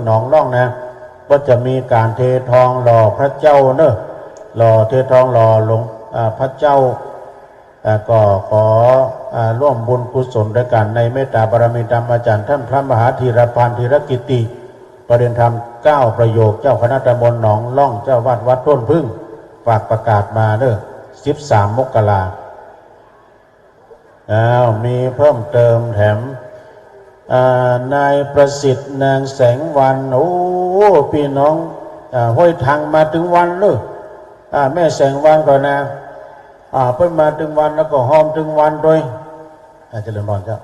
หนองล่องนะก็จะมีการเททองหล่อพระเจ้าเนอะหล่อเททองหล่อหลวงพระเจ้าก็ขอร่วมบุญกุศลด้วยกันในเมตตาบารมีธรรมอาจารย์ท่านพระมหาธีรพันธ์ธีรกิติประเด็นธรรม9ประโยคเจ้าคณะตำบลหนองล่องเจ้าวาดวัดต้นพึ่งฝากประกาศมาเนอะ13 มกรามีเพิ่มเติมแถมนายประสิทธิ์นางแสงวันโอ้พี่น้องห้วยทางมาถึงวันเลยแม่แสงวันก่อนนะเพิ่นมาถึงวันแล้วก็หอมถึงวันด้วยเจริญพรเจ้า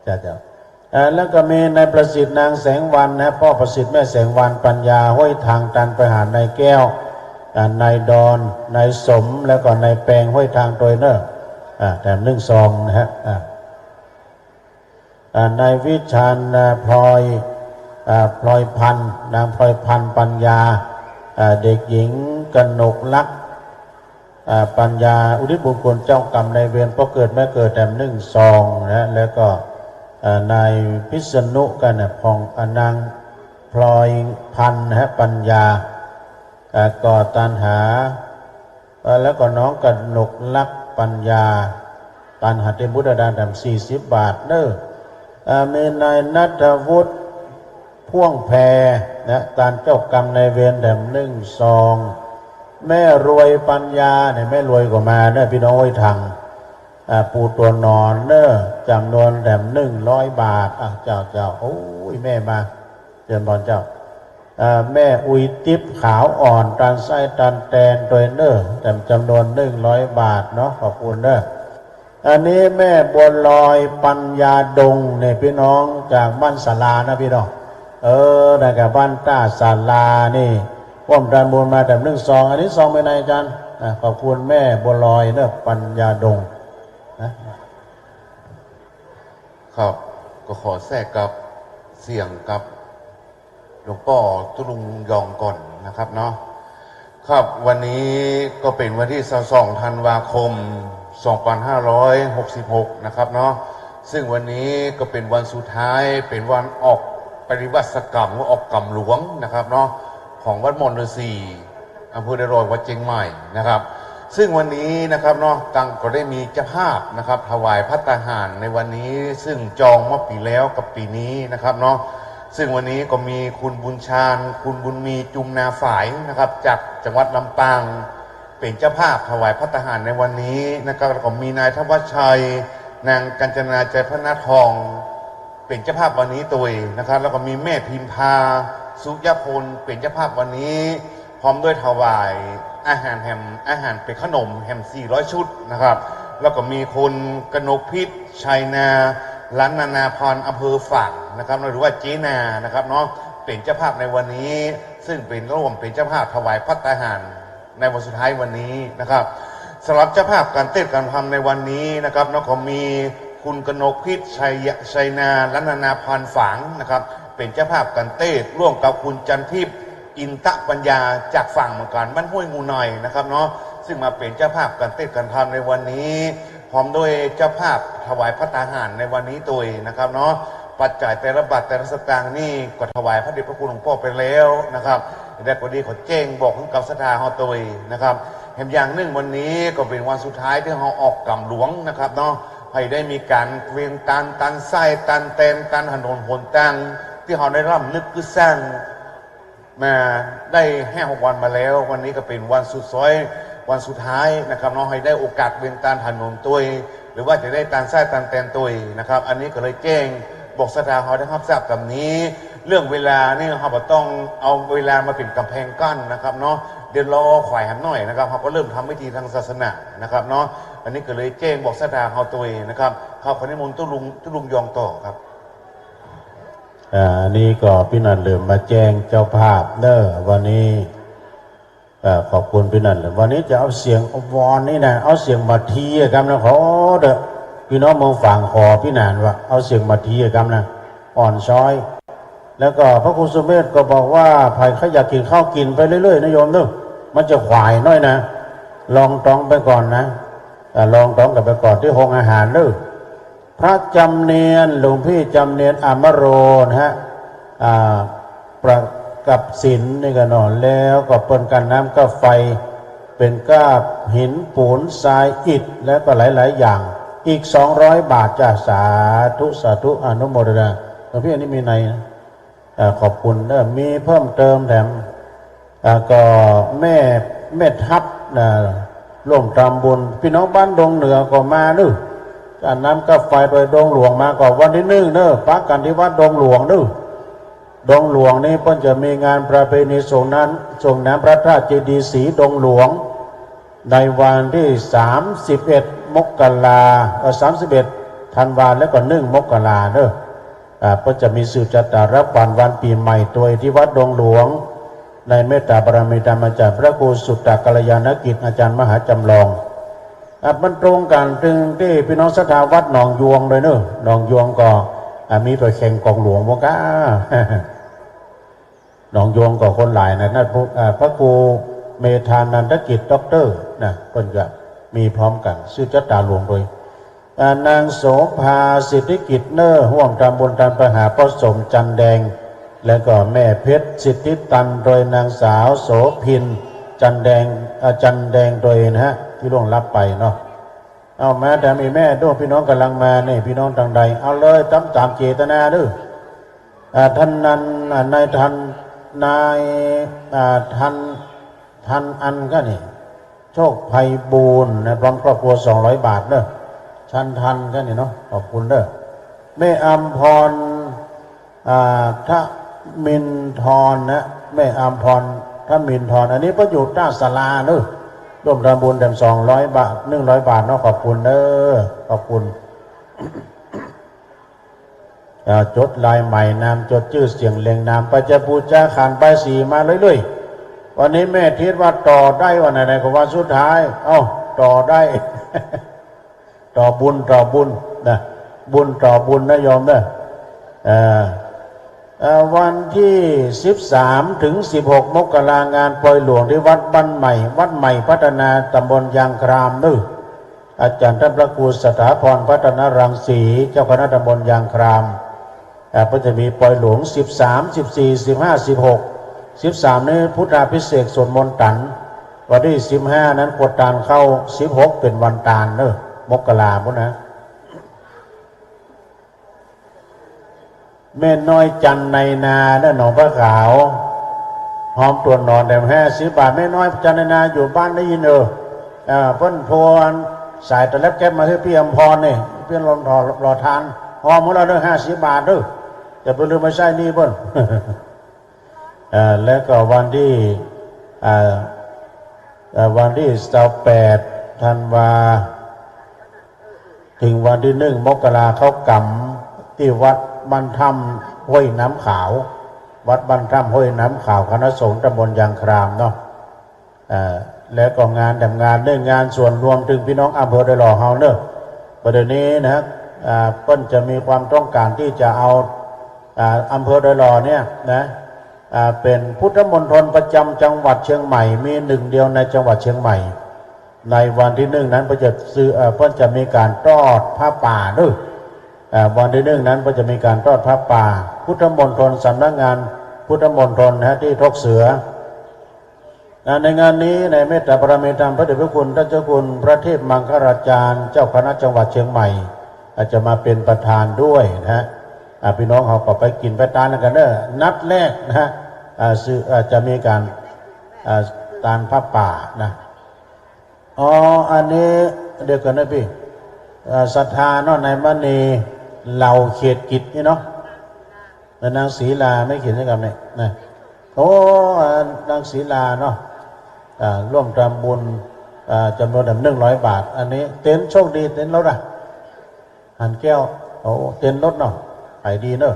จ้าแล้วก็มีนายประสิทธิ์นางแสงวันนะพ่อประสิทธิ์แม่แสงวันปัญญาห้วยทางตันไปหานายแก้วนายดอนนายสมแล้วก็นายแปลงห้วยทางโดยเนอะแถม1 ซองนะฮะนายวิชาญพลอยพันธ์นางพลอยพันธ์ปัญญาเด็กหญิงกนกลักษณ์ปัญญาอุทิศบุญคุณเจ้ากรรมในเวรเพราะเกิดแม่เกิดแถม1 ซองนะแล้วก็นายพิษณุกันนะพองนางพลอยพันธ์นะปัญญาก่อตันหาแล้วก็น้องกนกลักษณ์ปัญญาตันหาเตมุตดาแถม40 บาทเนอะมีนายณัฐวุฒิพ่วงแพนะการเจ้ากรรมในเวรแถม1 ซองแม่รวยปัญญาเนี่ยแม่รวยกว่ามาเนอะพี่น้องไว้ทางปูตัวนอนเนอะจำนวนแถม100 บาทเจ้าโอ้ยแม่มาเชิญบอลเจ้าแม่อุยติ๊บขาวอ่อนตันไส้ตันแตนโดยเนอะแต่จำนวน100 บาทเนาะขอบคุณเนอะอันนี้แม่บัวลอยปัญญาดงเนี่ยพี่น้องจากบ้านศาลานะพี่น้องนะครับบ้านต้าศาลานี่ร่วมดันบุญมาแต่1 ซองอันนี้ซองไปไหนอาจารย์ขอบคุณแม่บัวลอยเนอะปัญญาดงนะครับก็ขอแทรกกับเสียงกับหลวงพ่อตุลุงยองก่อนนะครับเนาะครับวันนี้ก็เป็นวันที่22 ธันวาคม 2566นะครับเนาะซึ่งวันนี้ก็เป็นวันสุดท้ายเป็นวันออกปฏิบัติกรรมออกกรรมหลวงนะครับเนาะของวัดมณฑลศรีอำเภอเดรอยวัดเชียงใหม่นะครับซึ่งวันนี้นะครับเนาะตังก็ได้มีเจ้าภาพนะครับถวายภัตตาหารในวันนี้ซึ่งจองเมื่อปีแล้วกับปีนี้นะครับเนาะซึ่งวันนี้ก็มีคุณบุญชาญคุณบุญมีจุมนาฝ่ายนะครับจากจังหวัดลำปางเป็นเจ้าภาพถวายภัตตาหารในวันนี้นะครับแล้วก็มีนายธวัชชัยนางกัญจนาใจพระนาทองเป็นเจ้าภาพวันนี้ตัวนะครับแล้วก็มีแม่พิมพาสุยพลเป็นเจ้าภาพวันนี้พร้อมด้วยถวายอาหารเป็นขนมแฮม400 ชุดนะครับแล้วก็มีคนกนกพิษชัยนาล้านนานาพรอำเภอฝางนะครับหรือว่าเจนานะครับเนาะเป็นเจ้าภาพในวันนี้ซึ่งเป็นร่วมเป็นเจ้าภาพถวายภัตตาหารในวันสุดท้ายวันนี้นะครับสำหรับเจ้าภาพการเต้นการทำในวันนี้นะครับแล้วก็มีคุณกนกพิษชัยนาล้านนานาพรฝางนะครับเป็นเจ้าภาพการเต้นร่วมกับคุณจันทิพย์อินตะปัญญาจากฝั่งเมืองการบ้านห้วยงูหน่อยนะครับเนาะซึ่งมาเป็นเจ้าภาพการเต้นการทำในวันนี้พร้อมด้วยเจ้าภาพถวายภัตตาหารในวันนี้ตัวนะครับเนาะปัจจัยแต่ละบาทแต่ละสตางค์นี่ก็ถวายพระเดชพระคุณหลวงพ่อไปแล้วนะครับแต่ก็ดีขอแจ้งบอกถึงกับศรัทธาเฮาตัวนะครับเห็นอย่างหนึ่งวันนี้ก็เป็นวันสุดท้ายที่เราออกกรรมหลวงนะครับเนาะให้ได้มีการเวียงตันไส้ตันเต็มตันถนนหนทางที่เราได้ร่ำนึกคือสร้างมาได้5-6 วันมาแล้ววันนี้ก็เป็นวันสุดท้ายวันสุดท้ายนะครับน้องให้ได้โอกาสเวียงตันถนนตัวหรือว่าจะได้ตันไส้ตันเต็มตัวนะครับอันนี้ก็เลยแจ้งบอกศรัทธาเขาได้รับทราบแบบนี้เรื่องเวลานี่เราต้องเอาเวลามาเป็นกำแพงกั้นนะครับเนาะเดี๋ยวรอขวายหันหน่อยนะครับเขาก็เริ่มทำพิธีทางศาสนานะครับเนาะอันนี้ก็เลยแจ้งบอกศรัทธาเขาตัวนะครับเขาขอนิมนต์ตุลุงยองต่อครับนี่ก็พี่นันเหลือมาแจ้งเจ้าภาพเนอะวันนี้ขอบคุณพี่นันเลยวันนี้จะเอาเสียงวอนนี่นะเอาเสียงมาทีกันนะขอเด้อพี่น้องเมืองฝั่งขอพี่นันว่าเอาเสียงมาทีกันนะอ่อนช้อยแล้วก็พระครูสุเมธก็บอกว่าใครเขาอยากกินข้าวกินไปเรื่อยๆนะโยมเนอะมันจะขวายน้อยนะลองต้องไปก่อนนะลองต้องกับไปก่อนที่ห้องอาหารเนอะ พระจำเนียนหลวงพี่จำเนียนอมโรนะฮะประกับศิลนี่ก็นอนแล้วก็เปิ้นกันน้ำก็ไฟเป็นก้าบหินปูนทรายอิฐและก็หลายๆอย่างอีก200 บาทจ้าสาธุสาธุอนุโมทนาหลวงพี่อันนี้มีในนะขอบคุณนะมีเพิ่มเติมแถมก็แม่ทัพนะร่วมทำบุญพี่น้องบ้านดงเหนือก็มานึกการน้ำก็ไฟไปดงหลวงมาก็วันที่1เนอะพักกันที่วัดดงหลวงนึกดงหลวงนี่เพิ่นจะมีงานประเพณีส่งน้ำพระธาตุเจดีย์ศรีดงหลวงในวันที่31 มกรา31 ธันวาแล้วก็1 มกราเนอะเพิ่นจะมีสืบชะตารับวันปีใหม่ตัวที่วัดดงหลวงในเมตตาบารมีธรรมอาจารย์พระครูสุตตกัลยาณกิจอาจารย์มหาจำลองมันตรงกันถึงที่พี่น้องศรัทธาวัดหนองยวงเลยเนอะหนองยวงก็มีไปแข่งกองหลวงบ่กะหนองยวงก็คนหลายนะนั่นพระครูเมธานันทกิจด็อกเตอร์นะเพิ่นก็มีพร้อมกันชื่อจัตตาหลวงโดยนางโสภาสิทธิกิจเนอร์ห่วงทำบุญทานประหาพ่อสมจันแดงแล้วก็แม่เพชรสิทธิตันโดยนางสาวโสพินจันแดงโดยนะฮะที่ล่วงลับไปเนาะเอาแม้แต่มีแม่ด้วยพี่น้องกำลังมาเนี่ยพี่น้องทางใดเอาเลยตามเจตนาด้วยท่านนั้นนายทันนายทันอันก็นี่โชคภัยบูรณ์นะพร้อมครอบครัว200 บาทเนอะชันทันก็นี่เนาะขอบคุณเนอะแม่อัมพรทมินทรนะแม่อัมพรทมินทรอันนี้ประโยชน์ต้าศาลาเนอะร่วมทำบุญแถม200 บาท100 บาทเนาะขอบคุณเนอะขอบคุณจดลายใหม่นามจดชื่อเสียงเรียงนามปัจจปูจาขานใบสีมาเรื่อยๆวันนี้แม่ทิศว่าต่อได้วันไหนๆก็วันสุดท้ายต่อได้ ต่อบุญนะบุญต่อบุญนะโยมนะวันที่13 ถึง 16 มกรางานปล่อยหลวงที่วัดบ้านใหม่พัฒนาตำบลยางครามนึกอาจารย์ท่านพระครูสถาพรพัฒนารังสีเจ้าคณะตำบลยางครามก็จะมีปล่อยหลวง13 14 15 16 13นี้พุทธาภิเษกสวดมนต์ตันวันที่15นั้นกวดตานเข้า16เป็นวันตานเนอะมกราพุ่นนะแม่น้อยจันในนาเนอะหนองพระขาวหอมตัวนอนแต่50 บาทแม่น้อยจันในนาอยู่บ้านได้ยินเพิ่นโทรสายตะเล็บแก๊บมาให้พี่อมพรเนี่ยเพื่อนรอทานหอมของเราเด้อ50 บาทเด้อจะไปลืมไม่ใช่นี่เพิ่น แล้วก็วันที่28 ธันวาถึงวันที่1 มกราเข้ากำที่วัดบ้านถ้ำห้วยน้ำขาววัดบ้านถ้ำห้วยน้ำขาวคณะสงฆ์ตำบลยางครามเนาะแล้วก็งานดำงานเรื่องงานส่วนรวมถึงพี่น้องอำเภอดอยหล่อเฮาเนอะประเด็นนี้นะเพิ่นจะมีความต้องการที่จะเอาอำเภอดอยหล่อเนี่ยนะเป็นพุทธมณฑลประจำจังหวัดเชียงใหม่มี1 เดียวในจังหวัดเชียงใหม่ในวันที่1นั้นเพิ่นจะมีการทอดผ้าป่าด้วยวันที่1นั้นเพิ่นจะมีการทอดผ้าป่าพุทธมณฑลสำนักงานพุทธมณฑลนะที่ทกเสือในงานนี้ในเมตตาบารมีธรรมพระเดชพระคุณท่านเจ้าคุณพระเทพมังคลาจารย์เจ้าคณะจังหวัดเชียงใหม่อาจจะมาเป็นประธานด้วยนะฮะพี่น้องเขาก็ไปกินไปทานกันเด้อนัดแรกนะฮะจะมีการทานผ้าป่านะอันนี้เดี๋ยวกันนะพี่ศรัทธาเนาะในมณีเหล่าเขตกิจนี่เนาะนางศรีลาไม่เขียนให้กับเนี่ยนะนางศรีลาเนาะร่วมทำบุญจำนวน100 บาทอันนี้เต็นโชคดีเต็นรถหันแก้วเต็นรถเนาะขายดีเนอะ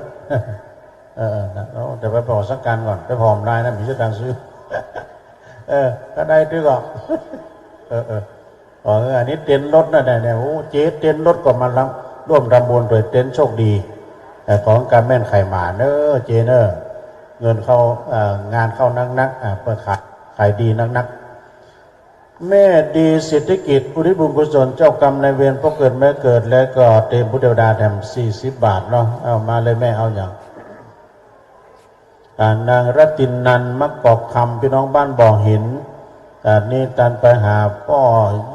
เดี๋ยวไปพอสักการก่อนไปพอมได้นะมีเจ้าตังซื้อก็ได้ด้วยก่อนอันนี้เต็นรถนะเนี่ยเจ๊เต็นรถก็มาร่วมทำบุญโดยเต็นโชคดีของการแม่นไข่หมาเนอะเจเนอะเงินเข้างานเข้านักเปิดขายดีนัก แม่ดีสิทธิกิจอุทิศบุญกุศลเจ้ากรรมนายเวรพวกเกิดแม่เกิดและก็เต็มพุทธวดาแถม40 บาทเนาะเอามาเลยแม่เอาอย่างนางรัตินันท์มักกอกคำพี่น้องบ้านบ่อหินนี่ตันไปหาพ่อ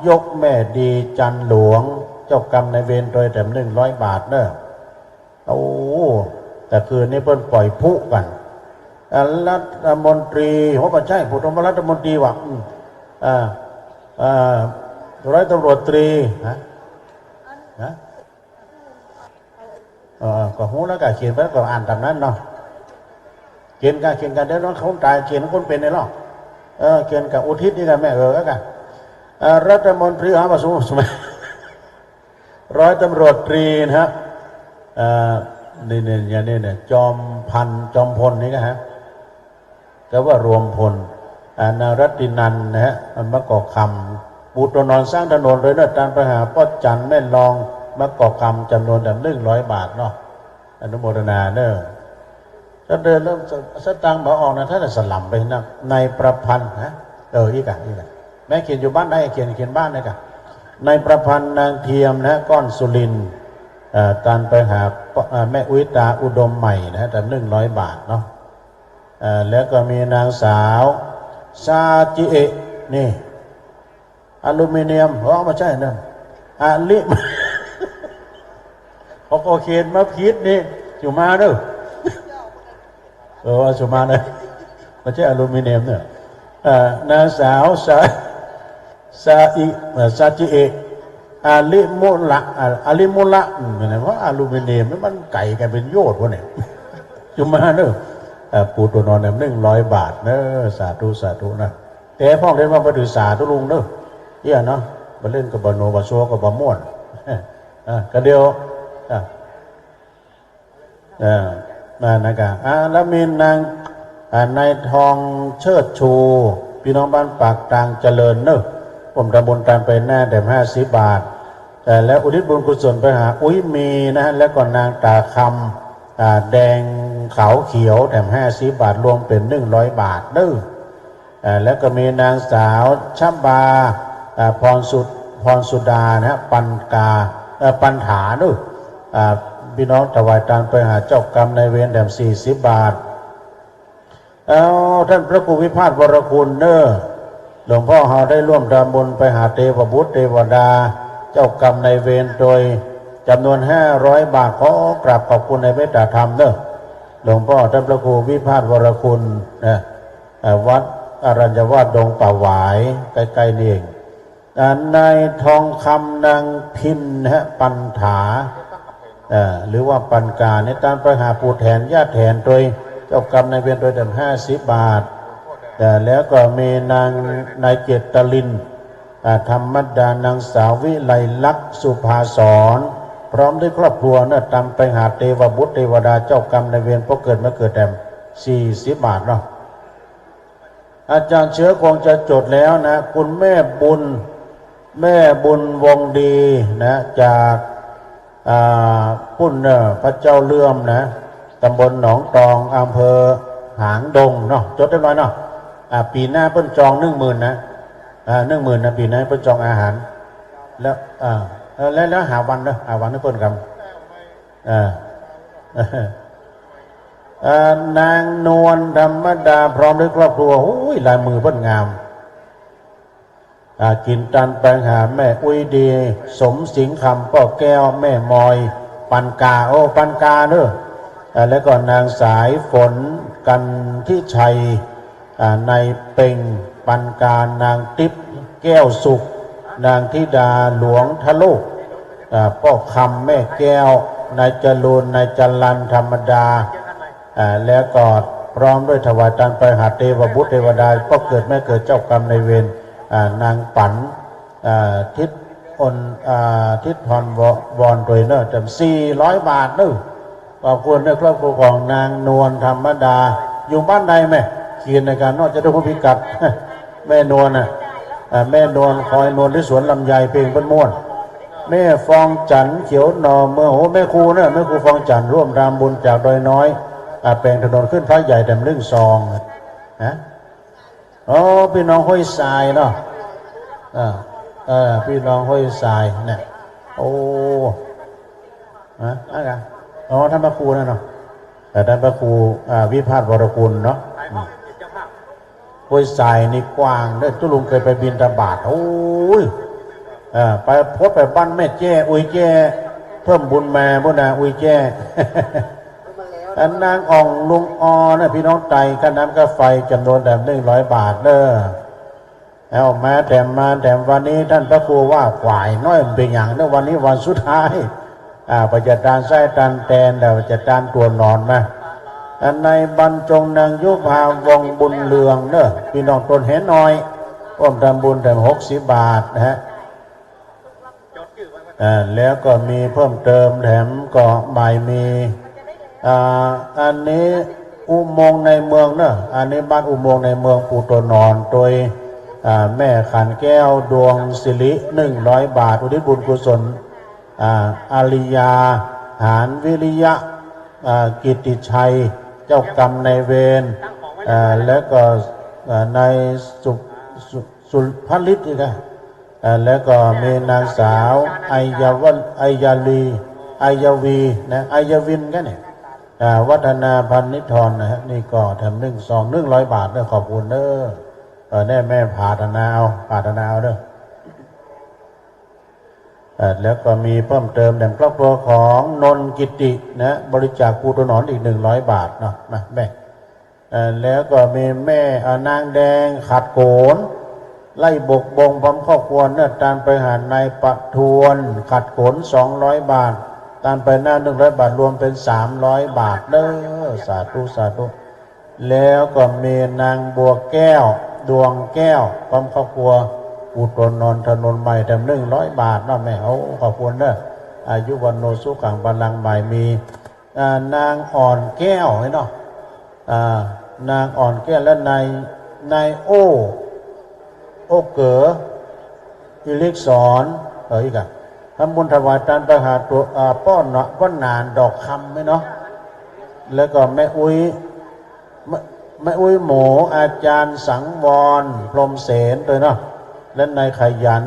ยกแม่ดีจันหลวงเจ้ากรรมนายเวรโดยแถม100 บาทเนอะโอ้แต่คืนนี้เพิ่นปล่อยพุกันรัฐมนตรีเขาบอกใช่ผู้ทำรัฐมนตรีว่าร้อยตำรวจตรีก็หูแล้วก็เขียนไปก็อ่านตามนั้นเนาะเขียนกันเดี๋ยวน้องเขาตายเขียนคนเป็นในหรอกเขียนกับอุทิศนี่กันแม่ก็กันรัฐมนตรีอาบสุสมัยร้อยตำรวจตรีนะครับนี่อย่างนี้เนี่ยจอมพลนี่นะฮะแต่ว่ารวมพลนางรัตินันท์นะฮะมันมะกอกคำปูตนอนสร้างถนนเลยนะการไปหาพ่อจันแม่ลองมะกอกคำจำนวน100 บาทเนาะอนุโมทนาเนอะถ้าเดินเริ่มสตังค์มาออกนะถ้าจะสลับไปนะในประพันธ์นะอีกอ่ะแม่เขียนอยู่บ้านได้เขียนบ้านได้กันในประพันธ์นางเทียมนะก้อนสุรินการไปหาแม่อุยตาอุดมใหม่นะแต่100 บาทเนาะแล้วก็มีนางสาวซาจิเอะนี่อลูมิเนียมไม่ใช่นะอะลิเขาก็เขียนมาพิษนี่อยู่มาเด้อสุมาเนี่ยไม่ใช่อลูมิเนียมเนี่ยนางสาวซาจิเอะอาลิมุละเนี่ยเพราะอลูมิเนียมมันไก่กันเป็นโยดวะเนี่ยอยู่มาเด้อปูตัวนอนเนี่ย100 บาทเนอะสาธุนะแต่พ่อเล่นว่ามาถือสาธุลุงเนอะเยี่ยเนาะมาเล่นกับบโนบาโซกับบะม่วนก็เดียวนั่นนะครับแล้วมีนางนายทองเชิดชูพี่น้องบ้านปากตางเจริญเนอะผมตำบลตามไปหน้าแด่50 บาทแล้วอุทิศบุญกุศลไปหาอุ้ยมีนะแล้วก็นางตาคำแดงขาวเขียวแถม50 บาทรวมเป็น100 บาทเด้อแล้วก็มีนางสาวชับบาพรสุดานะปันถาเด้อพี่น้องถวายทานไปหาเจ้ากรรมนายเวรแถม40 บาทท่านพระครูวิพาทวรคุณเด้อหลวงพ่อเฮาได้ร่วมทำบุญไปหาเทวบุตรเทวดาเจ้ากรรมนายเวรโดยจำนวน500 บาทขอกราบขอบคุณในเมตตาธรรมเด้อหลวงพ่อท่านพระครูวิพาทวรคุณนะวัดอรัญญวาสดงป่าหวายใกล้ๆนี่เองนายทองคำนางพินปันถาหรือว่าปันกาในการไปหาปู่แทนญาติแทนโดยเจ้ากรรมนายเวรโดยเดิม50 บาทแล้วก็มีนายเจตลินธรรมดานางสาววิไลลักษณ์สุภาสรพร้อมด้วยครอบครัวเนี่ยตามไปหาเทวบุตรเทวดาเจ้ากรรมนายเวรพวกเกิดมาเกิดแถม40 บาทเนาะอาจารย์เชื้อคงจะจดแล้วนะคุณแม่บุญวงดีนะจากพุ่นพระเจ้าเลื่อมนะตำบลหนองตองอำเภอหางดงเนาะจดเรียบร้อยเนาะปีหน้าเพิ่นจอง10,000นะ10,000นะปีหน้าเพิ่นจองอาหารแล้วแล้วหาวันนะหาวันให้เพิ่นกันนางนวลธรรมดาพร้อมด้วยครอบครัวลายมือเพิ่นงามกินตันไปหาแม่อุ้ยดีสมสิงห์คำป้อแก้วแม่มอยปันกาปันกาเด้อแล้วก็นางสายฝนกันที่ชัยในเป่งปันกานางติ๊บแก้วสุขนางธิดาหลวงทะลุป้อคำแม่แก้วนายจรูนนายจรันธรรมดาแล้วก็พร้อมด้วยถวายทานไปหาเทวบุตรเทวดาก็เกิดแม่เกิดเจ้ากรรมนายเวรนางปันทิศพรวอนโดยเนอจำ400 บาทเนอขอบคุณในครอบครัวของนางนวลธรรมดาอยู่บ้านใดไหมเขียนในการนอกจะได้ผู้พิกัดแม่นวลแม่นวลคอยนวลที่สวนลำไยเพลงเป็นม่วนแม่ฟองจันเขียวหนอเมื่อแม่ครูแม่ครูฟองจันร่วมรำบุญจากดอยน้อยแปลงถนนขึ้นพระใหญ่แต่1 ซองพี่น้องห้วยทรายเนาะ พี่น้องห้วยทรายเนี่ยโอ้อะไรอ๋อท่านพระครูนั่นเนาะแต่ท่านพระครูวิพาทวรกุลเนาะห้วยทรายนี่กว้างเนี่ยตุลุงเคยไปบินตบาทโอ้ยไปพบไปบ้านแม่แจ้อุ้ยแจ้เพิ่มบุญมาบุญนาอุ้ยแจ้อันนางอ่องลุงอนะพี่น้องไตกันน้ำกาไฟจำนวนแบบ100 บาทเด้อเอามาแถมวันนี้ท่านพระครูว่าฝ่ายน้อยเป็นอย่างเด้อวันนี้วันสุดท้ายประจัดการไส้ตันแตนแล้วจะตานตัวนอนมาอันในบรรจงนางยุพาวงบุญเรืองเด้อพี่น้องตนเห็นน้อยร่วมทำบุญแต่60 บาทนะฮะแล้วก็มีเพิ่มเติมแถมก็ใหม่มีอันนี้อุโมงค์ในเมืองเนอะอันนี้บ้านอุโมงค์ในเมืองปูตัวนอนโดยแม่ขันแก้วดวงศิริ100 บาทอุทิศบุญกุศลอาริยาหานวิริยะกิตติชัยเจ้ากรรมในเวรแล้วก็ในสุภลิตอีกนะแล้วก็มีนางสาวไอยาวีนะไอยาวินกันเนี่ยวัฒนาพันนิธรนะฮะนี่ก็แถม100 บาทเด้อขอบคุณเด้อแน่แม่ผาธนาเอาเด้อแล้วก็มีเพิ่มเติมแด่ครอบครัวของนนกิตินะบริจาคปูตัวนอนอีก100 บาทเนาะมาแม่แล้วก็มีแม่นางแดงขัดโขนไล่บกบงพร้อมครอบครัวเนี่ยตามไปหานายประทวนขัดโขน200 บาทตามไปหน้า100 บาทรวมเป็น300 บาทเด้อสาธุแล้วก็มีนางบัวแก้วดวงแก้วพร้อมครอบครัวอุตรนนถนนใหม่แต่100 บาทนะแม่เอาขอบคุณเด้ออายุวันโนสุขังบาลังใหม่มีนางอ่อนแก้วเนาะนางอ่อนแก้วและนายโอเก๋ออิเล็กสอนอีกอะทำบุญถวายทานประหารตัวป้อนนานดอกคำไหมเนาะแล้วก็แม่อุ้ยหมูอาจารย์สังวรพรหมเสนเลยเนาะและนายขยัน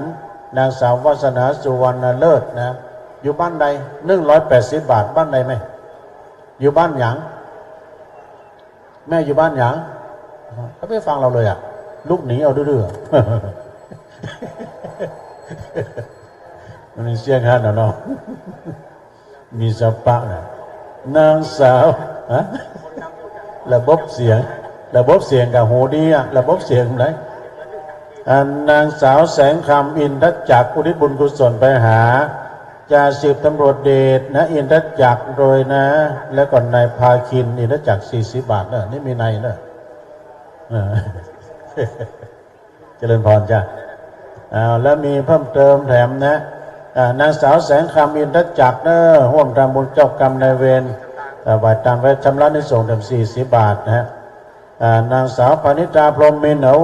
นางสาววาสนาสุวรรณเลิศนะอยู่บ้านใด180 บาทบ้านใดไหมอยู่บ้านหยังแม่อยู่บ้านหยังเขาไม่ฟังเราเลยอ่ะลูกหนีเอาดื้อมันเสียงฮันเนาะมีสปะนะนางสาวระบบเสียงกับหูดีอะระบบเสียงไหนนางสาวแสงคำอินทจักรอุทิศบุญกุศลไปหาจ่าสิบตำรวจเดชนะอินทจักรโดยนะแล้วก็นายภาคินอินทจักร40 บาทเนอะนี่มีในเนอะเจริญพรจ้ะแล้วมีเพิ่มเติมแถมนะนางสาวแสงคำอินทจักรเนอะร่วมทำบุญเจ้ากรรมนายเวรบาทตามไว้ชำระนิสงฆ์ถึง40 บาทนะฮะนางสาวพานิตาพรหมมินโอ้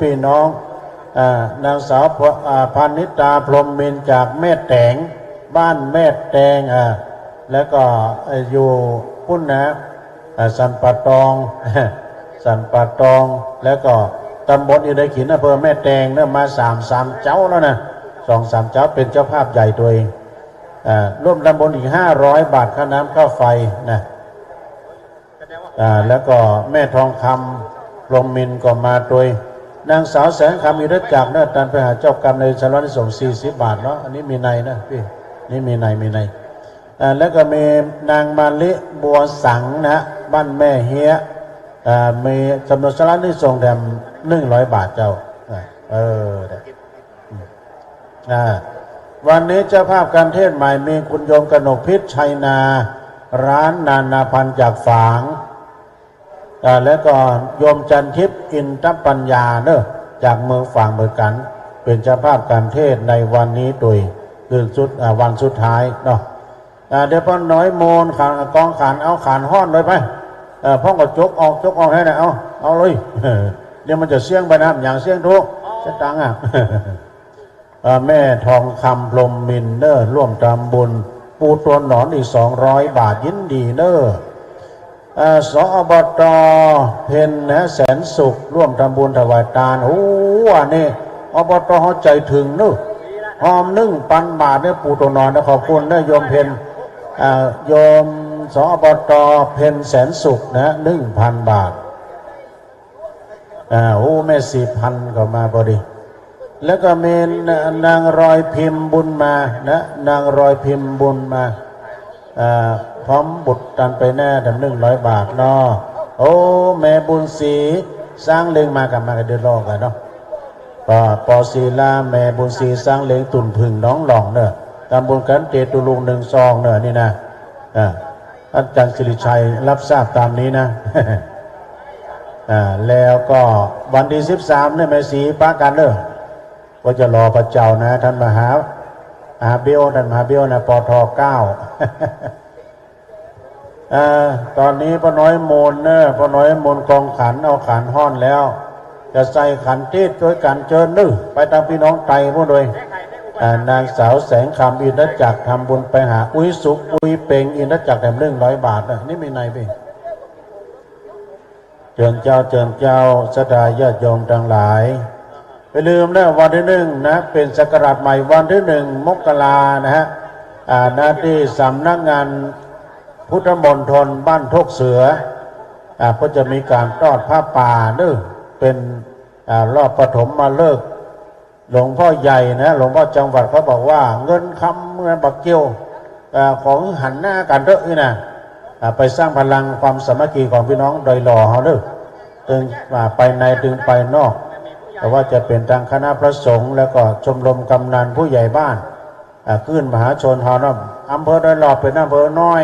พี่น้องนางสาวพานิตาพรหมมินจากแม่แตงบ้านแม่แตงแล้วก็อยู่พุ่นนะสันปะตองแล้วก็ตำบลอินทขินอำเภอแม่แตงเนี่ยมา3เจ้าแล้วนะ2-3 เจ้าเป็นเจ้าภาพใหญ่ตัวเองร่วมตำบลอีก500 บาทค่าน้ำค่าไฟนะแล้วก็แม่ทองคำพรหมมินก็มาโดยนางสาวแสงคำอินทจักรเนี่ยตันไปหาเจ้ากรรมในชำระนิสงฆ์40 บาทเนาะอันนี้มีในนะพี่นี่มีในแล้วก็มีนางมาลิบัวสังนะบ้านแม่เฮียมีจำนวนชำระนิสงฆ์แถม100 บาทเจ้าวันนี้เจ้าภาพการเทศน์ใหม่มีคุณโยมกนกพิษชัยนาร้านนานาพันธ์จากฝางแล้วก็โยมจันทิพย์อินทปัญญาเนอะจากเมืองฝางเหมือนกันเป็นเจ้าภาพการเทศน์ในวันนี้โดยคือวันสุดท้ายเนาะเดี๋ยวพ่อน้อยโมนขานกองขานเอาขานห้อนเลยไปพ่อก็จกออกให้นะเอาเลยเดี๋ยวมันจะเสี่ยงไปนะอย่างเสี่ยงทุกจะตังแม่ทองคำพรหมมินเนอร่วมทำบุญปูตัวหนอนอีก200 บาทยินดีเนอสอบต.เพนนะแสนสุขร่วมทำบุญถวายทานโอ้อันนี้ อบตเขาใจถึงนึกหอมนึ่งปันบาทเนี่ยปู่ตัวนอนนะขอบคุณนะโยมเพนโยมสอบตเพนแสนสุขนะ1,000 บาทโอ้แม่4,000ก็มาพอดีแล้วก็มีนางรอยพิมพ์บุญมานะนางรอยพิมพ์บุญมาพร้อมบุตรกันไปแน่100 บาทเนาะโอ้แม่บุญศรีสร้างเลี้ยงมากับเดือดร้อนกันเนาะปอศีลาแม่บุญศรีสร้างเลี้ยงตุ่นพึ่งน้องหลองเนอะตามบุญกันเจตุลุง1 ซองเนอะนี่นะท่านอาจารย์สิริชัยรับทราบตามนี้นะแล้วก็วันที่13เนี่ยแม่ศรีป้ากันเนอะก็จะรอพระเจ้านะท่านมหาเบี้ยวท่านมหาเบี้ยวนะปท9ตอนนี้พ่อน้อยโมนเนอะพ่อน้อยโมนกองขันเอาขันห้อนแล้วจะใส่ขันเทศด้วยกันเชิญนึไปตามพี่น้องไตพวกโดยนางสาวแสงคำอินทจักรทำบุญไปหาอุ้ยสุขอุ้ยเป่งอินทจักรแต่100 บาทนะนี่มีในไปเจิญเจ้าสดาญาติโยมทั้งหลายไปลืมนะวันที่1นะเป็นศักราชใหม่วันที่1 มกรานะฮะหน้าที่สำนักงานพุทธมณฑลบ้านทกเสือก็จะมีการทอดผ้าป่าเด้อเป็นรอบปฐมมาเลิกหลวงพ่อใหญ่นะหลวงพ่อจังหวัดเขาบอกว่าเงินคำเงินบักเกียวของหันหน้ากันเด้อนี่นะไปสร้างพลังความสามัคคีของพี่น้องโดยหล่อเขาเด้อตึงไปในตึงไปนอกแต่ว่าจะเป็นทางคณะพระสงฆ์แล้วก็ชมรมกำนันผู้ใหญ่บ้านขึ้นมหาชนเฮานะอำเภอโดยหล่อเป็นอำเภอน้อย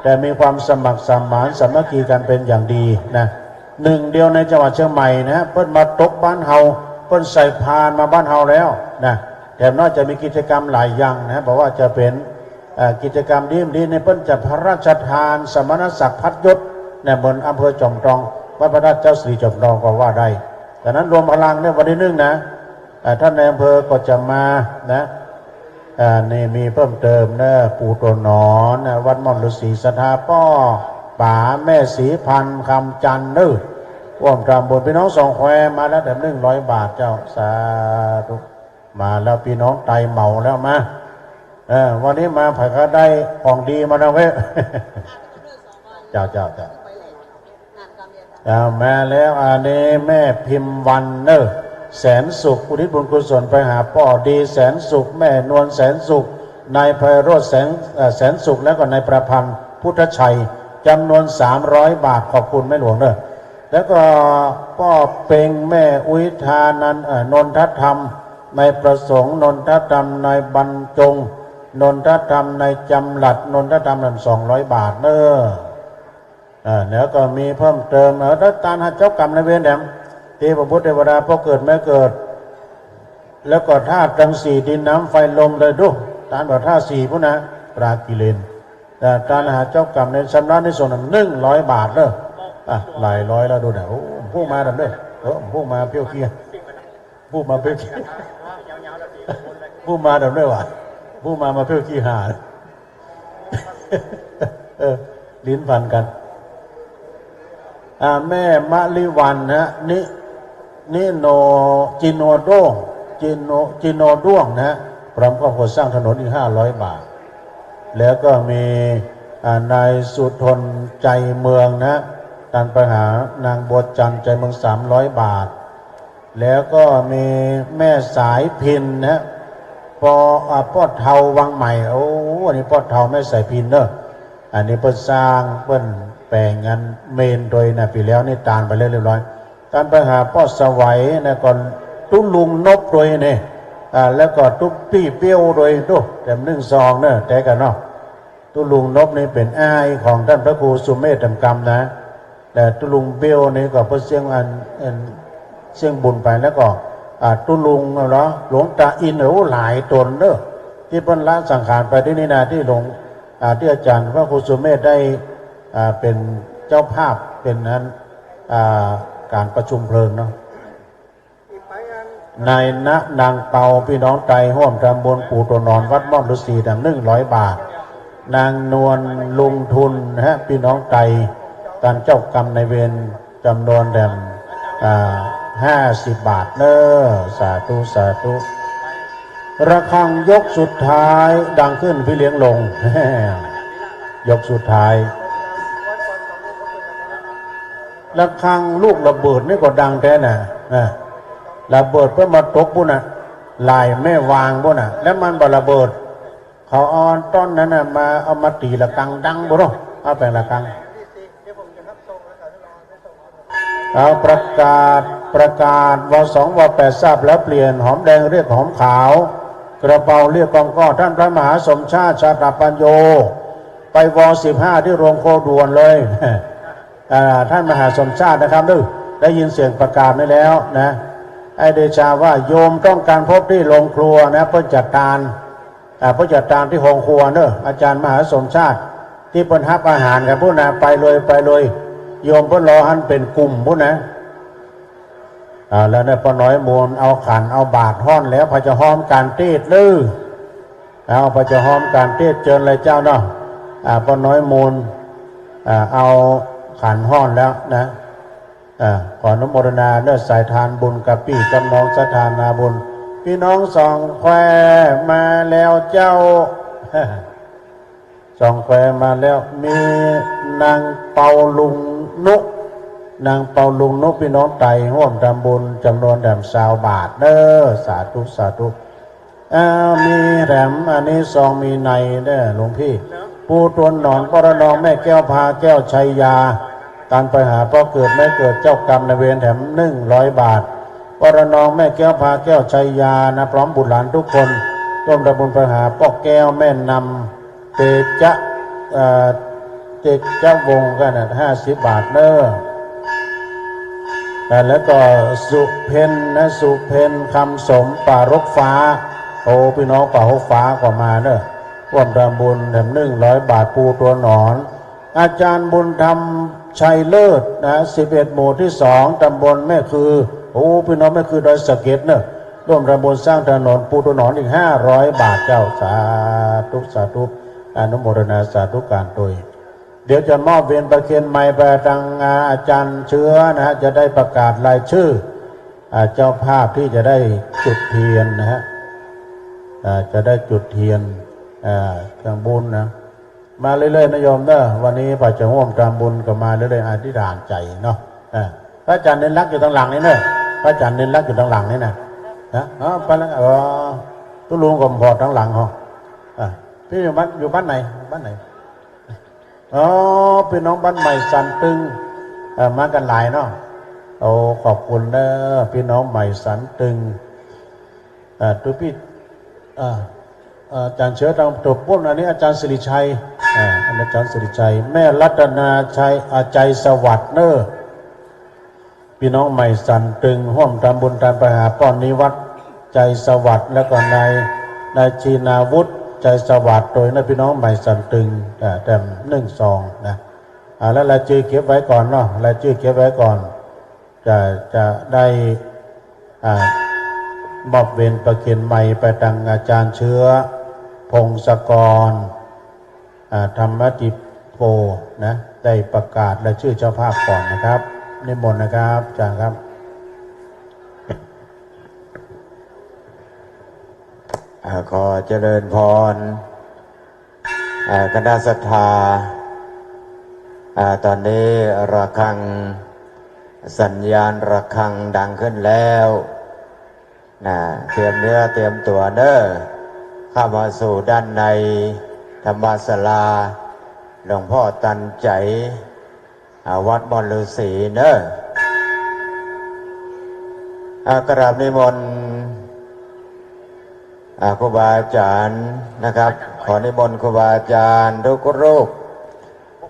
แต่มีความสมัครสมานสามัคคีกันเป็นอย่างดีนะ1 เดียวในจังหวัดเชียงใหม่นะเพิ่นมาตกบ้านเฮาเพิ่นใส่พานมาบ้านเฮาแล้วนะแถมนอกจะมีกิจกรรมหลายอย่างนะบอกว่าจะเป็นกิจกรรมดีในเพิ่นจะพระราชทานสมณศักดิ์พัดยศเนี่ยบนอำเภอจอมทองวัดพระธาตุเจ้าศรีจอมทองก็ว่าได้แต่นั้นรวมพลังเนี่ยวันที่1นะท่านในอำเภอก็จะมานะนี่มีเพิ่มเติมนะปู่ตัวหนอนวัดม่อนฤาษีสถาป้อป๋าแม่ศรีพันธ์คำจันทร์นึร่วมกำบุญพี่น้องสองแควมาแล้วแต่100 บาทเจ้าสาธุมาแล้วพี่น้องไตเหมาแล้วมาวันนี้มาผักก็ได้ของดีมาแล้วเว้ยเจ้ามาแล้วอันนี้แม่พิมพ์วันเนอแสนสุขอุทิศบุญกุศลไปหาพ่อดีแสนสุขแม่นวลแสนสุขนายไพโรจน์แสนสุขแล้วก็นายประพันธ์พุทธชัยจำนวน300 บาทขอบคุณแม่หลวงเนอะแล้วก็พ่อเป่งแม่อุยทานันนนทธรรมนายประสงค์นนทธรรมนายบรรจงนนทธรรมนายจำหลัดนนทธรรมนั้น200 บาทเนอะแล้วก็มีเพิ่มเติมรัตานเจ้ากรรมนายเวรแดมเทพบุตรเทวดาพ่อเกิดแม่เกิดแล้วก็ธาตุทั้ง4ดินน้ำไฟลมเลยดูตานบอกธาตุ4พุ่นนะปรากิเลนแต่การหาเจ้ากรรมในชำระในส่วนนั้น100 บาทเนอะหลายร้อยแล้วดูนะผู้มาดำเด้อผู้มาเพี้ยวเคียผู้มาเพี้ยวเคียผู้มาดำเด้อวะผู้มาเพี้ยวขี้หาลิ้นพันกันแม่มะลิวันนะนิโนจิโนด้วงจิโนด้วงนะพร้อมกับก่อสร้างถนนอีก500 บาทแล้วก็มีนายสุทนใจเมืองนะการไปหานางบัวจันทร์ใจเมือง300 บาทแล้วก็มีแม่สายพินนะพ่อเทาวังใหม่โอ้อันนี้พ่อเทาแม่สายพินเนอะอันนี้เพิ่นสร้างเพิ่นแปลงงานเมนโดยนะปีแล้วนี่ตานไปเรียบร้อยการไปหาพ่อสวัยนะก่อนตุ้ลุงนบโดยนี่แล้วก็ตุ๊บปี้เปี้ยวโดยตุ๊แต่1 ซองเนอะแต่กันเนาะตุ้ลุงนบนี่เป็นอ้ายของท่านพระครูสุเมธธรรมกรรมนะแต่ตุลุงเบี้ยวนี่ก็เพื่อเสียงเสียงบุญไปแล้วก็ตุลุงเนาะหลวงตาอินหลายตนเนอะที่เพิ่นละสังขารไปที่นี่นะที่หลวงที่อาจารย์พระครูสุเมธได้เป็นเจ้าภาพเป็นนั้นการประชุมเพลิงเนาะนายณนางเปาพี่น้องไตห่วมตำบลปู่ตัวนอนวัดม่อนฤาษี100 บาทนางนวลลุงทุนนะฮะพี่น้องไตการเจ้ากรรมในเวรจำนวนแด่ 50 บาทเนอสาธุสาธุระฆังยกสุดท้ายดังขึ้นพี่เลี้ยงลง ยกสุดท้ายระฆังลูกระเบิดนี่ก็ดังแท้น่ะระเบิดเพื่อมาตกปุ่นน่ะลายแม่วางปุ่นน่ะแล้วมันบ่ระเบิดเขาเอาต้นนั้นน่ะมาเอามาตีระฆังดังบ่รู้เอาไประฆังเอาประกาศว2ว8ทราบแล้วเปลี่ยนหอมแดงเรียกหอมขาวกระเป๋าเรียกกองก้อท่านพระมหาสมชาติชาตปัญโยไปว15ที่โรงโคด่วนเลยท่านมหาสมชาตินะครับได้ยินเสียงประกาศนี้แล้วนะไอเดชาว่าโยมต้องการพบที่โรงครัวนะเพื่อจัดการที่โรงครัวเนอะอาจารย์มหาสมชาติที่เพิ่นรับอาหารกับผู้นะไปเลยโยมเพิ่นรอหันเป็นกลุ่มผู้นะแล้วเนี่ยพอน้อยมูลเอาขันเอาบาทห้อนแล้วพอจะห้อมการเทศลือเอาพอจะห้อมการเทศเจิญเลยเจ้าเนาะพอน้อยมูลเอาขันห้อนแล้วนะขออนุโมทนาเนื้อสายทานบุญกับพี่กำนองสถานาบุญพี่น้องสองแควมาแล้วเจ้า สองแควมาแล้วมีนางเปาลุงนุนางเปาลุงนุพี่น้องไต่ร่วมทำบุญจำนวน20 บาทเด้อสาธุสาธุมีแหลมอันนี้ซองมีในเด้อหลวงพี่ปูตัวหนอนปรนองแม่แก้วพาแก้วชัยยาการไปหาพ่อเกิดไม่เกิดเจ้ากรรมในเวรแถม100 บาทปรนองแม่แก้วพาแก้วชัยยานะพร้อมบุตรหลานทุกคนร่วมทำบุญไปหาพ่อแก้วแม่นำเตจะวงกันนะ50 บาทเด้อแล้วก็สุเพนนะสุเพนคำสมป่ารกฟ้าโอ้พี่น้องป่ารกฟ้าก็มาเนอะร่วมทำบุญแถม100 บาทปูตัวหนอนอาจารย์บุญธรรมชัยเลิศนะ11 หมู่ที่ 2ตำบลแม่คือโอ้พี่น้องแม่คือดอยสะเก็ดเนอะร่วมทำบุญสร้างถนนปูตัวหนอนอีก500 บาทเจ้าสาธุสาธุอนุโมทนาสาธุการโดยเดี๋ยวจะมอบเวียนประเคนไม้ไปทางอาจารย์เชื้อนะฮะจะได้ประกาศรายชื่อเจ้าภาพที่จะได้จุดเทียนนะฮะจะได้จุดเทียนเครื่องบุญนะมาเรื่อยๆนะโยมเนอะวันนี้พระจะร่วมทำบุญกับมาเรื่อยๆอธิษฐานใจเนาะพระอาจารย์เน้นรักอยู่ทางหลังนี่เนอะพระอาจารย์เน้นรักอยู่ทางหลังนี่นะไปแล้วตุลุงกรมพอทางหลังเหรอพี่อยู่บ้านไหนพี่น้องบ้านใหม่สันตึงมากันหลายเนาะโอ้ขอบคุณนะพี่น้องใหม่สันตึงตัวพี่อาจารย์เชื้อทางตบปุ้นอันนี้อาจารย์สิริชัยอาจารย์สิริชัยแม่รัตนาชัยใจสวัสดิ์เนอพี่น้องใหม่สันตึงร่วมทำบุญทานไปหาป้อนนิวัฒน์ใจสวัสดิ์แล้วก็นายชีนาวุฒิใจสวัสดิ์โดยนะพี่น้องใหม่สันตึงแต่1 ซองนะแล้วรายชื่อเก็บไว้ก่อนเนาะรายชื่อเก็บไว้ก่อนจะได้มอบเวรประเคนใหม่ไปทางอาจารย์เชื้อพงศกรธรรมจิตโพนะได้ประกาศรายชื่อเจ้าภาพก่อนนะครับนิมนต์นะครับอาจารย์ครับขอเจริญพรคณะศรัทธาตอนนี้ระฆังสัญญาณระฆังดังขึ้นแล้วเตรียมเนื้อเตรียมตัวเด้อเข้ามาสู่ด้านในธรรมศาลาหลวงพ่อตันใจวัดมอนฤาษีเด้อกราบนิมนต์ครูบาอาจารย์นะครับขอนิมนต์ครูบาอาจารย์ทุกรูป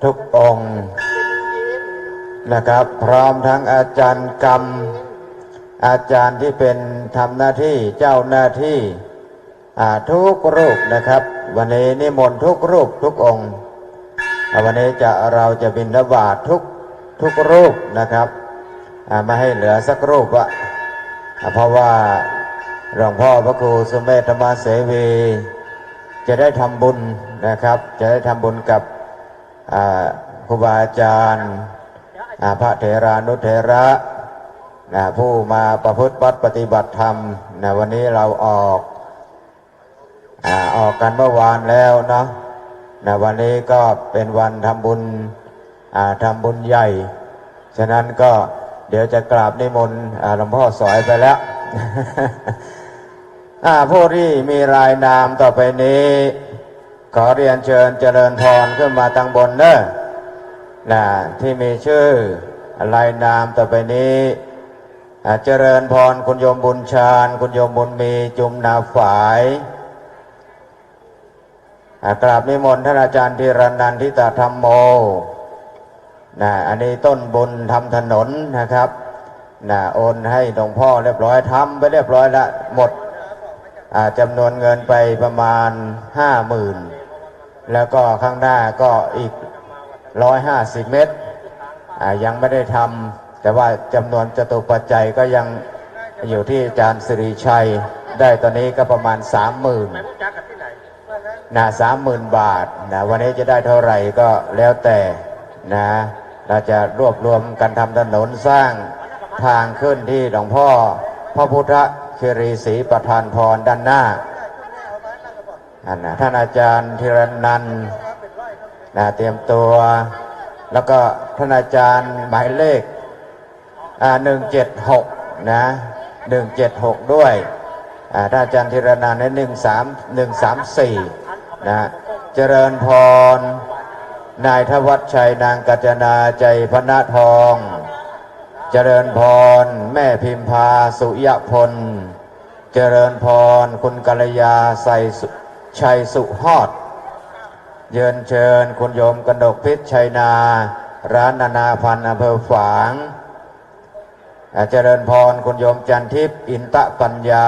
ทุกองค์นะครับพร้อมทั้งอาจารย์กรรมอาจารย์ที่เป็นทำหน้าที่เจ้าหน้าที่ทุกรูปนะครับวันนี้นิมนต์ทุกรูปทุกองค์วันนี้เราจะบิณฑบาตทุกรูปนะครับไม่ให้เหลือสักรูปเพราะว่าหลวงพ่อพระครูสุเมธธรรมเสวีจะได้ทำบุญนะครับจะได้ทำบุญกับครูบาอาจารย์พระเถรานุเถระ ผู้มาประพฤติปฏิบัติธรรมวันนี้เราออกกันเมื่อวานแล้วเนาะวันนี้ก็เป็นวันทำบุญใหญ่ฉะนั้นก็เดี๋ยวจะกราบนิมนต์หลวงพ่อสอยไปแล้ว ผู้ที่มีรายนามต่อไปนี้ขอเรียนเชิญเจริญพรขึ้นมาตั้งบนเด้อที่มีชื่อรายนามต่อไปนี้เจริญพรคุณโยมบุญชาญคุณโยมบุญมีจุมนาฝายกราบนิมนต์ท่านอาจารย์ธีรนันท์ทิตธรรมโมอันนี้ต้นบุญทำถนนนะครับโอนให้หลวงพ่อเรียบร้อยทำไปเรียบร้อยแล้วหมดจำนวนเงินไปประมาณ 50,000แล้วก็ข้างหน้าก็อีก150 เมตรยังไม่ได้ทำแต่ว่าจำนวนจตุปัจจัยก็ยังอยู่ที่อาจารย์สิริชัยได้ตอนนี้ก็ประมาณ 30,000 บาทวันนี้จะได้เท่าไหร่ก็แล้วแต่เราจะรวบรวมกันทำถนนสร้างทางขึ้นที่หลวงพ่อพระพุทธคีรีศรีประธานพรด้านหน้าท่านอาจารย์ธีรนันท์เตรียมตัวแล้วก็ท่านอาจารย์หมายเลข176 176 ด้วยท่านอาจารย์ธีรนันท์ใน134เจริญพรนายทวัชชัยนางกัญจนาใจพนะทองเจริญพรแม่พิมพาสุยพลเจริญพรคุณกัลยาชัยสุฮอดเยินเชิญคุณโยมกนกพิษชัยนาร้านนานาพันธ์อำเภอฝางเจริญพรคุณโยมจันทิพย์อินตะปัญญา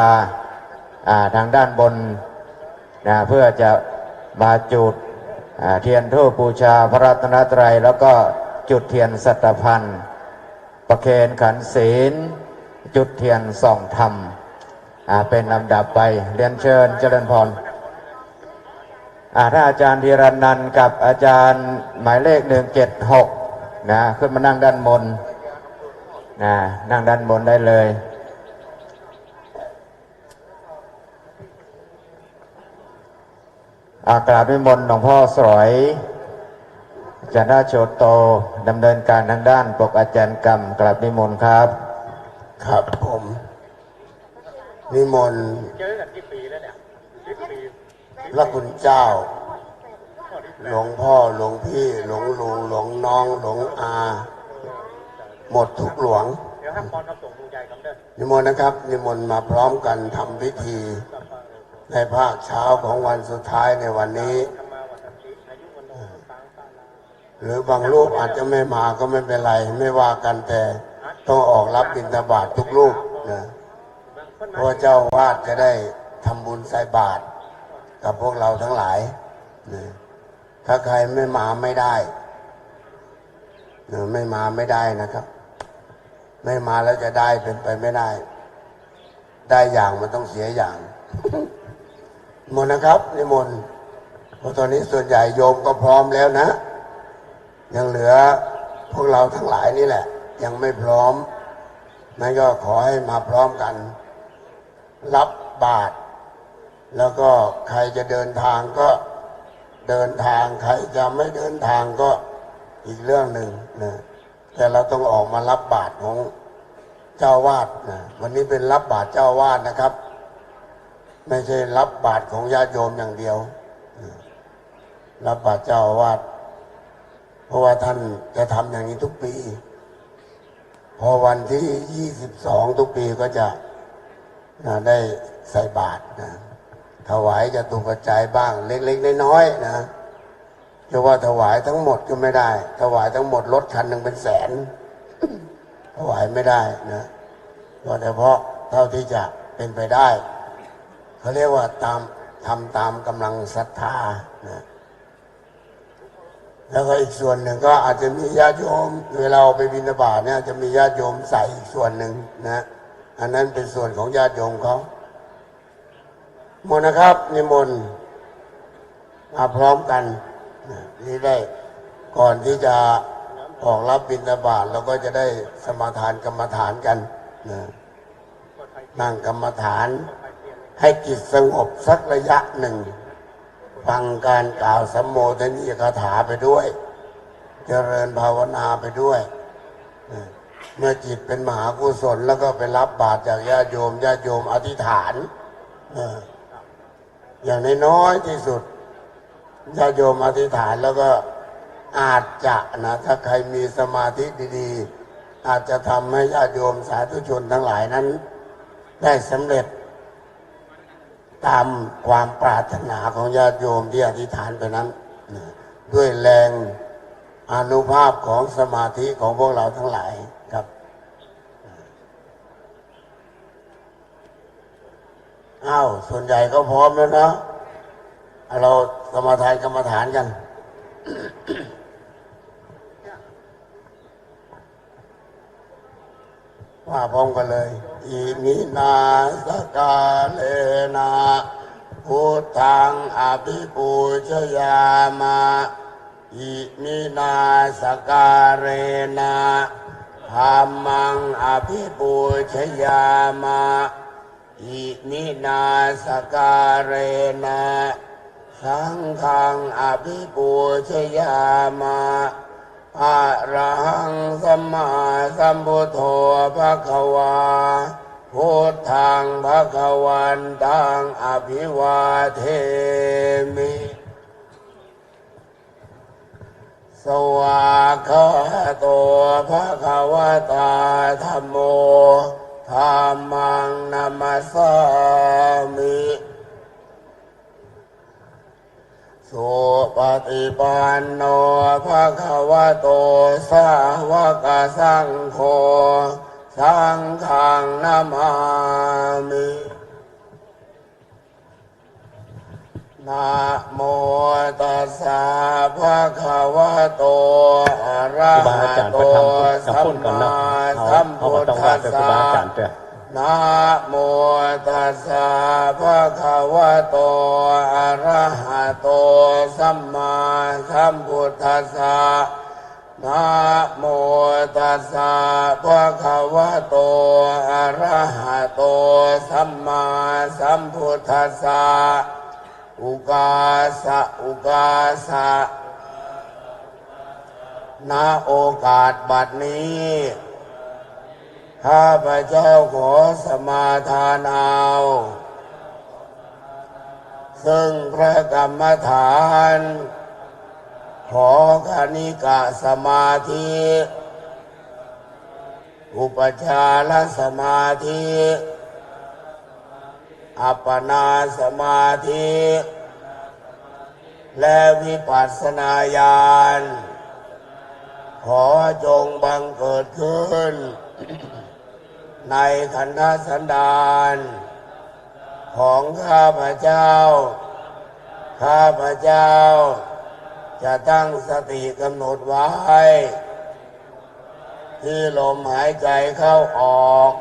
ทางด้านบนเพื่อจะมาจุดเทียนธูปบูชาพระรัตนตรัยแล้วก็จุดเทียนสัตพันธ์ประเคนขันศีลจุดเทียนส่องธรรมเป็นลำดับไปเรียนเชิญเจริญพรท่านอาจารย์ธีรนันท์กับอาจารย์หมายเลข176ขึ้นมานั่งด้านบนนั่งด้านบนได้เลยกราบนิมนต์หลวงพ่อสอยจันทโชโตดำเนินการทางด้านปกอาจารย์กรรมกราบนิมนต์ครับครับผมนิมนต์พระคุณเจ้าหลวงพ่อหลวงพี่หลวงลุงหลวงน้องหลวงอาหมดทุกหลวงนิมนต์นะครับนิมนต์มาพร้อมกันทำพิธีในภาคเช้าของวันสุดท้ายในวันนี้หรือบางรูปอาจจะไม่มาก็ไม่เป็นไรไม่ว่ากันแต่ต้องออกรับบิณฑบาตทุกรูปนะเพราะเจ้าวาดจะได้ทำบุญใส่บาตรกับพวกเราทั้งหลายนะถ้าใครไม่มาไม่ได้ไม่มาไม่ได้นะครับไม่มาแล้วจะได้เป็นไปไม่ได้ได้อย่างมันต้องเสียอย่างนิมนต์นะครับนิมนต์เพราะตอนนี้ส่วนใหญ่โยมก็พร้อมแล้วนะยังเหลือพวกเราทั้งหลายนี่แหละยังไม่พร้อมนั่นก็ขอให้มาพร้อมกันรับบาตรแล้วก็ใครจะเดินทางก็เดินทางใครจะไม่เดินทางก็อีกเรื่องหนึ่งนะแต่เราต้องออกมารับบาตรของเจ้าวาดนะวันนี้เป็นรับบาตรเจ้าวาดนะครับไม่ใช่รับบาตรของญาติโยมอย่างเดียวรับบาตรเจ้าวาดเพราะว่าท่านจะทำอย่างนี้ทุกปีพอวันที่22ทุกปีก็จะได้ใส่บาตรนะถวายจตุปัจจัยบ้างเล็กๆน้อยๆนะจะว่าถวายทั้งหมดก็ไม่ได้ถวายทั้งหมดรถคันหนึ่งเป็นแสนถวายไม่ได้นะว่าแต่เพราะเท่าที่จะเป็นไปได้เขาเรียกว่าทำตามกำลังศรัทธานะแล้วก็อีกส่วนหนึ่งก็อาจจะมีญาติโยมเวลาไปบิณฑบาตเนี่ยจะมีญาติโยมใส่อีกส่วนหนึ่งนะอันนั้นเป็นส่วนของญาติโยมเขามนต์นะครับนิมนต์มาพร้อมกันนี่ได้ก่อนที่จะออกรับบิณฑบาตเราก็จะได้สมาทานกรรมฐานกัน นะนั่งกรรมฐานให้จิตสงบสักระยะหนึ่งฟังการกล่าวสัมโมทนีคาถาไปด้วยเจริญภาวนาไปด้วยเมื่อจิตเป็นมหากุศลแล้วก็ไปรับบาตรจากญาติโยมอธิษฐานอย่างน้อยที่สุดญาติโยมอธิษฐานแล้วก็อาจจะนะถ้าใครมีสมาธิดีๆอาจจะทำให้ญาติโยมสาธุชนทั้งหลายนั้นได้สำเร็จตามความปรารถนาของญาติโยมที่อธิษฐานไปนั้นด้วยแรงอานุภาพของสมาธิของพวกเราทั้งหลายครับอ้าวส่วนใหญ่ก็พร้อมแล้วนะเราสมาทานกรรมฐานกัน ว่าพร้อมกันเลยอิมินาสกาเลนะพุทธังอภิปูชยามาอิมินาสการเรนะธัมมังอภิปูชยามาอิมินาสการเรนะสังฆังอภิปูชยามาอะระหังสัมมาสัมพุทโธภควาพุทธังภควันตังอภิวาเทมิสวากขาโตภควตาธัมโมธัมมังนัมสสามิสุปฏิปันโนภะคะวะโตสาวกสังโฆสังฆังนามามินะโมตัสสะภะคะวะโตอะระหะโตสัมมาสัมพุทธัสสะนะโมตัสสะภะคะวะโตอะระหะโตสัมมาสัมพุทธัสสะนะโมตัสสะภะคะวะโตอะระหะโตสัมมาสัมพุทธัสสะอุกาสะณโอกาสบัดนี้ข้าพเจ้าขอสมาทานเอาซึ่งพระกรรมฐานขอคณิกะสมาธิอุปจารสมาธิอัปปนาสมาธิและวิปัสสนาญาณขอจงบังเกิดขึ้นในขันธสันดานของข้าพเจ้าจะตั้งสติกำหนดไว้ที่ลมหายใจเข้าออก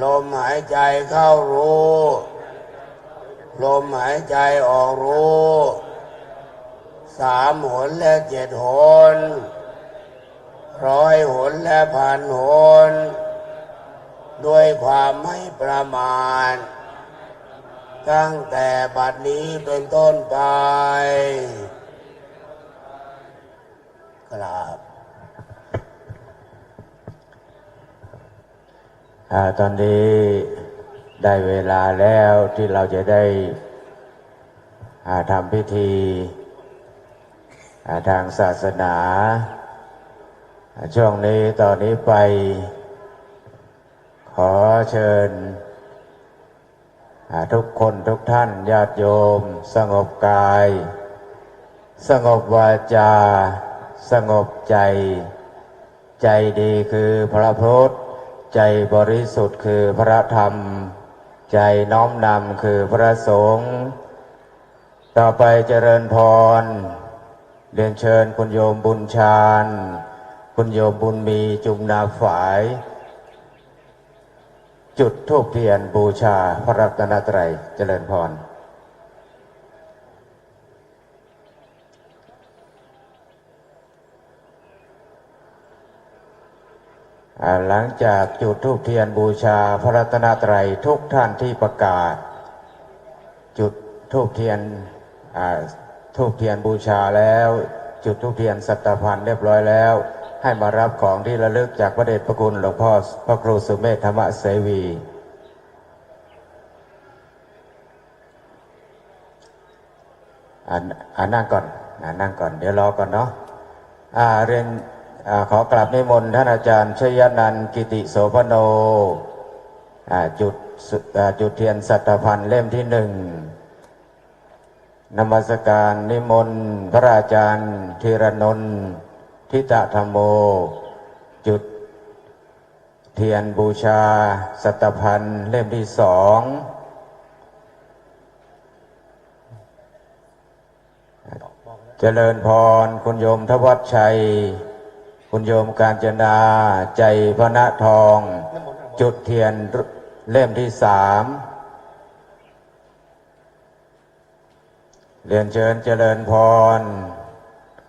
ลมหายใจเข้ารู้ลมหายใจออกรู้3 หนและ7 หน100 หนและ1,000 หนด้วยความไม่ประมาทตั้งแต่บัดนี้เป็นต้นไปครับตอนนี้ได้เวลาแล้วที่เราจะได้ทำพิธีทางศาสนาช่วงนี้ตอนนี้ไปขอเชิญทุกคนทุกท่านญาติโยมสงบกายสงบวาจาสงบใจใจดีคือพระพุทธใจบริสุทธิ์คือพระธรรมใจน้อมนำคือพระสงฆ์ต่อไปเจริญพรเรียนเชิญคุณโยมบุญชาญคุณโยมบุญมีจุมนาฝายจุดธูปเทียนบูชาพระรัตนตรัยเจริญพร หลังจากจุดธูปเทียนบูชาพระรัตนตรัยทุกท่านที่ประกาศ จุดธูปเทียนธูปเทียนบูชาแล้วจุดธูปเทียนสัตพันธ์เรียบร้อยแล้วให้มารับของที่ระลึกจากพระเดชพระคุณหลวงพ่อพระครูสุเมธธรรมเสวีนั่งก่อนนั่งก่อนเดี๋ยวรอก่อนเนาะเรียนขอกราบนิมนต์ท่านอาจารย์ชยนันท์กิติโสพโนจุดเทียนสัตพันธ์เล่มที่หนึ่งนมัสการนิมนต์พระอาจารย์ธีรนนท์ทิตธรรมโมจุดเทียนบูชาสัตพันธ์เล่มที่สองเจริญพรคุณโยมทวัชชัยคุณโยมกาญจนาใจพระณทองจุดเทียนเล่มที่สามเรียนเชิญเจริญพร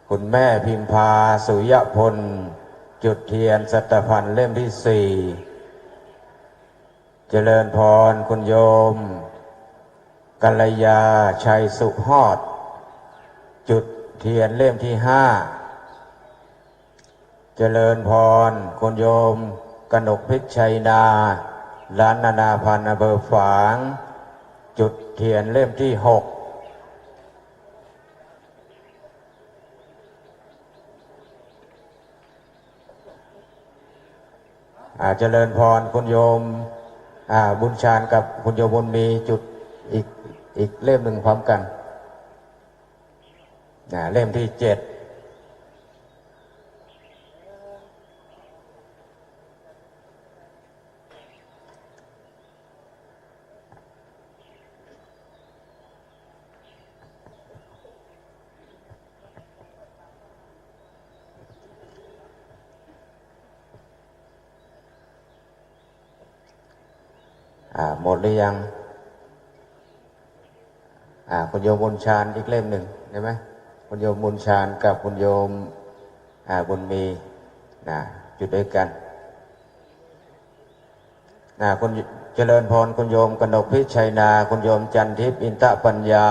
คุณแม่พิมพาสุยพลจุดเทียนสัตพันธ์เล่มที่สี่เจริญพรคุณโยมกัลยาชัยสุฮอดจุดเทียนเล่มที่ห้าเจริญพรคุณโยมกนกพิชัยนาล้านนานาพันอำเภอฝางจุดเทียนเล่มที่หกเจริญพรคุณโยมบุญชาญกับคุณโยมบุญมีจุดอีกเล่มหนึ่งพร้อมกันเล่มที่เจ็ดหมดหรือยังคุณโยมบุญชาญอีกเล่มหนึ่งใช่ไหมคุณโยมบุญชาญกับคุณโยมบุญมีจุดด้วยกันคุณเจริญพรคุณโยมกนกพิชัยนาคุณโยมจันทิพย์อินทปัญญา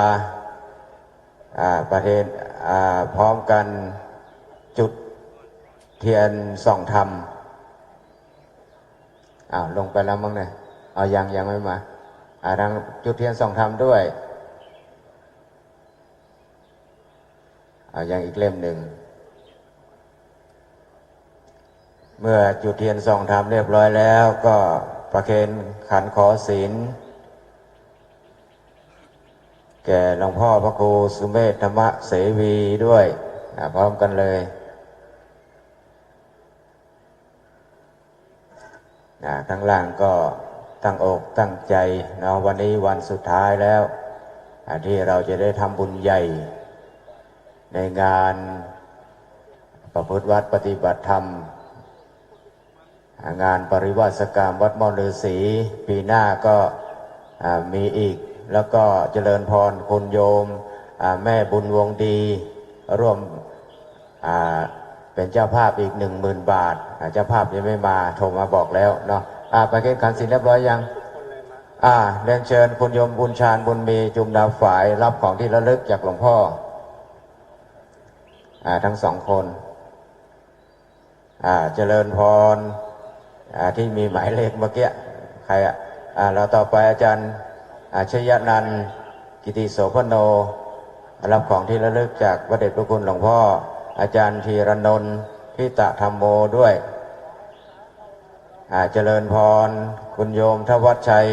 ประเทศพร้อมกันจุดเทียนส่องธรรมลงไปแล้วมั้งเนี่ยยังไม่มาทางจุดเทียนส่องธรรมด้วยยังอีกเล่มหนึ่งเมื่อจุดเทียนส่องธรรมเรียบร้อยแล้วก็ประเคนขันขอศีลแก่หลวงพ่อพระครูสุเมธธรรมเสวีด้วยพร้อมกันเลยข้างล่างก็ตั้งอกตั้งใจวันนี้วันสุดท้ายแล้วที่เราจะได้ทำบุญใหญ่ในงานประพฤติวัดปฏิบัติธรรมงานปริวาสกรรมวัดม่อนฤาษีปีหน้าก็มีอีกแล้วก็เจริญพรคุณโยมแม่บุญวงดีร่วมเป็นเจ้าภาพอีก 10,000 บาทเจ้าภาพยังไม่มาโทรมาบอกแล้วเนาะไปเกณฑ์ขันศีลเรียบร้อยยังเรียนเชิญคุณโยมบุญชาญบุญมีจุมดาวฝ่ายรับของที่ระลึกจากหลวงพ่อทั้งสองคนเจริญพรที่มีหมายเลขเมื่อกี้ใครเราต่อไปอาจารย์ชยนันท์กิติโสพโนรับของที่ระลึกจากพระเดชพระคุณหลวงพ่ออาจารย์ธีรนนท์ทิตธรรมโมด้วยเจริญพรคุณโยมทวัชชัย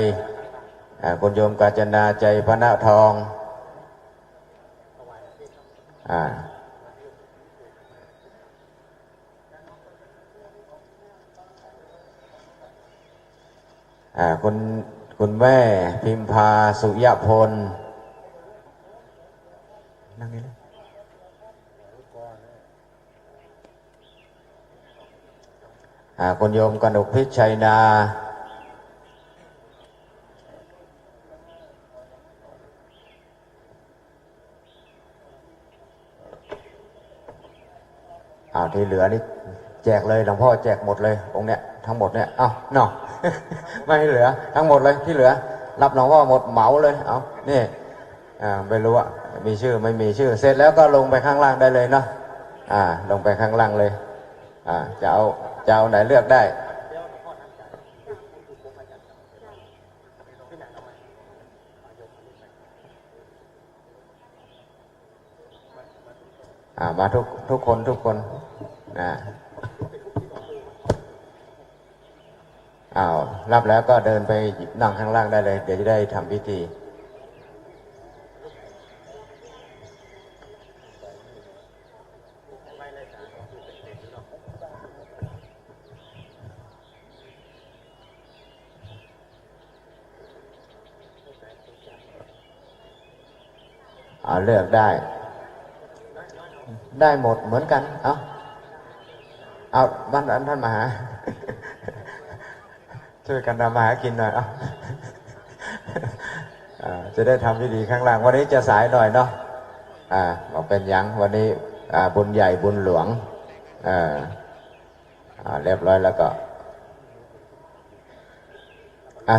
คุณโยมกาญจนาใจพระณทองคุณแม่พิมพาสุยพลนั่งนี่เลยคุณโยมกนกพิชัยนาที่เหลือนี่ แจกเลยหลวงพ่อแจกหมดเลยองค์เนี้ยทั้งหมดเนี่ยเอาเนาะ ไม่ให้เหลือทั้งหมดเลยที่เหลือรับหลวงพ่อหมดเหมาเลยเอานี่ไม่รู้ว่ามีชื่อไม่มีชื่อเสร็จแล้วก็ลงไปข้างล่างได้เลยเนาะลงไปข้างล่างเลยจะเอาไหนเลือกได้มาทุกคนรับแล้วก็เดินไปนั่งข้างล่างได้เลยเดี๋ยวจะได้ทำพิธีเลือกได้หมดเหมือนกันเอาบ้านท่านมหา ช่วยกันทำมาหากินหน่อยจะได้ทำพิธีข้างล่างวันนี้จะสายหน่อยเนาะบอกเป็นยังวันนี้บุญใหญ่บุญหลวงเรียบร้อยแล้วก็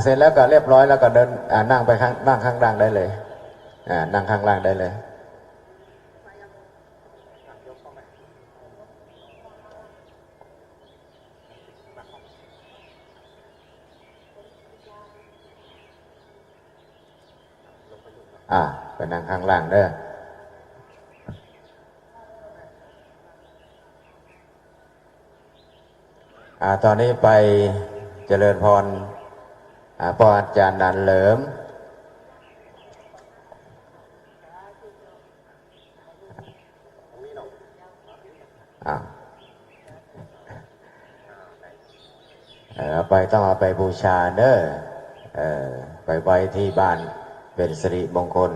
เสร็จแล้วก็เรียบร้อยแล้วก็เดินนั่งไปนั่งข้างล่างได้เลยนั่งข้างล่างได้เลยไปนั่งข้างล่างเด้อตอนนี้ไปเจริญพรพ่ออาจารย์นันเหลิมต้องเอาไปบูชาเด้อไปไว้ที่บ้านเป็นสิริมงคล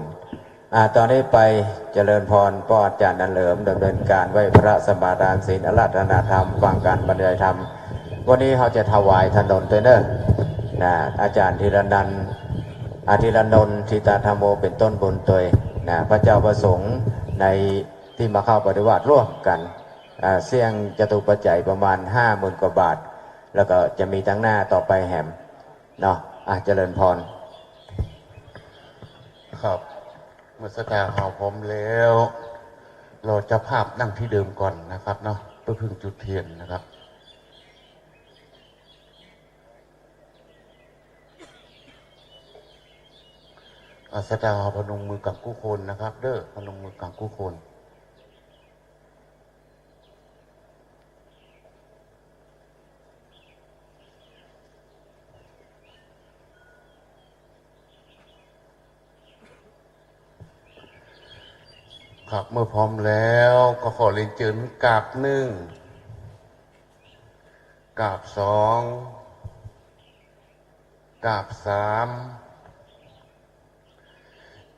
ตอนนี้ไปเจริญพรพ่ออาจารย์นันเหลิมดำเนินการไหว้พระสมาทานศีลอาราธนาธรรมฟังการบรรยายธรรมวันนี้เขาจะถวายถนนเด้ออาจารย์ธีรนันท์ธีรนนท์ทิตาธรรมโมเป็นต้นบุญตัวพระเจ้าประสงค์ในที่มาเข้าปฏิวัติร่วมกันเสี่ยงจตุปัจจัยประมาณ 50,000 กว่าบาทแล้วก็จะมีทั้งหน้าต่อไปแหมเนาะเจริญพรครับเมื่อสักครู่ผมแล้วเราจะภาพนั่งที่เดิมก่อนนะครับเนาะเพื่อพึ่งจุดเทียนนะครับสักครู่พนมมือกับกู้คนนะครับเด้อพนมมือกับกู้คนครับเมื่อพร้อมแล้วก็ขอเรียนเชิญกราบ1กราบ2กราบ3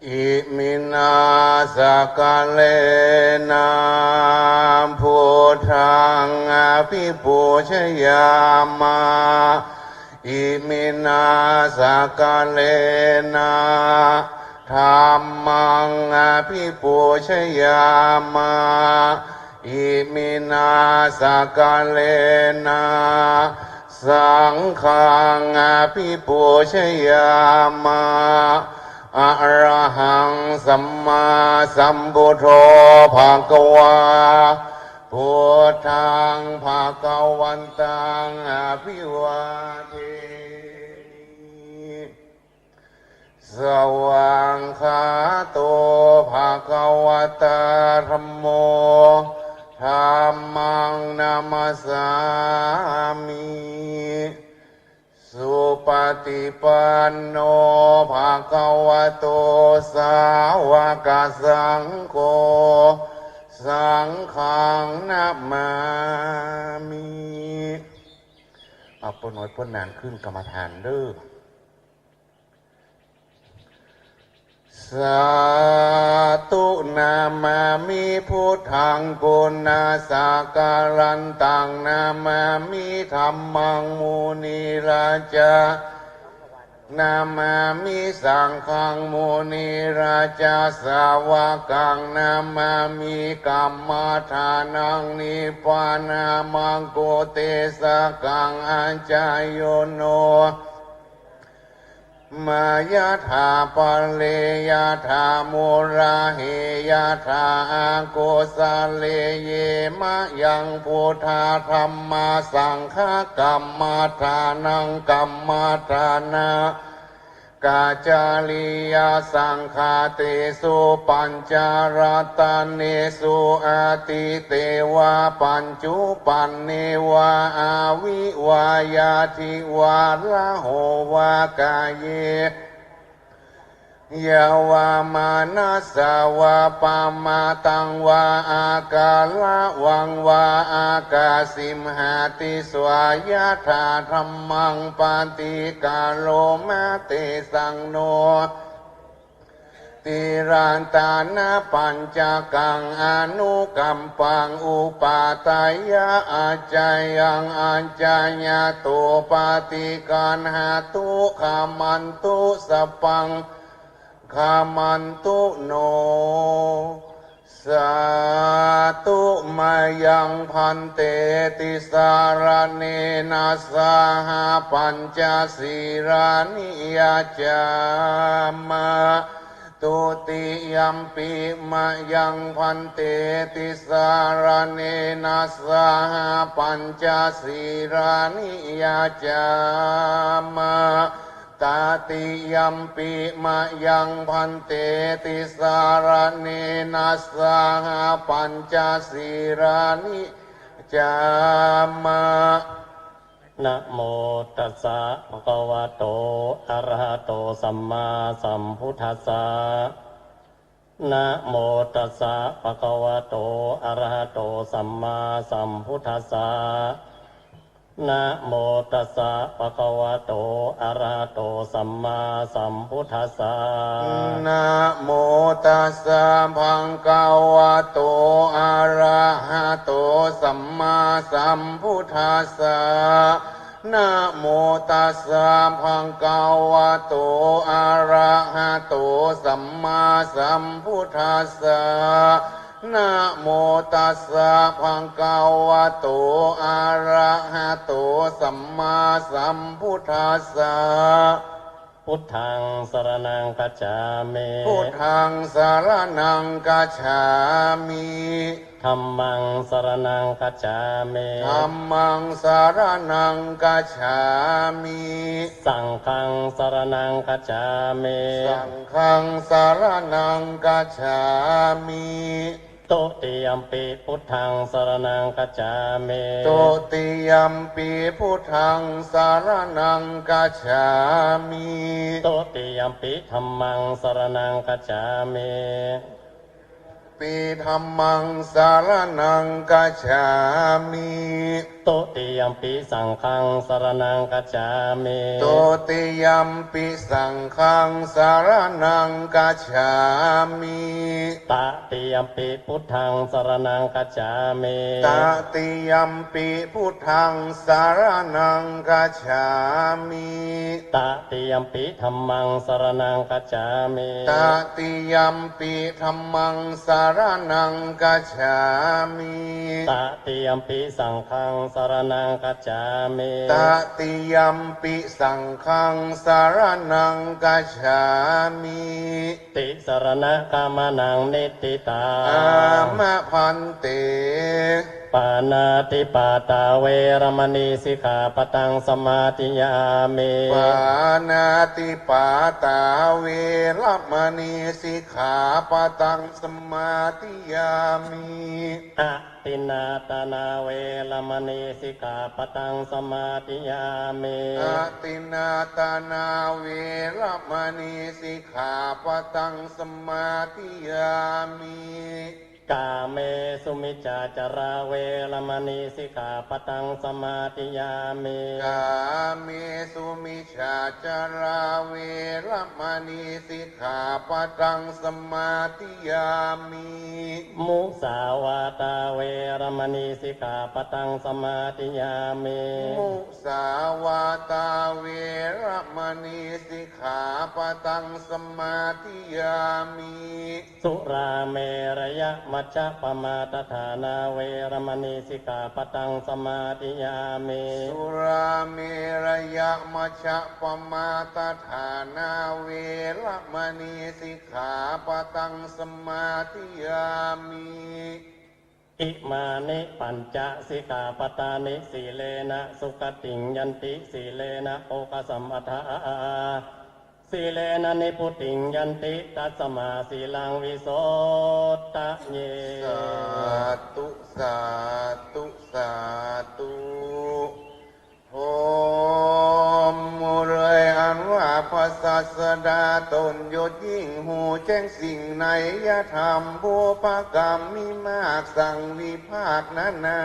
อิมินาสกาเลนะพุทธังอภิปูชยามาอิมินาสกาเลนะธัมมังอภิปูชยามาอิมินาสกาเลนะสังฆังอภิปูชยามาอะระหังสัมมาสัมพุทโธภะคะวาพุทธังภะคะวันตังอภิวาเทสวังคาโตภะคะวะตาธัมโมธัมมังนามัสสามิสุปฏิปันโนภะคะวะโตสาวกสังโฆสังฆังนะมามิปนน้อยปนนานขึ้นกรรมฐานเด้อสาธุนามามิพุทธังปุณณาสาการันตังนามามิธัมมังมุนีราจา นามามิสังฆังมุนีราชาสาวกังนามามิกัมมาทานังนิพพานามังโกเตสะกังอัญจายโยโนมายาธาปะเลยาธาโมราเหยาธาอาโกสาเลเยมะยังพุทธาธรรมาสังฆกัมมาทานังกัมมาทานากาจาริยาสังฆาเตสุปัญจารตาเนสุอาติเตวะปัญจุปันเนวะอาวิวายาทิวาระโหวากาเยยาวามานัสสาวะปามาตังวาอากาละวังวาอากาสิมหาติสวายาธาธรรมังปาติกาโลมาเตสังโนติรันตานาปัญจกังอนุกัมปังอุปาตายะอาจายังอัญจายะโตปาติกันหาตุขามันตุสัพพังขามันตุโนสาตุมายังพันเตติสารเนนะสหปัญจศีรานิยจามะตุติยัมปิมายังพันเตติสารเนนะสหปัญจศีรานิยจามะตาติยัมปิมายังพันเตติสารเนนะสหปัญจศีรานิจามะนะโมตัสสะภะคะวะโตอะระหะโตสัมมาสัมพุทธัสสะนะโมตัสสะภะคะวะโตอะระหะโตสัมมาสัมพุทธัสสะนะโมตัสสะภะคะวะโตอะระหะโตสัมมาสัมพุทธัสสะนะโมตัสสะภะคะวะโตอะระหะโตสัมมาสัมพุทธัสสะนะโมตัสสะภะคะวะโตอะระหะโตสัมมาสัมพุทธัสสะนะโมตัสสะภะคะวะโตอะระหะโตสัมมาสัมพุทธัสสะพุทธังสรณังคัจฉามิพุทธังสรณังคัจฉามิธัมมังสรณังคัจฉามิธัมมังสรณังคัจฉามิสังฆังสรณังคัจฉามิสังฆังสรณังคัจฉามิตุติยัมปิพุทธังสรณังคัจฉามิตุติยัมปิพุทธังสรณังคัจฉามิตุติยัมปิธัมมังสรณังคัจฉามิปิธัมมังสรณังคัจฉามิตุติยัมปิสังฆังสรณังคัจฉามิตุติยัมปิสังฆังสรณังคัจฉามิตติยัมปิพุทธังสรณังคัจฉามิตติยัมปิพุทธังสรณังคัจฉามิตติยัมปิธัมมังสรณังคัจฉามิตติยัมปิธัมมังสรณังคัจฉามิตติยัมปิสังฆังสรณังคัจฉามิตติยัมปิสังฆังสรณังคัจฉามิติสรณะกามนังนิตติตามะพันเตปานาติปาตาเวรมณีสิกขาปตังสมาธิยามิปานาติปาตาเวรมณีสิกขาปตังสมาธิยามิอะตินาตนาเวรมณีสิกขาปตังสมาธิยามิอะตินาตนาเวรมณีสิกขาปตังสมาธิยามิกาเมสุมิจจาจาราเวรมณีสิกขาปตังสมาธิยามิกาเมสุมิจฉาจาราเวรมณีสิกขาปตังสมาธิยามิมุสาวาตาเวรมณีสิกขาปตังสมาธิยามิมุสาวาตาเวรมณีสิก ปะตังสมาธิยามิ สุราเมรยะมัชฌะปมาทฐานาเวรมณีสิกขาปตังสมาธิยามิ สุราเมรยะมัชฌะปมาตฐานาเวรมณีสิกขาปะตังสมาธิยามิ อิมานิปัญจสิกขาปตานิสีเลนะสุขติงยันติสีเลนะโอคสัมปทาสีเลนะนิพุติงยันติตัสมาสีลังวิโสตะเย สาธุสาธุสาธุโอมมุเรยอันว่าพระศาสดาตนยศยิ่งหูแจ้งสิ่งในยธรรมบุพกรรมมีมากสั่งวิภาคนานา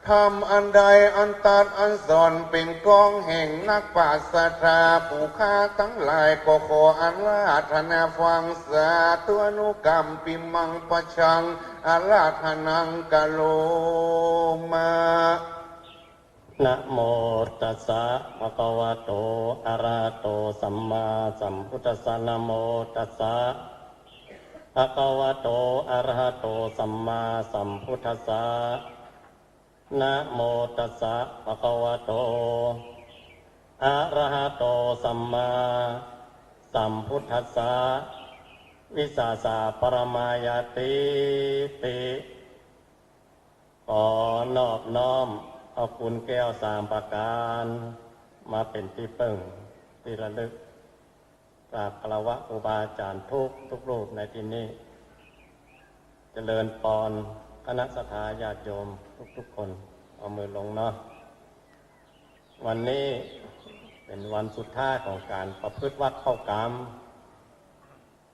ทำอันใดอันตัดอันสอนเป็นกองแห่งนักปราศธาผู้ฆ่าทั้งหลายก็ขออันราธนาฟังสาธุอนุกรรมปิมังปะชังอาราธนังกะโลมา นะโมตัสสะภะคะวะโตอะระหะโตสัมมาสัมพุทธัสสะนะโมตัสสะภะคะวะโตอะระหะโตสัมมาสัมพุทธัสสะนะโมตัสสะภะคะวะโตอะระหะโตสัมมาสัมพุทธัสสะวิสาสะปรมายาติติขอนอบน้อมเอาคุณแก้วสามประการมาเป็นที่พึ่งที่ระลึกกราบคารวะครูบาอาจารย์ทุกรูปในที่นี้เจริญพรคณะสัตยาญาติโยมทุกคนเอามือลงเนาะวันนี้เป็นวันสุดท้ายของการประพฤติวัดเข้ากรรม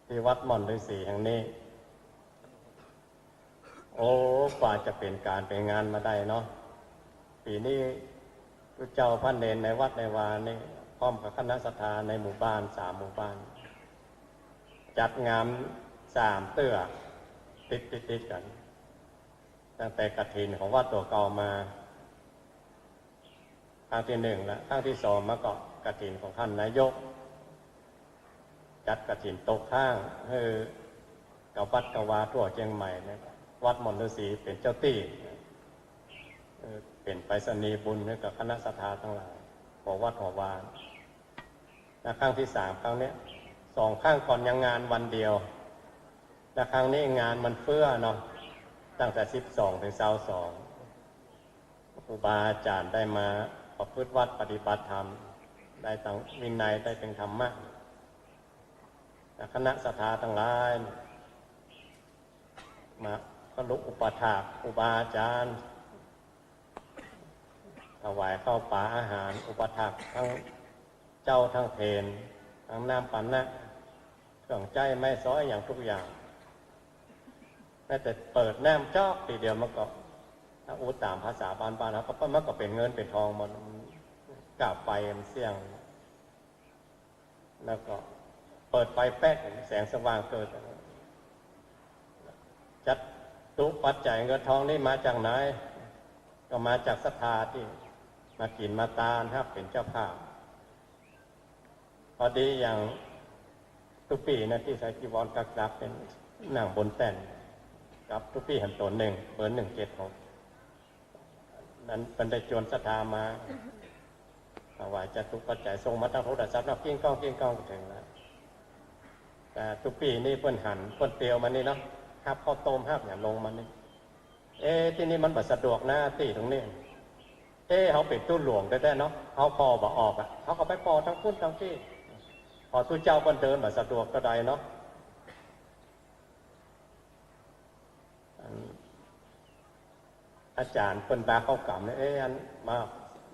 ที่วัดม่อนฤาษีแห่งนี้โอ้กว่าจะเป็นการเป็นงานมาได้เนาะปีนี้พระเจ้าพระเนรในวัดในวานี่พร้อมกับคณะสัตยาในหมู่บ้าน3 หมู่บ้านจัดงาน3 เตื้อติดกันตั้งแต่กฐินของวัดตัวเก่ามาครั้งที่1และครั้งที่2มาก็กฐินของท่านนายกจัดกฐินตกข้างกับวัดกวาทั่วเชียงใหม่นะวัดม่อนฤาษีเป็นเจ้าตี้เป็นไปรษณีย์บุญให้กับคณะสัตยาทั้งหลายขอวัดหอวานและครั้งที่3ครั้งนี้2 ครั้งก่อนยังงานวันเดียวและครั้งนี้งานมันเฟื้อเนาะตั้งแต่12 ถึง 22ครูบาอาจารย์ได้มาประพฤติวัดปฏิบัติธรรมได้ตั้งวินัยได้เป็นธรรมะและคณะสัตยาทั้งหลายมาก็ลุกอุปถากครูบาอาจารย์ถวายข้าวปลาอาหารอุปถัมภ์ทั้งเจ้าทั้งเพนทั้งน้ำปันนะเครื่องใจไม่ซ้อยอย่างทุกอย่างแม้แต่เปิดน้ำจอกทีเดียวมันก็ถ้าอูตามภาษาบ้านๆแล้วก็มันก็เป็นเงินเป็นทองมันกลับไปมันเสี่ยงแล้วก็เปิดไฟแป๊กแสงสว่างเกิดจัดตุปัจจัยเงินทองนี่มาจากไหนก็มาจากศรัทธาที่มากินมาตาลครับเป็นเจ้าภาพพอดีอย่างทุกปีนะที่ใส่จีวรกักๆเป็นนั่งบนแท่นกับทุกปีหันตัว1 เบอร์ 176นั้นเป็นได้จวนศรัทธามาถวายจัตุปัจจัยทรงมาตั้งโทรศัพท์นับกิ้งก้องถึงแล้วแต่ทุกปีนี่เพิ่นหันเพิ่นเตียวมานี่เนาะครับข้าวต้มครับอย่าลงมานี่ที่นี่มันบัดสะดวกนะที่ตรงนี้เขาเป็นตู้หลวงได้เนาะเขาพอบ่ออกอ่ะเขาก็ไปปอทั้งพุ่นทั้งที่พอตู้เจ้าบันเดินบัดสะดวกก็ได้เนาะอาจารย์เปิ้นบาเข้ากรรมเนี่ยอัน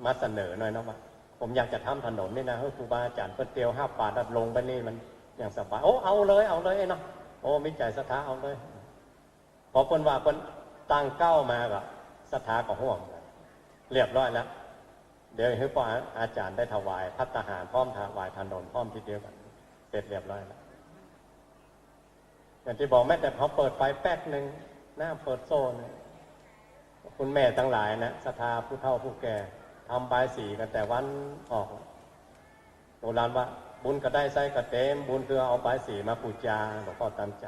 มาเสนอหน่อยเนาะว่าผมอยากจะทำถนนนี่นะให้ครูบาอาจารย์เปิ้นเตียว5 บาทดัดลงไปนี่มันอย่างสบายโอ้เอาเลยเนาะโอ้มีใจศรัทธาเอาเลยพอเปิ้นว่าเปิ้นตั้งเก้ามาก็ศรัทธาก็ห่วงเรียบร้อยแล้วเดี๋ยวให้พ่ออาจารย์ได้ถวายภัตตาหารพร้อมถวายถนนพร้อมทีเดียวกันเสร็จเรียบร้อยแล้วอย่างที่บอกแม้แต่เขาเปิดไฟแป๊กนึงหน้าเปิดโซ่นคุณแม่ทั้งหลายนะศรัทธาผู้เฒ่าผู้แก่ทำบายสีกันแต่วันออก โบราณว่าบุญก็ได้ไส้ก็เต็มบุญคือเอาใบสีมาปูจาหลวงพ่อตามใจ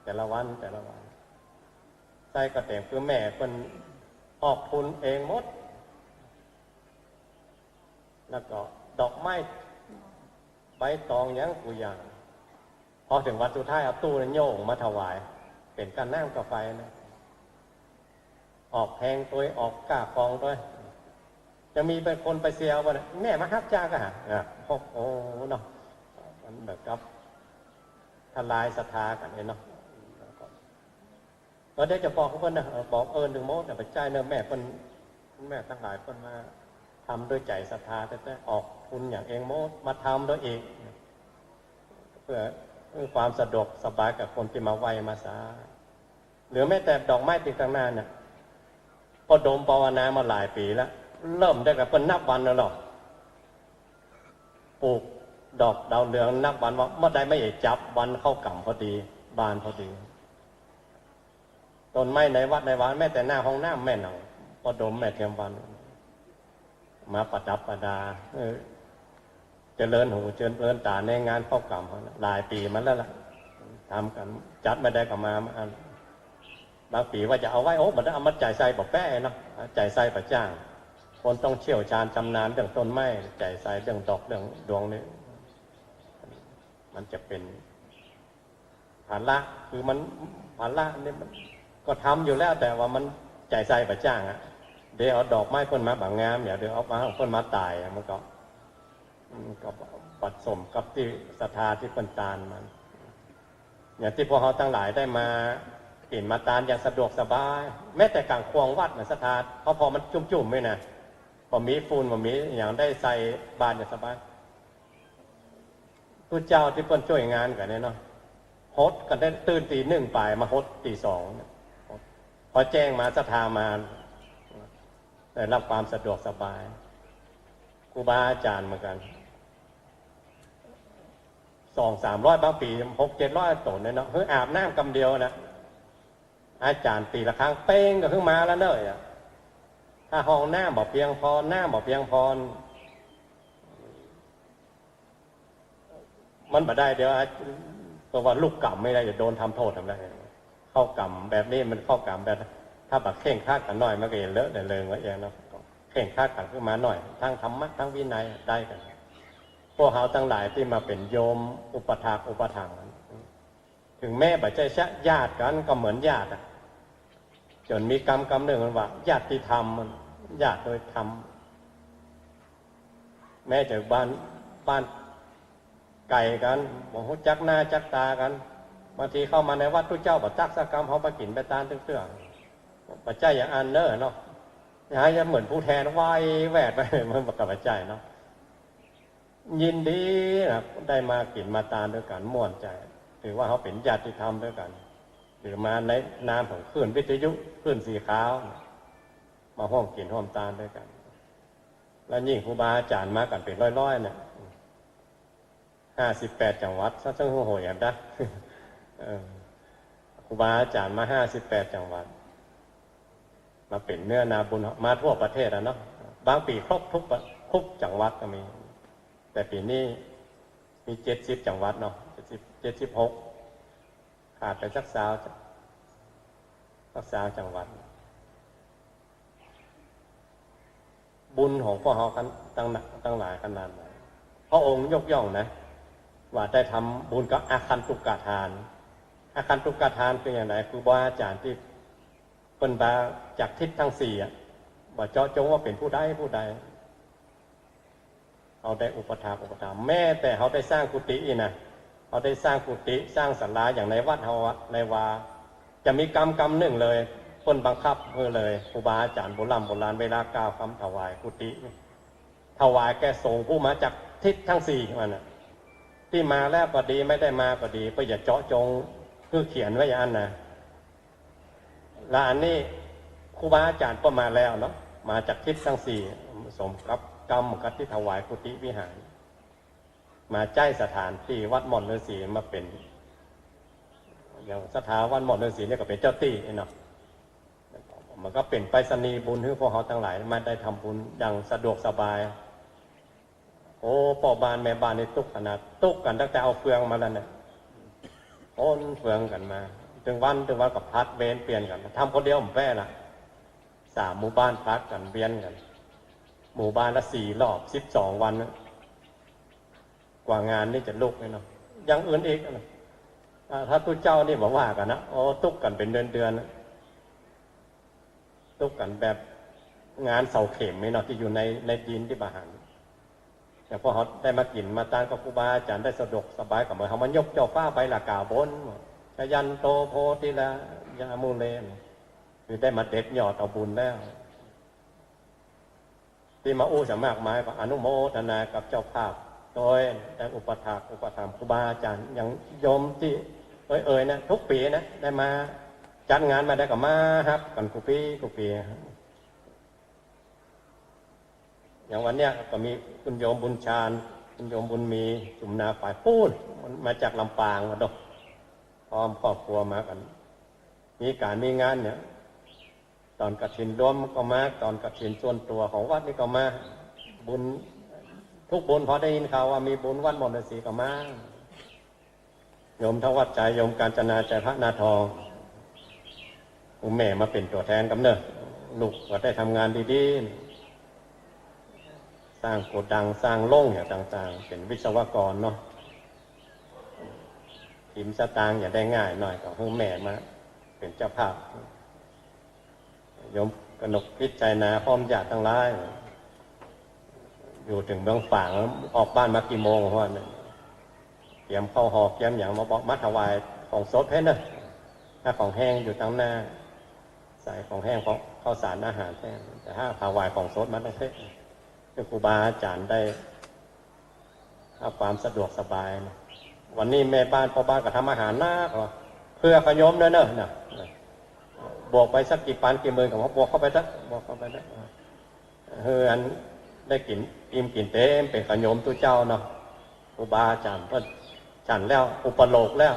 แต่ละวันไส้ก็เต็มคือแม่เป็นออกทุนเองหมดแล้วก็ดอกไม้ใบตองยังกูอย่างพอถึงวันสุดท้ายเอาตู้โยงมาถวายเป็นการน้ำกาแฟนะออกแพงตัวออกกล้ากองด้วยจะมีเป็นคนไปเซียวว่าแม่มาฮับจ้าก็หาโอ้เนาะมันแบบกับทลายศรัทธากันเนาะเราได้จะบอกเขานะบอกหนึ่งโมดไปจ่ายเนื้อแม่คนแม่ทั้งหลายคนมาทำด้วยใจศรัทธาแต่ออกทุนอย่างเองโมดมาทำด้วยเองเพื่อความสะดวกสบายกับคนที่มาไหวมาสาหรือแม้แต่ดอกไม้ติดต่างหน้าเนี่ยพอดมภาวนามาหลายปีแล้วเริ่มได้กับเป็นนับวันแล้วหรอกปลูกดอกดาวเรืองนับวันว่าเมื่อใดไม่จับวันเข้ากำพอดีบานพอดีต้นไม้ในวัดในวานแม้แต่หน้าห้องน้ำแม่หนังพอดมแม่เทียมวันมาประดับประดาเจริญหูเจริญตาในงานเข้ากำหลายปีมันแล้วล่ะทำกันจัดไม่ได้ก็มาบางปีว่าจะเอาไว้มันเอามาจ่ายใส่บอกแป้เนาะจ่ายใส่ประจ้างคนต้องเชี่ยวชาญชำนาญเรื่องต้นไม้จ่ายใส่เรื่องดอกเรื่องดวงนี่มันจะเป็นภาระคือมันภาระนี่มันก็ทำอยู่แล้วแต่ว่ามันจ่ายใส่ประจ้างอ่ะเดี๋ยวเอาดอกไม้เพิ่นมาบางงามเดี๋ยวเอามาเพิ่นมาตายมันก็ผสมกับที่ศรัทธาที่เพิ่นตานมันอย่างที่พวกเราทั้งหลายได้มากินมาตานอย่างสะดวกสบายแม้แต่กลางควงวัดศรัทธาเขาพอมันจุ่มๆไม่นะพอมีฟูนพอมีอย่างได้ใส่บานอย่างสบายผู้เจ้าที่เพิ่นช่วยงานกันเนี่ยเนาะฮดกันได้ตื่นตี 1ไปมาฮดตี 2พอแจ้งมาศรัทธามาได้รับความสะดวกสบายครูบาอาจารย์เหมือนกัน200-300บางปี600-700ตนเนี่ยเนาะเฮ้ยอาบน้ำกำเดียวนะอาจารย์ตีละครั้งเป้งก็ขึ้นมาแล้วเนอะถ้าห้องน้ำบอกเพียงพอน้ำบอกเพียงพอมันบ่ได้เดี๋ยวเพราะว่าลูกกรรมไม่ได้จะโดนทำโทษทำอะไรเข้ากรรมแบบนี้มันเข้ากรรมแบบถ้าแบบเข่งคาดกันหน่อยมันก็จะเลอะแต่เลยไว้เองเนาะเข่งคาดกันขึ้นมาหน่อยทั้งธรรมะทั้งวินัยได้กันพวกเขาทั้งหลายที่มาเป็นโยมอุปถากอุปถัมภ์ถึงแม่บัจจัยญาติกันก็เหมือนญาติจนมีกรรมหนึ่งมันว่าญาติธรรมมันญาติโดยธรรมแม้จากบ้านไก่กันบอกว่าจักหน้าจักตากันบางทีเข้ามาในวัดทุกเจ้าบอกจักสักกรรมเขาไปกินไปตานเตื้อๆปัจจัยอย่างอันเนอเนาะอย่างนี้เหมือนผู้แทนไหวแวดไปมันกับปัจจัยเนาะยินดีนะได้มากินมาตานด้วยกันม่วนใจถือว่าเขาเป็นญาติธรรมด้วยกันหรือมาในนามของคลื่นวิทยุคลื่นสีขาวมาห้องกินห้องตานด้วยกันแล้วยิ่งครูบาอาจารย์มากันเป็นร้อยๆเนี่ย58 จังหวัดซะซึ่งโหยอย่างนั้นครูบาอาจารย์มา58 จังหวัดมาเป็นเนื้อนาบุญมาทั่วประเทศเนาะบางปีครบทุกจังหวัดก็มีแต่ปีนี้มี70 จังหวัดเนาะ76ขาดไปสัก20จังหวัดบุญของพวกเขาตั้งหลายขนาดไหนพระองค์ยกย่องนะว่าได้ทำบุญกับอาคันตุกะทานอาคันตุกะทานเป็นอย่างไรคือบาอาจารย์ที่เป็นบาจากทิศทั้ง4ว่าเจาะจงว่าเป็นผู้ใดเขาได้อุปถัมภ์แม้แต่เขาได้สร้างกุฏินะเขาได้สร้างกุฏิสร้างศาลาอย่างในวัดเฮาในวาจะมีกรรมหนึ่งเลยคนบังคับเพื่อเลยครูบาอาจารย์โบราณเวลากล่าวคำถวายกุฏิถวายแก่สงฆ์ผู้มาจากทิศทั้ง4มันนะที่มาแล้วก็ดีไม่ได้มาก็ดีก็อย่าเจาะจงคือเขียนไว้อย่างนั้นนะและอันนี้ครูบาอาจารย์ก็มาแล้วเนาะมาจากทิศทั้ง4สมกับกรรมกับที่ถวายกุฏิวิหารมาใจสถานที่วัดม่อนฤาษีมาเป็นอย่างสถานวัดม่อนฤาษีเนี่ยก็เป็นเจ้าตี้เนาะมันก็เป็นไปรษณีย์บุญที่พวกเขาทั้งหลายมาได้ทำบุญอย่างสะดวกสบาย โอ้พ่อบ้านแม่บ้านนี่ตุกขนาดตุกกันตั้งแต่เอาเฟืองมาแล้วเนี่ยโอนเฟืองกันมาถึงวันกับพัดเวนเปลี่ยนกันทำคนเดียวผมแป้ละ3 หมู่บ้านพัดกันเวียนกันหมู่บ้านละ4 รอบ12 วันกว่างานนี่จะลุกเลยเนาะยังอื่นอีกนะถ้าตู้เจ้านี่บอกว่ากันนะโอ้ตุกกันเป็นเดือนตุกกันแบบงานเสาเข็มนี่เนาะที่อยู่ในดินที่บาหันแต่พอเขาได้มากินมาตานกับครูบาอาจารย์ได้สะดวกสบายกับมือเขามันยกเจ้าฟ้าใบละกาบนชยันโตโพธิละยามูเลนคือได้มาเด็ดยอดเอาบุญแล้วที่มาอู้สมากมายก็อนุโมทนากับเจ้าภาพโดยได้อุปถากอุปถัมภ์ครูบาอาจารย์อย่างโยมที่นะทุกปีนะได้มาจัดงานมาได้กับมาครับกันกุปีอย่างวันเนี้ยก็มีคุณโยมบุญชาญคุณโยมบุญมีจุมนาฝ่ายพูดมาจากลำปางมาดอกพร้อมครอบครัวมากันมีงานเนี่ยตอนกฐินรวมก็มาตอนกฐินส่วนตัวของวัดนี่ก็มาบุญทุกบุญพอได้ยินข่าวว่ามีบุญวัดมนต์ศรีก็มาโยมทวัดใจโยมกาญจนาใจพระนาทองแม่มาเป็นตัวแทนกำเนิดลูกก็ได้ทำงานดีๆสร้างโกดังสร้างโล่งอย่างต่างๆเป็นวิศวกรเนาะหิมสตางค์อย่าได้ง่ายหน่อยก็ให้แม่มาเป็นเจ้าภาพโยมกนกพิจัยนาพร้อมญาติทั้งหลายอยู่ถึงเมืองฝางออกบ้านมากี่โมงเพราะว่าเตรียมข้าวหอกเตรียมอย่างมาบอกมัดถวายของสดเพชรนะถ้าของแห้งอยู่ตั้งหน้าใส่ของแห้งของข้าวสารอาหารแห้งแต่ถ้าถวายของสดมัดต้องเพชรคือครูบาอาจารย์ได้เอาความสะดวกสบายนะวันนี้แม่บ้านพ่อบ้านก็ทำอาหารนักเพื่อขยมเนอะนะบวกไปสักกี่ปันกี่หมื่นของเขาบวกเข้าไปสักอันได้กินอิ่มกินเต็มเป็นขยมตัวเจ้าเนาะครูบาอาจารย์ก็ฉันแล้วอุปโลกแล้ว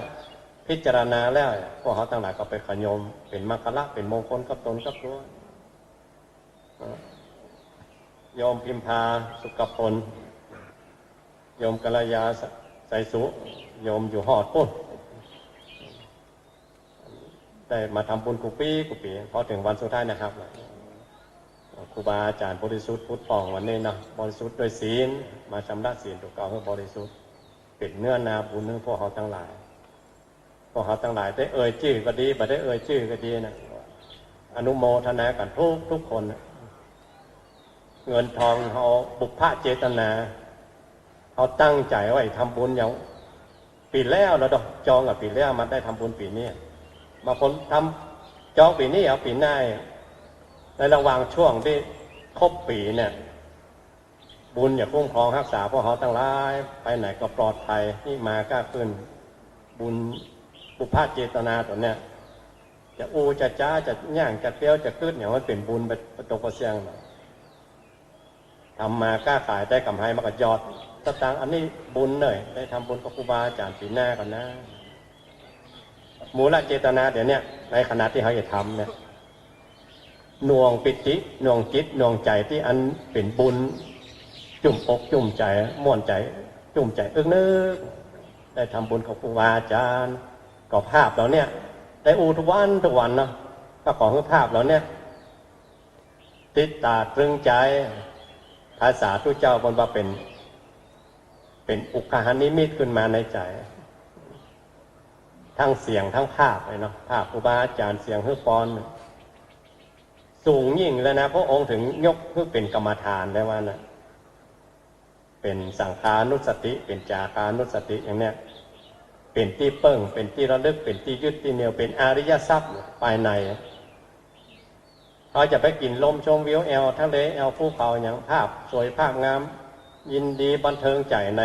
พิจารณาแล้วพวกเขาต่างหลายก็ไปขยมเป็นมรรคละเป็นมงคลกับตนกับตัวโยมพิมพาสุกพลโยมกัลยาใสสุโยมอยู่หอดปุ่นได้มาทำบุญกุปีพอถึงวันสุดท้ายนะครับครูบาอาจารย์บริสุทธิ์พุทธปองวันนี้นะบริสุทธิ์ด้วยศีลมาชำระศีลถูกต้องให้บริสุทธิ์เป็นเนื้อนาบุญนึงพวกเขาทั้งหลายได้เอ่ยชื่อก็ดีบ่ได้เอ่ยชื่อก็ดีนะอนุโมทนากันทุกคนเงินทองเขาบุพเพเจตนาเขาตั้งใจไว้ทำบุญอย่างปีแล้วเราดอกจองกับปีแล้วมันได้ทำบุญปีนี้บางคนทำจองปีนี้เอาปีหน้าในระหว่างช่วงที่ครบปีเนี่ยบุญอย่าคุ้มครองรักษาพวกเขาตั้งหลายไปไหนก็ปลอดภัยนี่มากล้าขึ้นบุญบุพเพเจตนาตัวเนี้ยจะอูจะจ้าจะย่างจะเตี้ยวจะขึ้นอย่างมันเป็นบุญประตูประเสียงทำมากล้าขายได้กำไรมากระยอดสตางค์อันนี้บุญเลยได้ทำบุญกับครูบาอาจารย์ปีหน้ากันนะมูลเจตนาเดี๋ยวนี้ในขณะที่เขาจะทำเนี่ยหน่วงปิติหน่วงจิตหน่วงใจที่อันเป็นบุญจุ่มอกจุ่มใจม่วนใจจุ่มใจนึกได้ทำบุญกับครูบาอาจารย์กับภาพเราเนี่ยได้อูทุกวันเนาะก็ของภาพเราเนี่ยติดตาตรึงใจภาษาทุเจ้าบนว่าเป็นอุกหานิมิตขึ้นมาในใจทั้งเสียงทั้งภาพเลยเนาะภาพครูบาอาจารย์เสียงฮือปอนสูงยิ่งแล้วนะพระองค์ถึงยกเพื่อเป็นกรรมฐานได้ว่านะเป็นสังขานุสติเป็นจาคานุสติอย่างเนี้ยเป็นที่เปิ้งเป็นที่ระลึกเป็นที่ยึดที่เหนี่ยวเป็นอริยทรัพย์ภายในเขาจะไปกินลมชมวิวแอลทะเลแอลภูเขาอย่างภาพสวยภาพงามยินดีบันเทิงใจใน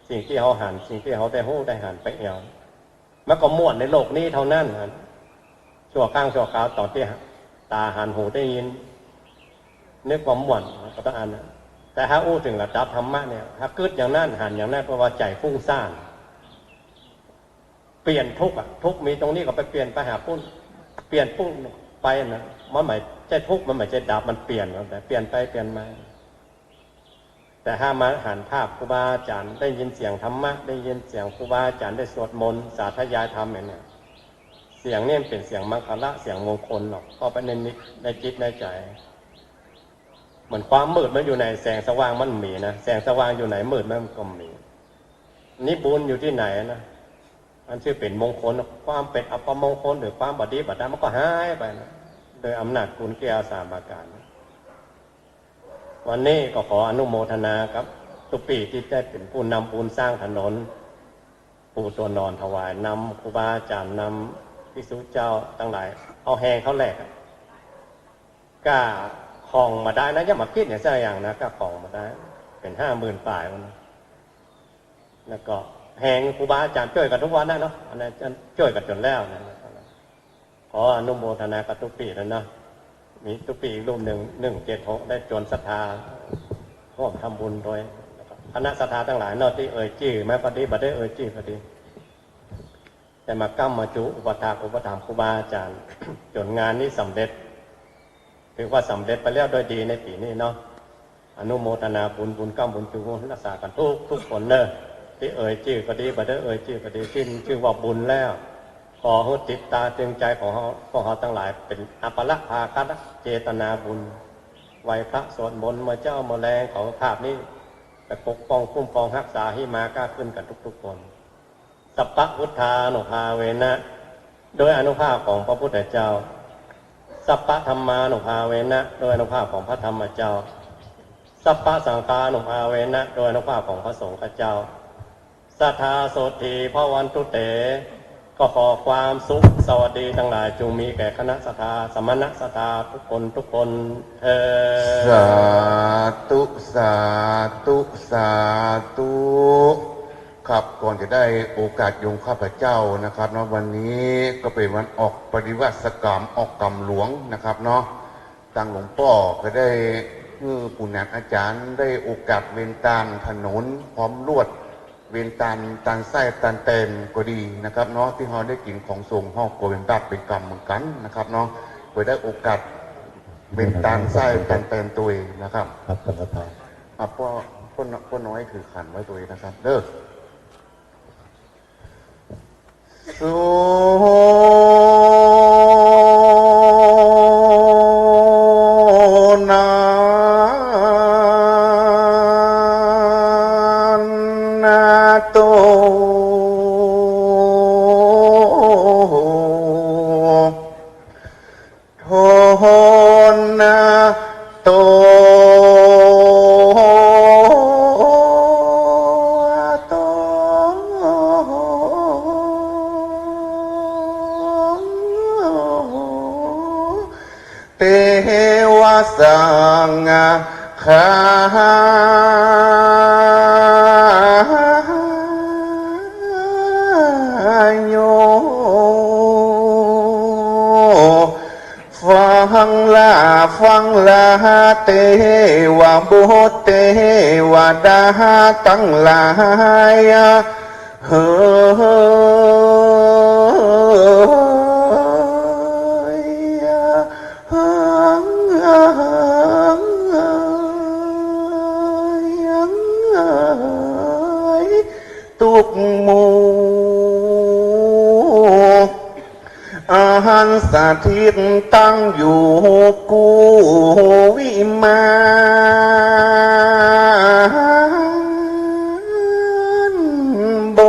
สิ่งที่เขาหันสิ่งที่เขาได้หู้ได้หันไปแอลมันก็ม่วนในโลกนี้เท่านั้นชั่วข้างชั่วคราวต่อที่ตาหันหูได้ยินนึกว่าม่วนก็ต้องอ่านแต่ถ้าอู้ถึงระดับธรรมะเนี่ยถ้ากึศอย่างนั้นหันอย่างนั้นเพราะว่าใจฟุ้งซ่านเปลี่ยนทุกข์ทุกข์มีตรงนี้ก็ไปเปลี่ยนไปหาปุ้นเปลี่ยนปุ้นไปนะมันหมายใจทุกข์มันหมายใจดับมันเปลี่ยนแต่เปลี่ยนไปเปลี่ยนมา แต่ถ้ามาหันภาพครูบาอาจารย์ได้ยินเสียงธรรมะได้ยินเสียงครูบาอาจารย์ได้สวดมนต์สาธยายธรรมเนี่ยเสียงนี่เป็นเสียงมังคละเสียงมงคลหรอกเข้าไปในจิตในใจเหมือนความมืดมันอยู่ไหนแสงสว่างมันมีนะแสงสว่างอยู่ไหนมืดมันก็มีนี่บุญอยู่ที่ไหนนะอันชื่อเป็นมงคลความเป็นอัปมงคลหรือความบดีบัดดามันก็หายไปนะโดยอำนาจคุณเกียรติสามประการวันนี้ก็ขออนุโมทนาครับทุกปีที่ได้เป็นผู้นำบุญสร้างถนนปูตัวนอนถวายนำครูบาอาจารย์นำภิกษุเจ้าทั้งหลายเอาแหงเขาแหลกกล้าคลองมาได้นะอย่ามาคิดอย่างเช่นอย่างนะกล้าคลองมาได้เป็น50,000ป่ายมันแล้วก็แหงครูบาอาจารย์ช่วยกันทุกวันนะเนาะอันนั้นช่วยกันจนแล้วนะขออนุโมทนากับทุกปีแล้วนะมีทุกปีรูป176ได้จนศรัทธาร่วมทำบุญโดยคณะศรัทธาทั้งหลายนอกที่จื่อแม้ปฏิบัติได้จื่อพอดีแต่มากั้มมาจุอุปถากอุปถัมภ์ครูบาอาจารย์จนงานนี้สำเร็จถือว่าสำเร็จไปแล้วโดยดีในปีนี้เนาะอนุโมทนาบุญกั้มบุญจุรักษากันทุกคนเนอะที่จื่อพอดีบัดได้จื่อพอดีขึ้นชื่อว่าบุญแล้วขอให้ติดตาตึงใจของเขาทั้งหลายเป็นอภลักษณ์ภาคัตเจตนาบุญไหวพระสวดมนต์มาเจ้ามาแรงของภาพนี้แต่ปกป้องคุ้มครองรักษาให้มากล้าขึ้นกันทุกคนสัพพะพุทธานุภาเวนะโดยอนุภาพของพระพุทธเจ้าสัพพะธรรมานุภาเวนะโดยอนุภาพของพระธรรมเจ้าสัพพะสังฆานุภาเวนะโดยอนุภาพของพระสงฆ์เจ้าสัทธาโสธีพระวันตุเตก็ขอความสุขสวัสดีทั้งหลายจงมีแก่คณะศรัทธาสมณศรัทธาทุกคนสาธุสาธุสาธุครับก่อนจะได้โอกาสยงข้าพเจ้านะครับเนาะวันนี้ก็เป็นวันออกปฏิวัติกรรมออกกรรมหลวงนะครับเนาะทางหลวงพ่อก็ได้ปุณณอาจารย์ได้โอกาสเว้นตามถนนพร้อมลวดเวียนตันไส้ตันเต็มก็ดีนะครับเนาะที่เราได้กินของทรงห้องโกเป็นบาปเป็นกรรมเหมือนกันนะครับเนาะเพื่อได้โอกาสเวียนตันไส้ตันเต็มตัวเองนะครับครับท่านประธานพ่อน้อยถือขันไว้ตัวเองนะครับเด้อเทวสังฆาโยฟังลาเทวบุตรเทวดาตั้งหลายทุกหมู่อาหารสถิตตั้งอยู่กูวิมานบ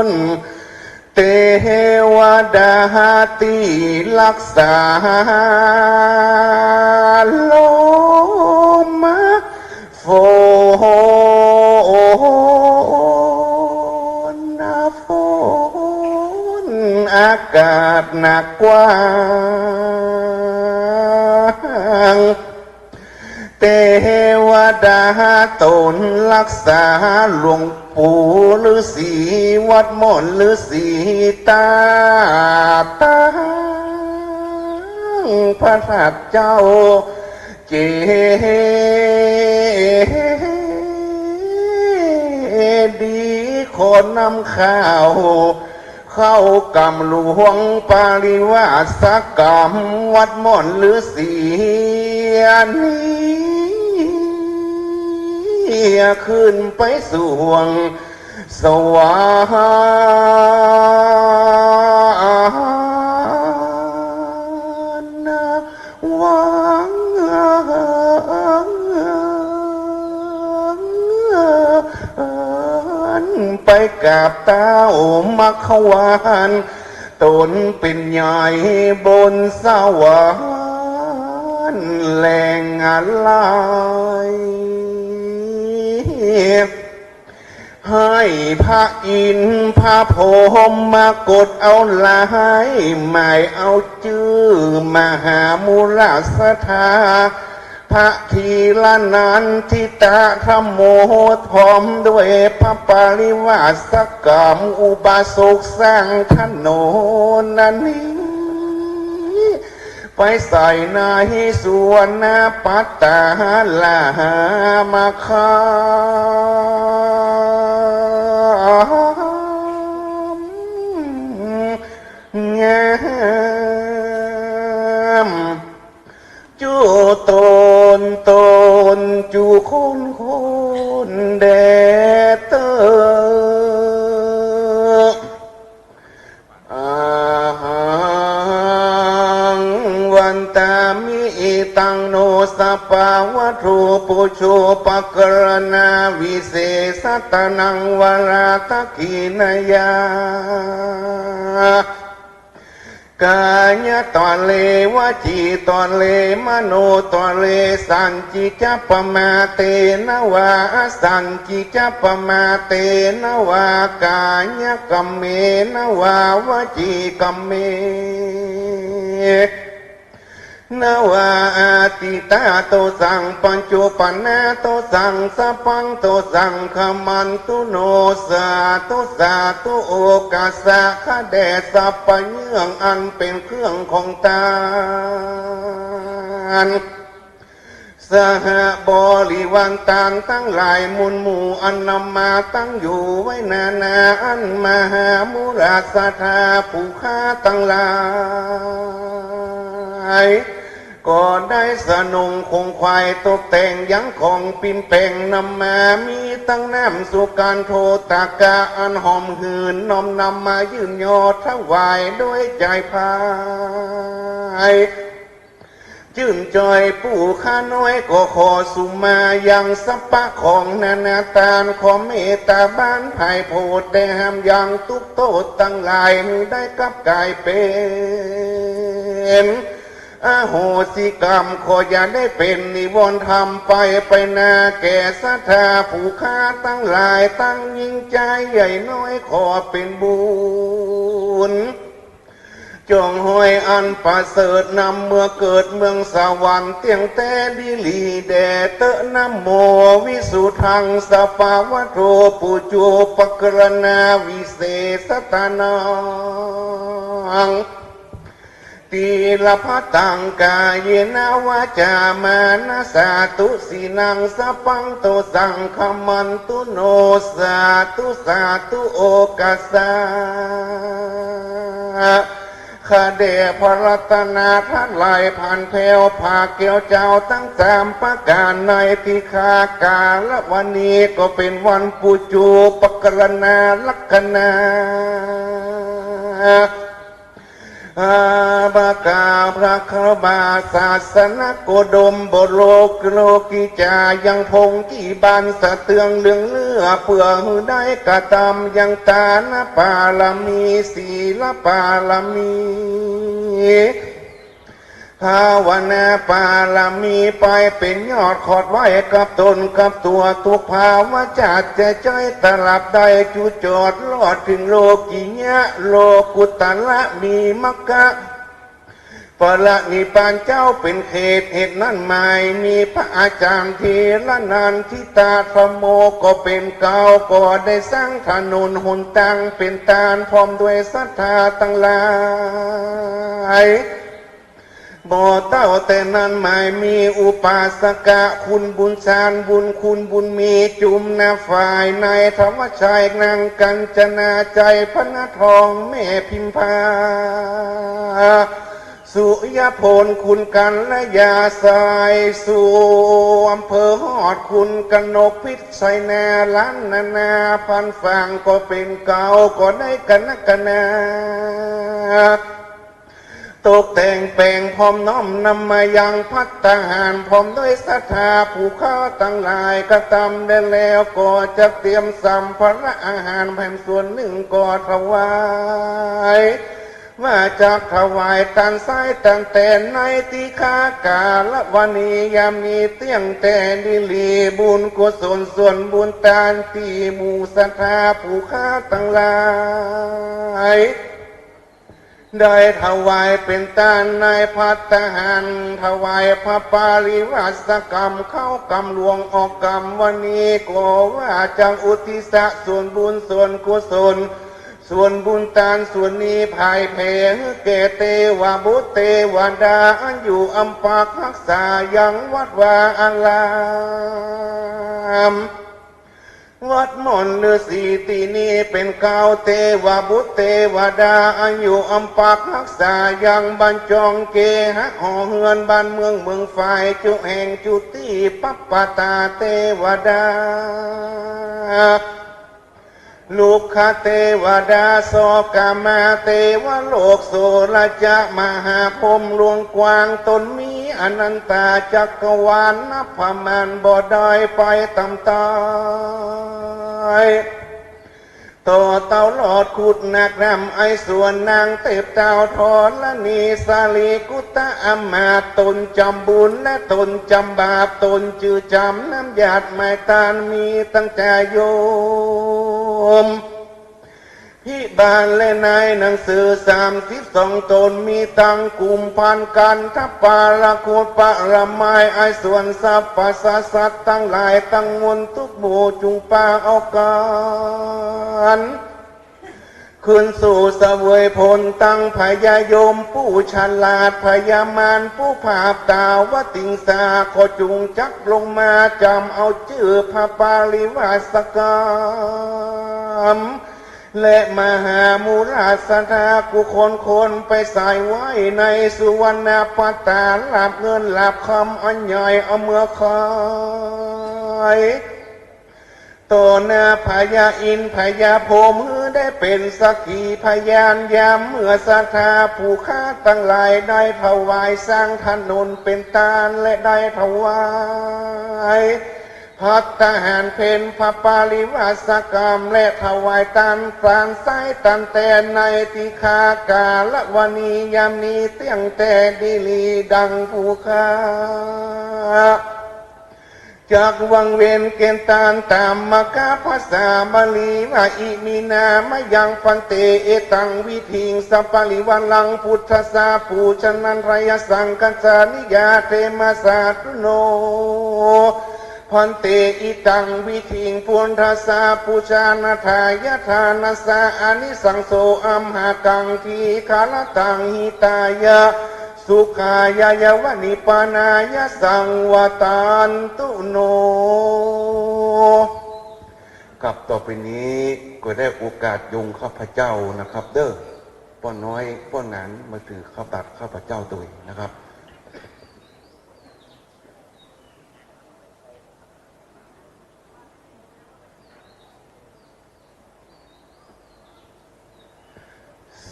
นเทวดาที่รักษาโลมาฝนอากาศหนักกว้างเทวดาตนรักษาหลวงปู่ฤาษีวัดมนฤาษีตาตั้งพระสัตว์เจ้าเจดีย์ขอนำข้าว เข้ากำหลวงปาริวาสกรรมวัดม่อนฤาษีนี้ขึ้นไปสู่วงสวรรค์วังไปกับเต้ามัขวานตนเป็นใหญ่บนสวรรค์แหล่งอะไรให้พระอินทร์พระพรหมมากดเอาลายหมายเอาจื้อมหามูลสถาพระทีละนันทิตาธรรมโมพร้อมด้วยพระปริวาสกรรมอุบาสกสร้างถนนนั้นนี้ไปใส่ในส่วนนาปัตตาลามาคางามจูตนจูคนแดดเตอวันตามิตังโนสปาวะโทปุโชปกรณาวิเศษตนังวราตกินายากายตอนเลวจีตอนเลมโนตอนเลสันจิจปมาเตนวาสันจิจปมาเตนวากายกัมเมนวาวจีกัมเมนวาอาติตาโตสังปัญจุปนาโตสังสปังโตสังขมันตุโนสาตุโอกาสะขะแดสัพพะเยื่องอันเป็นเครื่องของตานสหบริวารต่างตั้งหลายมูลหมู่อันนำมาตั้งอยู่ไว้นานาอันมหามุราสธาผู้ฆ่าตั้งหลายก็ได้สนงคงควายตกแต่งยังของปิมเป่งนำมามีตั้งน้ำสุการโทตากาอันหอมหืนน้อมนำมายืนยอดถวายด้วยใจพายชื่นจอยผู้ข้าน้อยก็ขอสุมายังสัปปะของนานาตาลขอเมตตาบ้านภายโพดได้ห้ามยังทุกโตตั้งหลายได้กับกายเป็นอโหสิกรรมขออย่าได้เป็นนิวรณ์ธรรมไปนาแก่ศรัทธาผู้ข้าตั้งหลายตั้งยิ่งใจใหญ่น้อยขอเป็นบุญจงห้อยอันประเสริฐนำเมื่อเกิดเมืองสวรรค์เตียงแต่ดิลีแดเตะนะโมวิสุทังสปาวะโตปุจโจปกรณาวิเศษตานังตีละพัตังกายเยนาวาจามานะสาตุสีนังสปังโตสังขมันตุโนสาตุโอกาสาข้าเดชพระรัตนาท่านลายผ่านแผ่วผ่าเกี่ยวเจ้าตั้งสามประการในที่คากาและวันนี้ก็เป็นวันปูจูปกรณาลักษณะบากาพระคบาศาสนาโกดมบโลกโลกิจายังพงที่บานสะเตืองเลืองเลือเพื่อได้กระทำยังตาณปาลมีศีลปาลมีภาวนาปาลมีไปเป็นยอดขอดไว้กับตนกับตัวทุกภาวะจัดจะใจตลับได้จุจอดลอดถึงโลกิยะโลกุตละมีมักกะปละนิพพานเจ้าเป็นเขตเหตุนั้นหมายมีพระอาจารย์ทีละนันทิตาธรรมโมก็เป็นเก่าก็ได้สร้างถนนหนตังเป็นตาลพร้อมด้วยศรัทธาตั้งหลาย บ่เต้าแต่นั้นหมายมีอุปาสกะคุณบุญชาญบุญคุณบุญมีจุมนาฝ่ายในธรรมชัยนางกัญจนาใจพระทองแม่พิมพาสุยพลคุณกันและยาสายสู่อำเภอหอดคุณกนกพิษไสนาล้านนาพันฝั่งก็เป็นเก่าก็ได้กันนาตกแต่งแปลงพร้อมน้อมนำมายังพัฒทหารพร้อมด้วยศรัทธาผู้เข้าตั้งหลายกระทำได้แล้วก็จะเตรียมสัมภาระอาหารแผ่นส่วนหนึ่งก็ถวายว่าจากถวายตันไส้ตันแต่ในติคากาละวันนี้ยามนี้เตี้ยงแต่ดิลีบุญกุศลส่วนบุญตานตีหมู่ศรัทธาผู้ข้าตั้งหลายได้ถวายเป็นตานในพัฒหารถวายพระปาริวาสกรรมเข้ากรรมหลวงออกกรรมวันนี้ก็ว่าจังอุทิศส่วนบุญส่วนกุศลส่วนบุญตานส่วนนี้ภายเพแก่เทวบุตรเทวดาอันอยู่อัมปากรักษายังวัดวาอารามวัดมนฤาษีที่นี้เป็นเก่าเทวบุตรเทวดาอันอยู่อัมปากรักษายังบรรจงเกหะหอเฮือนบ้านเมืองฝ่ายจุแห่งจุติปัปปตาเทวดาลูกขเทวดาโสกามาเทวโลกโสระจะมหาพรหมหลวงกว้างตนมีอนันตาจักรวาลนับประมาณบ่ได้ไปตำตายต่อเต่าหลอดขุดนักรำไอส่วนนางเต็บเต่าทอนละนีสาลีกุตะอมาตนจำบุญและตนจำบาปตนจือจำน้ำหยาดไม้ตาลมีตั้งแต่โยมพิบาลและนายหนังสือ32ตนมีตังกลุ่มพันกันทัพปาละโคตปะละไมไอส่วนสัพพะสัตว์ตั้งหลายตั้งมวลทุกหมู่จุงปาเอากันขึ้นสู่เสวยผลตั้งพยายมผู้ฉลาดพยามานผู้ภาพตาวติงสาขอจุงจักลงมาจำเอาชื่อพระปาริวาสกรรมและมหามูราสธากุคนไปใส่ไว้ในสุวรรณปัตตาหลับเงินหลับคำอันใหญ่เอาเมื่อคอยต่อหน้าพญาอินพญาพรหมได้เป็นสักขีพยานยามเมื่อศรัทธาผู้ข้าตั้งหลายได้ถวายสร้างถนนเป็นตาลและได้ถวายพัฒหารเพนพระปาริวาสกรรมและถวายตันฟานไส้ตันแต่ในติคากาละวันนี้ยามนี้เตี้ยงแต่ดิลีดังผู้ข้าจากวังเวนเกณฑ์ตานตามมกาภาษาบาลีว่าอิมินามยังฟันเตเอตังวิทิงสัปปริวันลังพุทธสาปูชนันไรยสังกัจจานิยาเทมาสาตุโนพันเตอิตังวิทิงพุทธสาปูชานาทายทานาสาอานิสังโสอัมหากังทีคาลตังหิตายะสุขายยวนิปานายสังวตานตุโนกับต่อไปนี้ก็ได้โอกาสยงข้าพเจ้านะครับเด้อป้อนน้อยป้อนนั้นมาถือข้าตัดข้าพเจ้าตัวนะครับ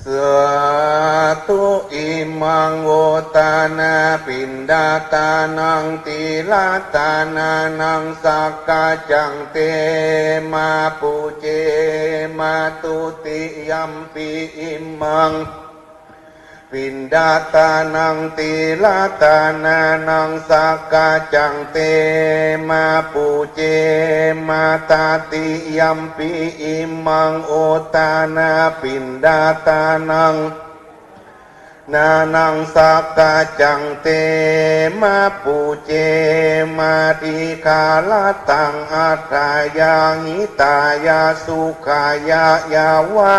สาธุอิมังโวตานาปินดาตานังติลาตานานังสักกาจังเตมาปูเจมาตุติยัมปีอิมังปินดาตานังติลาตานานังสักกาจังเตมาปูเจมาตาติยัมปีอิมังโอตานาปินดาตานังนานังสักกาจังเตมาปูเจมาติคาลตังอัตตายาหิตายาสุขายายาวะ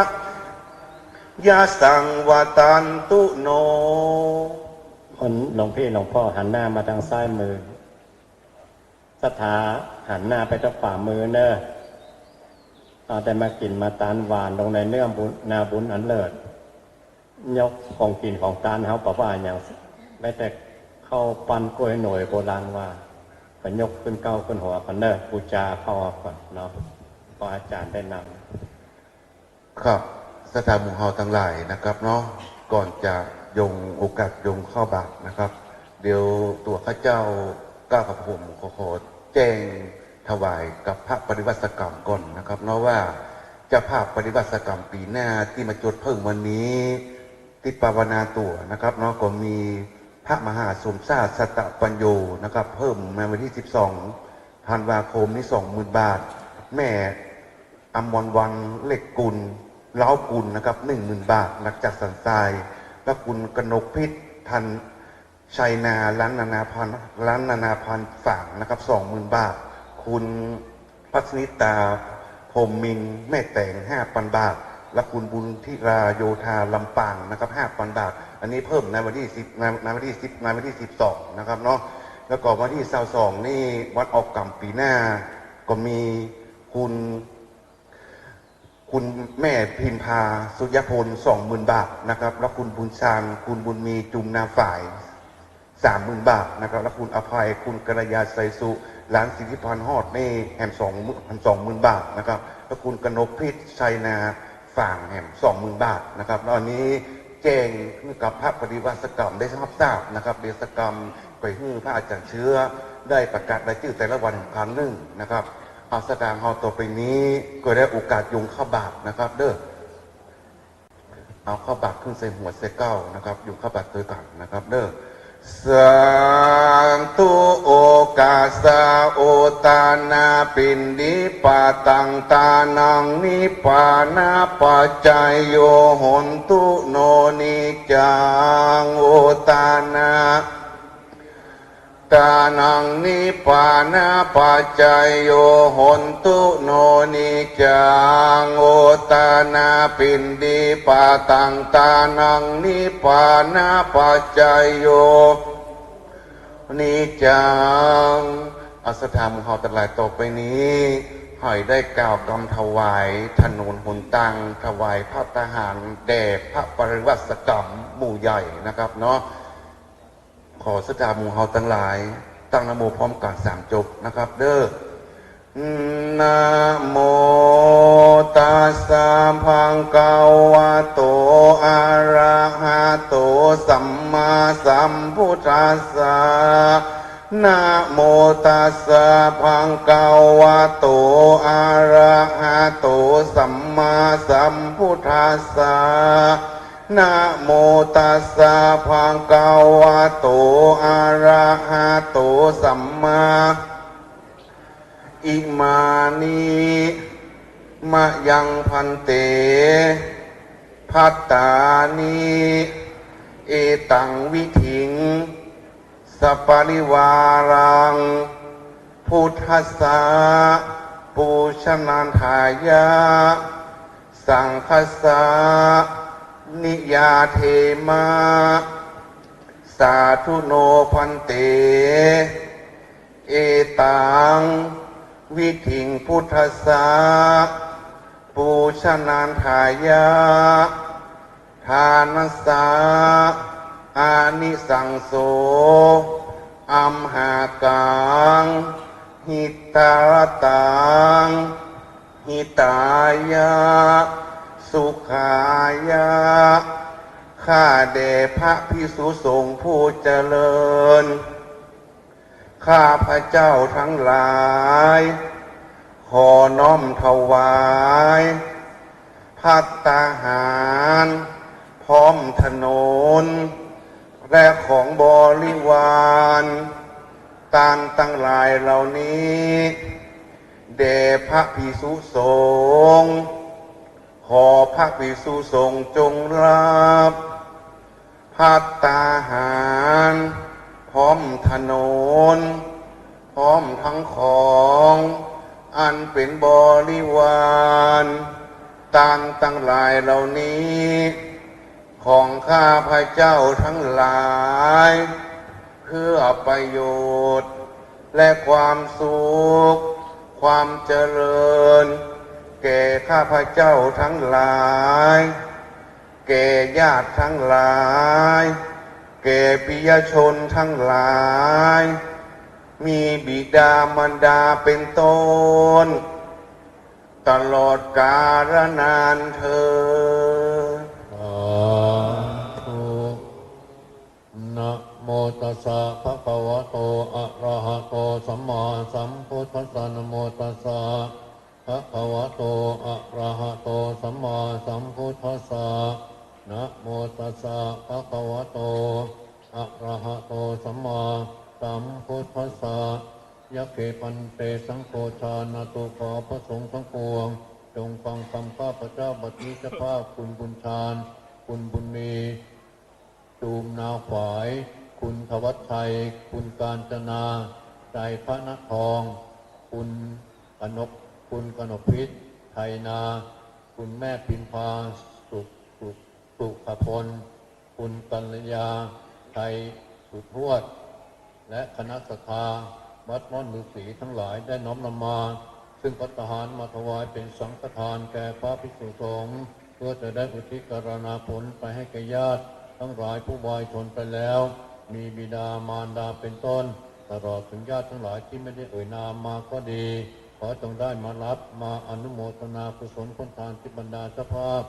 ยะสังวตันตุโนข คนหลวงพี่หลวงพ่อหันหน้ามาทางซ้ายมือสถาหันหน้าไปทางขวามือเนอะเอาแต่มากินมาตานหวานลงในเนื้อบุญนาบุญอันเลิศยกของกินของตานเขาบอกว่าอย่างไม่แต่เข้าปั้นกล้วยหน่วยโบราณว่าก็ยกขึ้นเก้าขึ้นหัวกันเนอะบูชาเข้าก่อนเนาะพออาจารย์ได้นำครับสถานหมู่เฮาทั้งหลายนะครับเนาะก่อนจะยงโอกาสยงเข้าบาตรนะครับเดี๋ยวตัวข้าเจ้าก้าวกับผมขอแจ้งถวายกับพระปฏิวัติกรรมก่อนนะครับเนาะว่าจะภาพปฏิวัติกรรมปีหน้าที่มาจดเพิ่งวันนี้ที่ปาวนาตัวนะครับเนาะก็มีพระมหาสมชาติสัตปัญโยนะครับเพิ่มมาวันที่12ธันวาคมนี้ 20,000 บาทแม่อมรวันเล็กกุลเล้ากุลนะครับ 10,000 บาทหลักจากสันทรายและคุณกนกพิษทันชัยนาล้านนานาพันธ์ฝางนะครับ 20,000 บาทคุณพัชนิตาพรมมินแม่แต่ง 5,000 บาทและคุณบุญธิราโยธาลำปางนะครับ 5,000 บาทอันนี้เพิ่มในวันที่12นะครับเนาะแล้วก็วันที่22นี่วัดออกกรรมปีหน้าก็มีคุณแม่พิมพาสุยพล 20,000 บาทนะครับแล้วคุณบุญชานคุณบุญมีจุมนาฝ่าย 30,000 บาทนะครับแล้วคุณอภัยคุณกระยาไซสุร้านสิทธิพันธ์ฮอดนี่แหม20,000 บาทนะครับแล้วคุณกนกพิษชัยนาฝ่างแหม20,000 บาทนะครับแล้วอันนี้แจ้งกับพระปฏิวัติกรรมได้ทราบนะครับเดชกรรมไปให้พระอาจารย์เชื้อได้ประกาศรายชื่อแต่ละวันครั้งหนึ่งนะครับอาสดางเฮาต่อไปนี้ก็ได้โอกาสยงเข้าบาตรนะครับเด้อเอาเข้าบาตรขึ้นใส่หัวใส่เก้านะครับยงเข้าบาตรตัวกันนะครับเด้อสันตุโอกาสาโอตานาปินดิปาตังตานังนิปานาปัจจายโยโหนตุโนนิจังโอตานาตานังนิปานาปัจจายโยโหนตุโนนิจังโอตานาปินดิปาตังตานังนิปานาปัจจายโยนิจังอสถานมุขเฮาทั้งหลายต่อไปนี้ให้ได้กล่าวกำถวายถนนหนตังถวายพระทหารแด่พระปริวัติกรรมหมู่ใหญ่นะครับเนาะขอสถานมุขเฮาทั้งหลายตั้งนะโมพร้อมกัน3จบนะครับเด้อนะโมตัสสะภะคะวะโตอะระหะโตสัมมาสัมพุทธัสสะนะโมตัสสะภะคะวะโตอะระหะโตสัมมาสัมพุทธัสสะนะโมตัสสะภะคะวะโตอะระหะโตสัมมาอิมานิมะยังพันเตภัตตานิเอตังวิถิงสัปปะริวารังพุทธัสสะปูชนันทายะสังคัสสะนิยาเทมะสาธุโนพันเตเอตังวิถิงพุทธัสสะปูชนันทายะทานัสสะอานิสังโสอัมหากังหิตารตังหิตายะสุขายะข้าแด่พระภิกษุสงฆ์ผู้เจริญข้าพระเจ้าทั้งหลายขอน้อมถวายภัตตาหารพร้อมถนนและของบริวารต่างตั้งหลายเหล่านี้แด่พระภิกษุสงฆ์ขอพระภิกษุสงฆ์จงรับภัตตาหารพร้อมถนนพร้อมทั้งของอันเป็นบริวารต่างตั้งหลายเหล่านี้ข ของข้าพเจ้าทั้งหลายเพื่อประโยชน์และความสุขความเจริญแก่ข้าพเจ้าทั้งหลายแก่ญาติทั้งหลายแก่ปิยชนทั้งหลายมีบิดามารดาเป็นต้นตลอดกาลนานเธอญ สาธุนะโมตัสสะภะคะวะโตอะระหะโตสัมมาสัมพุทธัสสะนะโมตัสสะภะคะวะโตอะระหะโตสัมมาสัมพุทธัสสะนะโมตัสสะภะคะวะโตอะระหะโตสัมมาสัมพุทธัสสะยะเกปันเตสังโฆชานะตุขอพระสงฆ์ทั้งปวงจงฟังคำข้าพเจ้าบัดนี้เจ้าภาพคุณบุญชาญคุณบุญมีจูมนาฝายคุณธวัชชัยคุณกาญจนาใจพระนทองคุณกนกพิษไทยนาคุณแม่พิมพาสุขพลคุณกัลยาไทยสุทวดและคณะสัทธาวัดม่อนฤาษีทั้งหลายได้น้อมนำมาซึ่งภัตตาหารมาถวายเป็นสังฆทานแก่พระภิกษุสงฆ์เพื่อจะได้อุทิศกรณาผลไปให้แก่ญาติทั้งหลายผู้วายชนไปแล้วมีบิดามารดาเป็นต้นตลอดถึงญาติทั้งหลายที่ไม่ได้เอ่ยนามมาก็ดีขอจงได้มารับมาอนุโมทนากุศลผลทานที่บรรดาเจ้าภาพ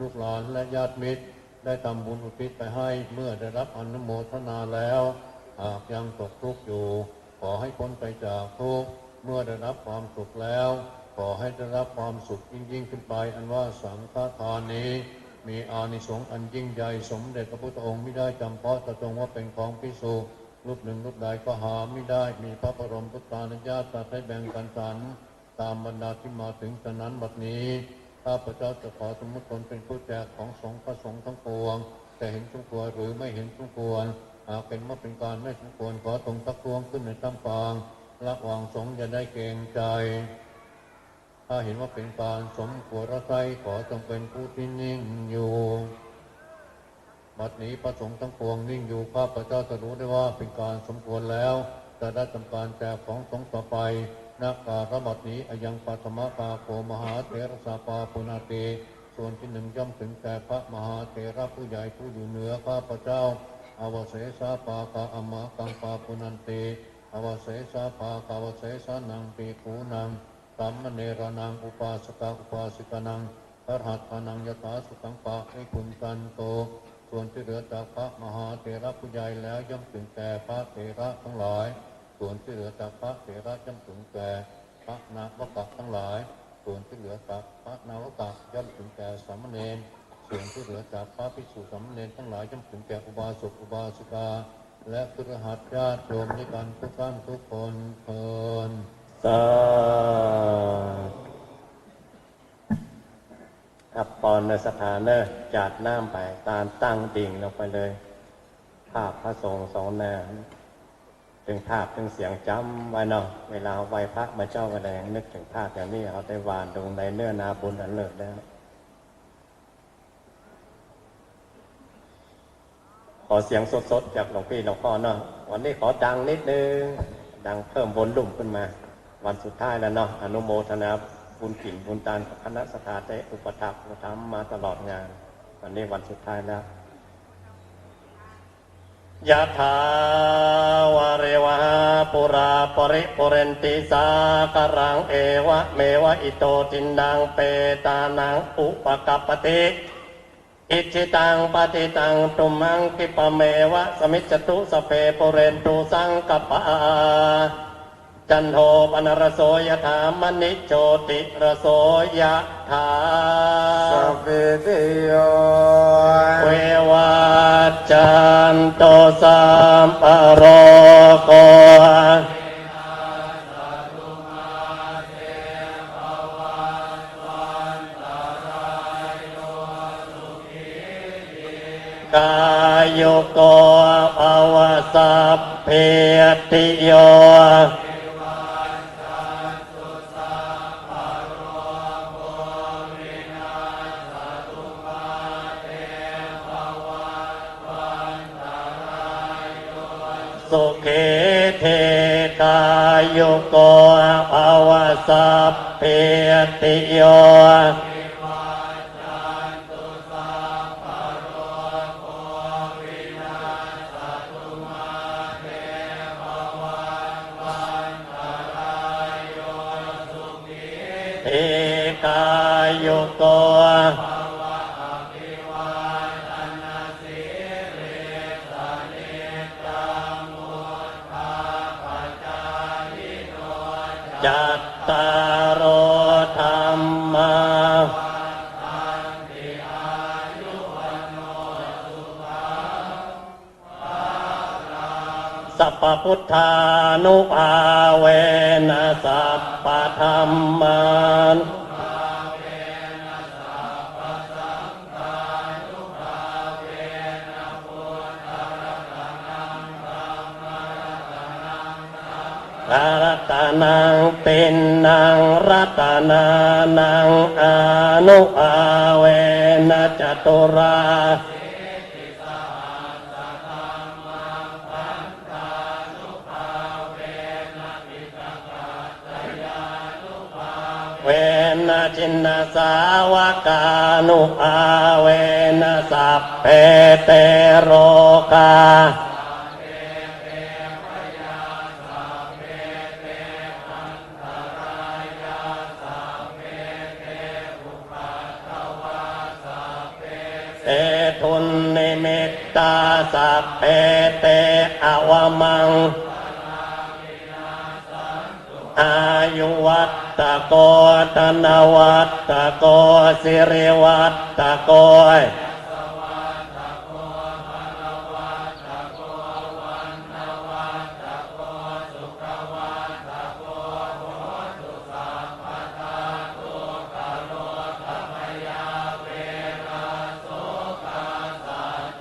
ลูกหลานและญาติมิตรได้ทำบุญอุทิศไปให้เมื่อได้รับอนุโมทนาแล้วหากยังตกทุกข์อยู่ขอให้พ้นไปจากทุกข์เมื่อได้รับความสุขแล้วขอให้ได้รับความสุขยิ่งขึ้นไปอันว่าสังฆทานนี้มีอานิสงส์อันยิ่งใหญ่สมเด็จพระพุทธองค์ไม่ได้จำเพาะแต่ตรงว่าเป็นของภิกษุรูปหนึ่งรูปใดก็หาไม่ได้มีพระบรมพุทธานุญาตตรัสให้แบ่งกันสรรตามบรรดาที่มาถึงฉะนั้นบัดนี้ข้าพเจ้าจะขอสมมติตนเป็นผู้แจกของสงฆ์พระสงฆ์ทั้งปวงแต่เห็นสมควรหรือไม่เห็นสมควรหากเป็นว่าเป็นการไม่สมควรขอตรงทักท้วงขึ้นในท่ามกลางระหว่างสงฆ์จะได้เกรงใจถ้าเห็นว่าเป็นการสมควรใครขอจงเป็นผู้ที่นิ่งอยู่บัดนี้พระสงฆ์ทั้งปวงนิ่งอยู่ข้าพเจ้าจะรู้ได้ว่าเป็นการสมควรแล้วจะได้ทำการแจกของสงฆ์ต่อไปนักการบัดนี้อายังปัตมะปาโกมหาเถรสาปาปุณาเตส่วนที่หนึ่งย่อมถึงแก่พระมหาเถระผู้ใหญ่ผู้อยู่เหนือข้าพเจ้าอวเสสาปากาอมะกังปาปุนันเตอวเสสาปากาวเสสานังปีคูนังสัมมเนรนังอุปาสกาอุปาสิกานังพระหัตถานังยถาสุขังปะให้คุณกันโตส่วนที่เหลือจากพระมหาเถระผู้ใหญ่แล้วย่อมถึงแก่พระเถระทั้งหลายส่วนที่เหลือจากพระเถระย่อมถึงแก่พระนาวกะทั้งหลายส่วนที่เหลือจากพระนาวกะย่อมถึงแก่สามเณรส่วนที่เหลือจากพระภิกษุสามเณรทั้งหลายย่อมถึงแก่อุบาสกอุบาสิกาและคฤหัสถ์ญาติโยมด้วยกันทุกท่านทุกคนเถิดสาอัปปอนในสถานเนอจัดน้ำไปตามตั้งดิ่งลงไปเลยภาพพระสงฆ์สองแนวถึงภาพถึงเสียงจำไว้เนาะเวลาไหว้พระมาเจ้าแสดงนึกถึงภาพอย่างนี้เอาได้หวานลงในเนื้อนาบุญอันเลิศแล้วขอเสียงสดๆจากหลวงพี่หลวงพ่อเนาะวันนี้ขอดังนิดนึงดังเพิ่มวอลลุ่มขึ้นมาวันสุดท้ายแล้วเนาะอนุโมทนาบุญกิ่นบุญตานกับคณะสถาได้อุปถัมภ์อุปถัมภ์มาตลอดงานวันนี้วันสุดท้ายแล้วยะถาวะเรวะปุราปริปุเรนติสากรังเอวะเมวะอิโตตินดังเปตานังอุปกัปปติอิจิตังปฏิตังตุมังคิปะเมวะสมิจจตุสเพปุเรนตุสังกปปาจันโทปนรโสยถามณิโชติรโสยถาสัพพิติโยเววัจจันโตสัมปโรโคกายโยโกภวสัพเพติโย สุขีเทกายุโกภวสัพเพติโยเอกายุโกจัตตารโอธรรมาสัพพุทธานุภาเวนะสัพพธรรมานุรัตนังเป็นนางรัตนานังอนุภาเวนะจตุราเวนะชินนาสาวกานุภาเวนะสัพเพเตโรกาเอทุนนิมิตตาสัพเพเตอวมังอายุวัตตะโกธนวัตตะโกสิริวัตตะโก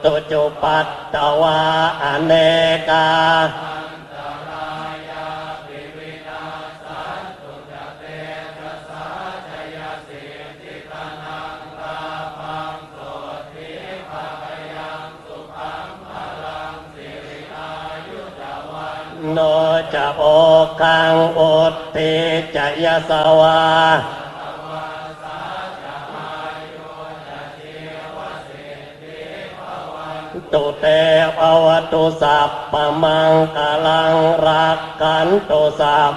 ตุจุปัตตวาอเนกาโนจะโอคังอุตติจะยสวาตุเตภวตุสัพพมังคลังรักขันตุสัพ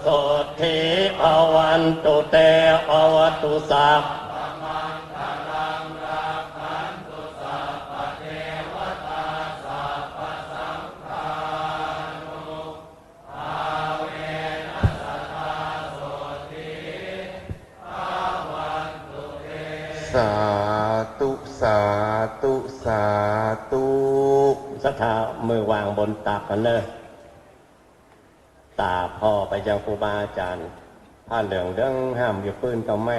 สุทธิภวันตุเตภวตุสัพสาธุสาธุสาธุ สัทธามือวางบนตักกันเลยตาพ่อไปยังครูบาอาจารย์ผ้าเหลืองเรื่องห้ามอยู่ปืนก็ไม่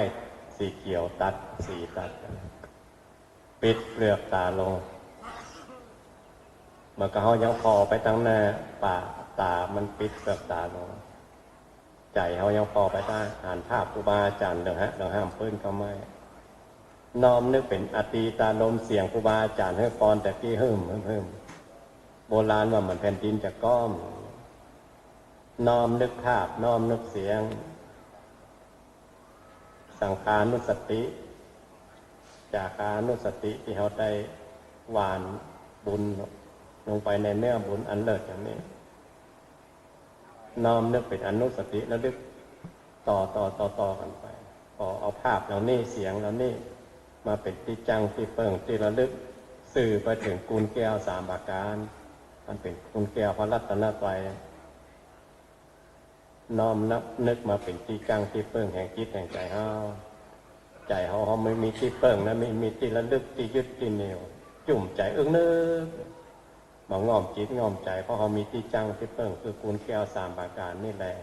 สีเขียวตัดสีตัดปิดเปลือกตาลงเมื่อก็เขายังพอไปตั้งหน้าปากตามันปิดเปลือกตาลงใจเขายังพอไปได้อ่านภาพครูบาอาจารย์เรื่องห้ามปืนก็ไม่น้อมนึกเป็นอตีตาลมเสียงครูบาอาจารย์ให้ปอนแต่กี้หึ่มโบราณว่าเหมือนแผ่นดินจะก้อมน้อมนึกภาพน้อมนึกเสียงสังขานุสติจากขานุสติที่เขาได้หวานบุญลงไปในเนื้อบุญอันเลิศอย่างนี้น้อมนึกเป็นอนุสติแล้วนึกต่อกันไปพอเอาภาพเหล่านี้เสียงเหล่านี้มาเป็นที่จังที่เปิ่งที่ระลึกสื่อไปถึงกุลแก้วสามประการมันเป็นกุลแก้วพระรัตนตรัยน้อมนับนึกมาเป็นที่จังที่เปิ่งแห่งจิตแห่งใจเขาไม่มีที่เปิ่งนะไม่มีที่ระลึกที่ยึดที่เหนี่ยวจุ่มใจนึกมางอมจิตงอมใจเพราะเขามีที่จังที่เปิ่งคือกุลแก้วสามประการนี่แหละ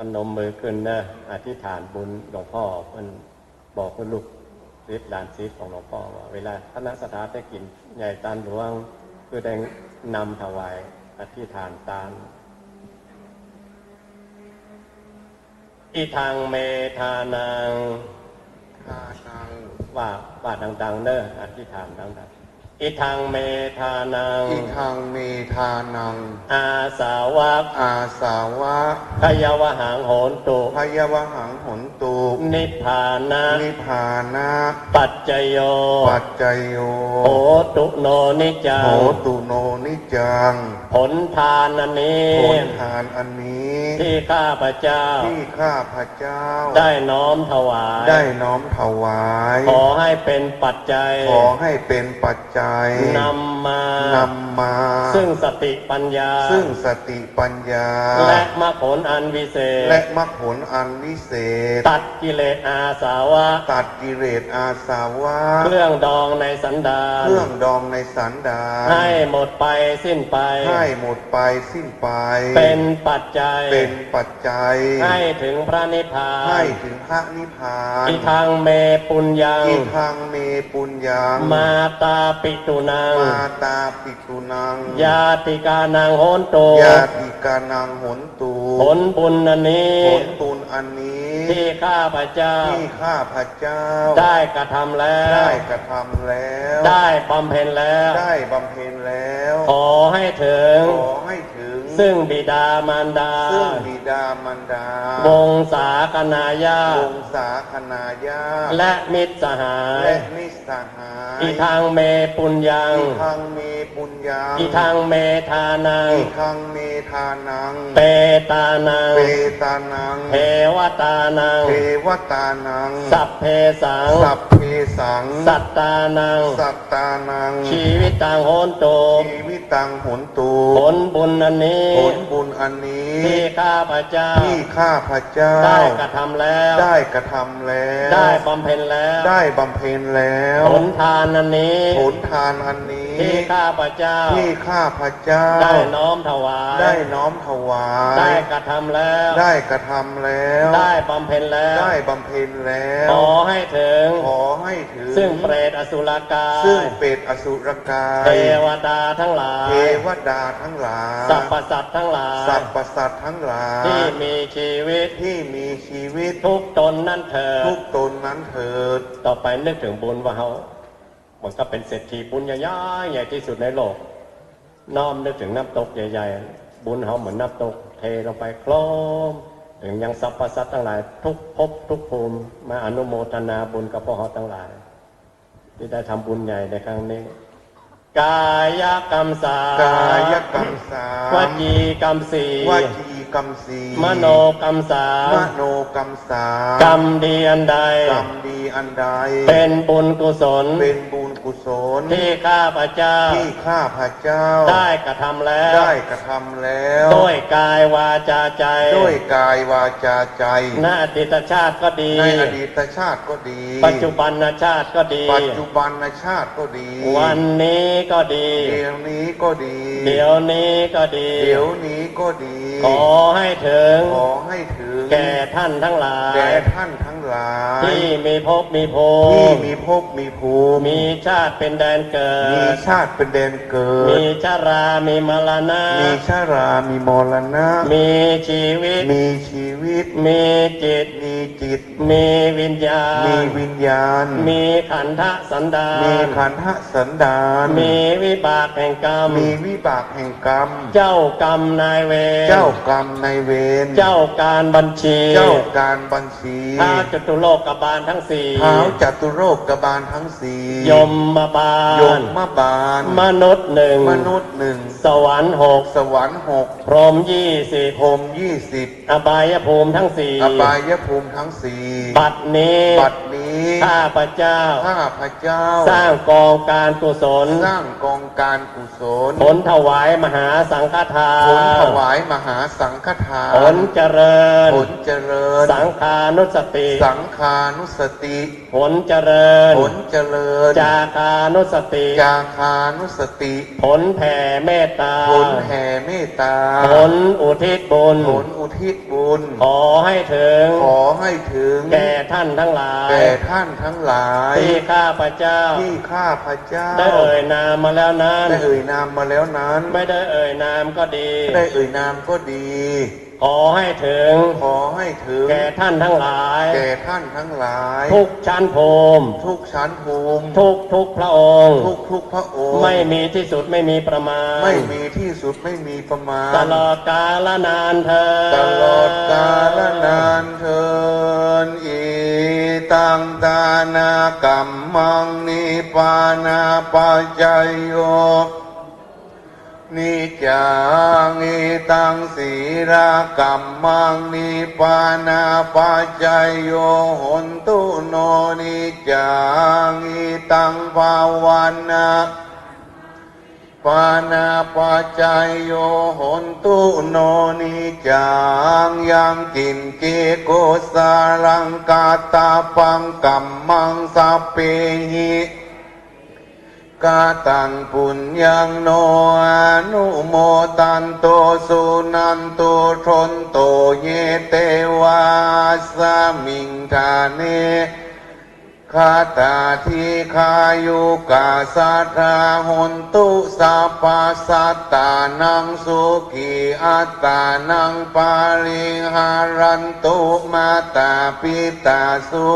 พนมมือขึ้นนะอธิษฐานบุญหลวงพ่อมันบอกคุณลูกศิษย์หลานศิษย์ของหลวงพ่อว่าเวลาคณะสถาได้กินใหญ่ตานหลวงคือได้นำถวายอธิษฐานตานอิทังเมธานัง ทานัง ว่าดังๆเนอะอธิษฐานดังๆอิทังเมธานัง อิทังเมธานัง อาสาวะ อาสาวะ พยวหังโหนตุ พยวหังหนตุ นิพพานะ นิพพานะ ปัจจโย ปัจจโย โหตุโนนิจั โห ง ตุโนนิจัง ผลทานอันนี้ ผลทานอันนี้ ที่ข้าพเจ้า ที่ข้าพเจ้า ได้น้อมถวาย ได้น้อมถวาย ขอให้เป็นปัจจัย ขอให้เป็นปัจจัย นำมาน ำมา ซึ่งสติปัญญา ซึ่งสติปัญญา และมรรคผลอันวิเศษ และมรรคผลอันวิเศษ ตัดกิเลสอาสาวะ ตัดกิเลสอาสาวะ เครื่องดองในสันดาน เครื่องดองในสันดาน ให้หมดไปสิ้นไป ให้หมดไปสิ้นไป เป็นปัจจัย เป็นปัจจัย ให้ถึงพระนิพพาน ให้ถึงพระนิพพาน อิทังเมปุญญัง อิทังเมปุญญัง มาตาปิตุนัง มาตาปิตุนัง ญาติกานังโหนโต ญาติกานังหนตู ผลบุญอันนี้ ผลบุญอันนี้ ที่ข้าพเจ้า ที่ข้าพเจ้า ได้กระทำแล้ว ได้กระทำแล้ว ได้บำเพ็ญแล้ว ได้บำเพ็ญแล้ว ขอให้ถึง ขอให้ถึง ซึ่งบิดามารดา ซึ่งบิดามารดาว งศาคณาญาติ วงศาคณาญาติ และมิตรสหาย และมิตรสหาย อีทางเมปุญญัง อีทางเมปุญญัง อีทางเมทานัง อีทางเมทานัง เปตานัง เปตานัง เทวตานัง เทวตานัง สัพเพสัง สัพเพสัง สัตตานัง สัตตานัง ชีวิตตังโหนโต ชีวิตตังหนตู ผลบุญอันนี้ ผลบุญอันนี้ ที่ข้าพเจ้า ที่ข้าพเจ้า ได้กระทำแล้ว ได้กระทำแล้ว ได้บำเพ็ญแล้ว ได้บำเพ็ญแล้ว ผลทานอันนี้ ผลทานอันนี้ ที่ข้าพเจ้า ที่ข้าพเจ้า ได้น้อมถวาย ได้น้อมถวาย ได้กระทำแล้ว ได้กระทำแล้ว ได้บำเพ็ญแล้ว ได้บำเพ็ญแล้ว ขอให้ถึง ขอให้ถึง ซึ่งเปรตอสุรกาย ซึ่งเป็ดอสุรกาย เทวดาทั้งหลาย เทวดาทั้งหลาย สรรพสัตว์ทั้งหลาย สรรพสัตว์ทั้งหลาย ที่มีชีวิต ที่มีชีวิต ทุกตนนั่นเถิด ทุกตนนั้นเถิด ต่อไปนึกถึงบุญว่าเขามันก็เป็นเศรษฐีบุญใหญ่ๆใหญ่ที่สุดในโลก น้อมนึกถึงน้ำตกใหญ่ๆ บุญเขาเหมือนน้ำตกเทลงไปโคลมถึงยังสรรพสัตว์ทั้งหลาย ทุกภพทุกภูมิมาอนุโมทนาบุญกับพวกเขาทั้งหลาย ที่ได้ทำบุญใหญ่ในครั้งนี้ กายกรรมสาม กายกรรมสาม วจีกรรมสี่ วจีกรรมสี่ มโนกรรมสาม มโนกรรมสาม กรรมดีอันใด กรรมดีอันใด เป็นบุญกุศล เป็นบุญกุศล ที่ข้าพเจ้า ที่ข้าพเจ้า ได้กระทำแล้ว ได้กระทำแล้ว ด้วยกายวาจาใจ ด้วยกายวาจาใจ ในอดีตชาติก็ดี ในอดีตชาติก็ดี ปัจจุบันชาติก็ดี ปัจจุบันชาติก็ดี วันนี้ก็ดี เดี๋ยวนี้ก็ดี เดี๋ยวนี้ก็ดี เดี๋ยวนี้ก็ดี ขอให้ถึง ขอให้ถึง แก่ท่านทั้งหลาย แก่ท่านทั้งหลาย ที่มีภพมีภู ที่ มิ มีภพมีภูมิ มีชาติเป็นแดนเกิ มี ด ชาติเป็นแดนเกิ มี ด ชารามีมรณะ มีชารา มีมรณะ มีชีวิต มีชีวิต มีจิต มีจิต มีวิญญาณ มีวิญญาณ มีขันธสันดาน มีขันธสันดาน มีวิบากแห่งกรรม มีวิบากแห่งกรรม เจ้ากรรมนายเวร เจ้ากรรมในายเวร เจ้าการบัญชี เจ้าการบัญชี ท้าวจตุโลกบาลทั้งสี่ เท้าจัตุโลกบาลทั้งสี่ ยมมาบาล ยมมาบาล มนุษย์หนึ่ง มนุษย์หนึ่ง สวรรค์หก สวรรค์หก พรหม20 พรหม20 อบายภูมิทั้งสี่ อบายภูมิทั้งสี่ บัดนี้ บัดนี้ ข้าพเจ้า ข้าพเจ้า สร้างกองการกุศล สร้างกองการกุศล ผลถวายมหาสังฆทา ผล น ถวายมหาสังฆทาน ผลเจริญ ผลเจริญ สังฆานุสติ สังฆานุสติ ผลเจริญ ผลเจริญ จาคานุสติ จาคานุสติ ผลแผ่เมตตา ผลแผ่เมตตา ผลอุทิศบุญ ผลอุทิศ บุญ ขอให้ถึง ขอให้ถึง แก่ท่านทั้งหลาย แก่ท่านทั้งหลาย ที่ข้าพเจ้า ที่ข้าพเจ้า ได้เอ่ยนามมาแล้วนั้น ได้เอ่ยนามมาแล้วนั้น ไม่ได้เอ่ยนามก็ดี ได้เอ่ยนามก็ดี ขอให้ถึง ขอให้ถึง แก่ท่านทั้งหลาย แก่ท่านทั้งหลาย ทุกชั้นภูมิ ทุกชั้นภูมิ ทุกพระองค์ ทุกพระองค์ ไม่มีที่สุดไม่มีประมาณ ไม่มีที่สุดไม่มีประมาณ ตลอดกาลนานเธอญ ตลอดกาลนานเทินอีตังตานากรรมังนิปานาปัจจยโยนิจังอิตังสีรากรรมังนิปานาปัจจยโยหนตุโนนิจังอิตังภาวันนะปานาปัจจยโยหนตุโนนิจังยังกินเกโกสารังกาตาปังกัมมังสัพเพหิกาตังปุญญังโนอนุโมตันโตสุนันโตชนโตเยเตวาสมิงทาเนคาตาทิคายุกาสัทธาหนตุสัพพสัตตานังสุขีอัตตานังปาริหารันตุมาตาปิตาสุ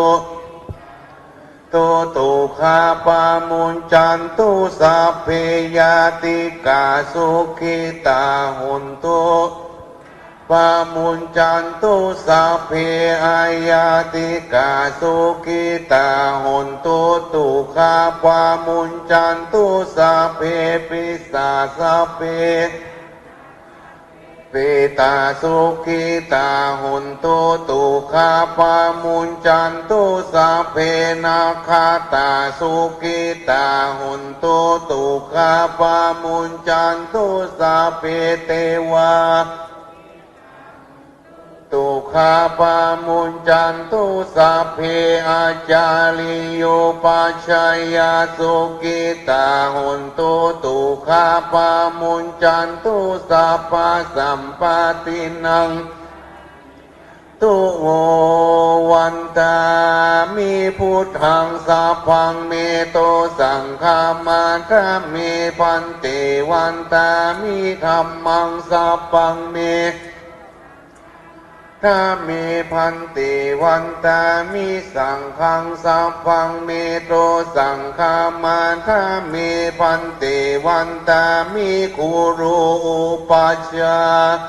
ตุขาปามุญจันตุสัพเพยาติกาสุขิตาหุนตุปามุญจันตุสัพเพอายาติกาสุขิตาหุนตุตุขาปามุญจันตุสัพเพปิสาสัพเพปิตาสุขิตาหุนตุตุขาปามุญจันตุสัพเพนาคาตาสุขิตาหุนตุตุขาปามุญจันตุสัพเพเทวาตุขาปามุญจันตุสัพเพอาจาริโยปัชฌายาสุขิตาหุนตุตุขาปามุญจันตุสัพพสัมปตินังตุโอวันตามิพุทธังสัพพังเมโตสังฆามาทามิพันติวันตามิธัมมังสัพพังเมถ้ามีพันติวันตามีสังฆังสัพพังเมโตสังฆามาถ้ามีพันติวันตามีคุรูอุปัชฌาย์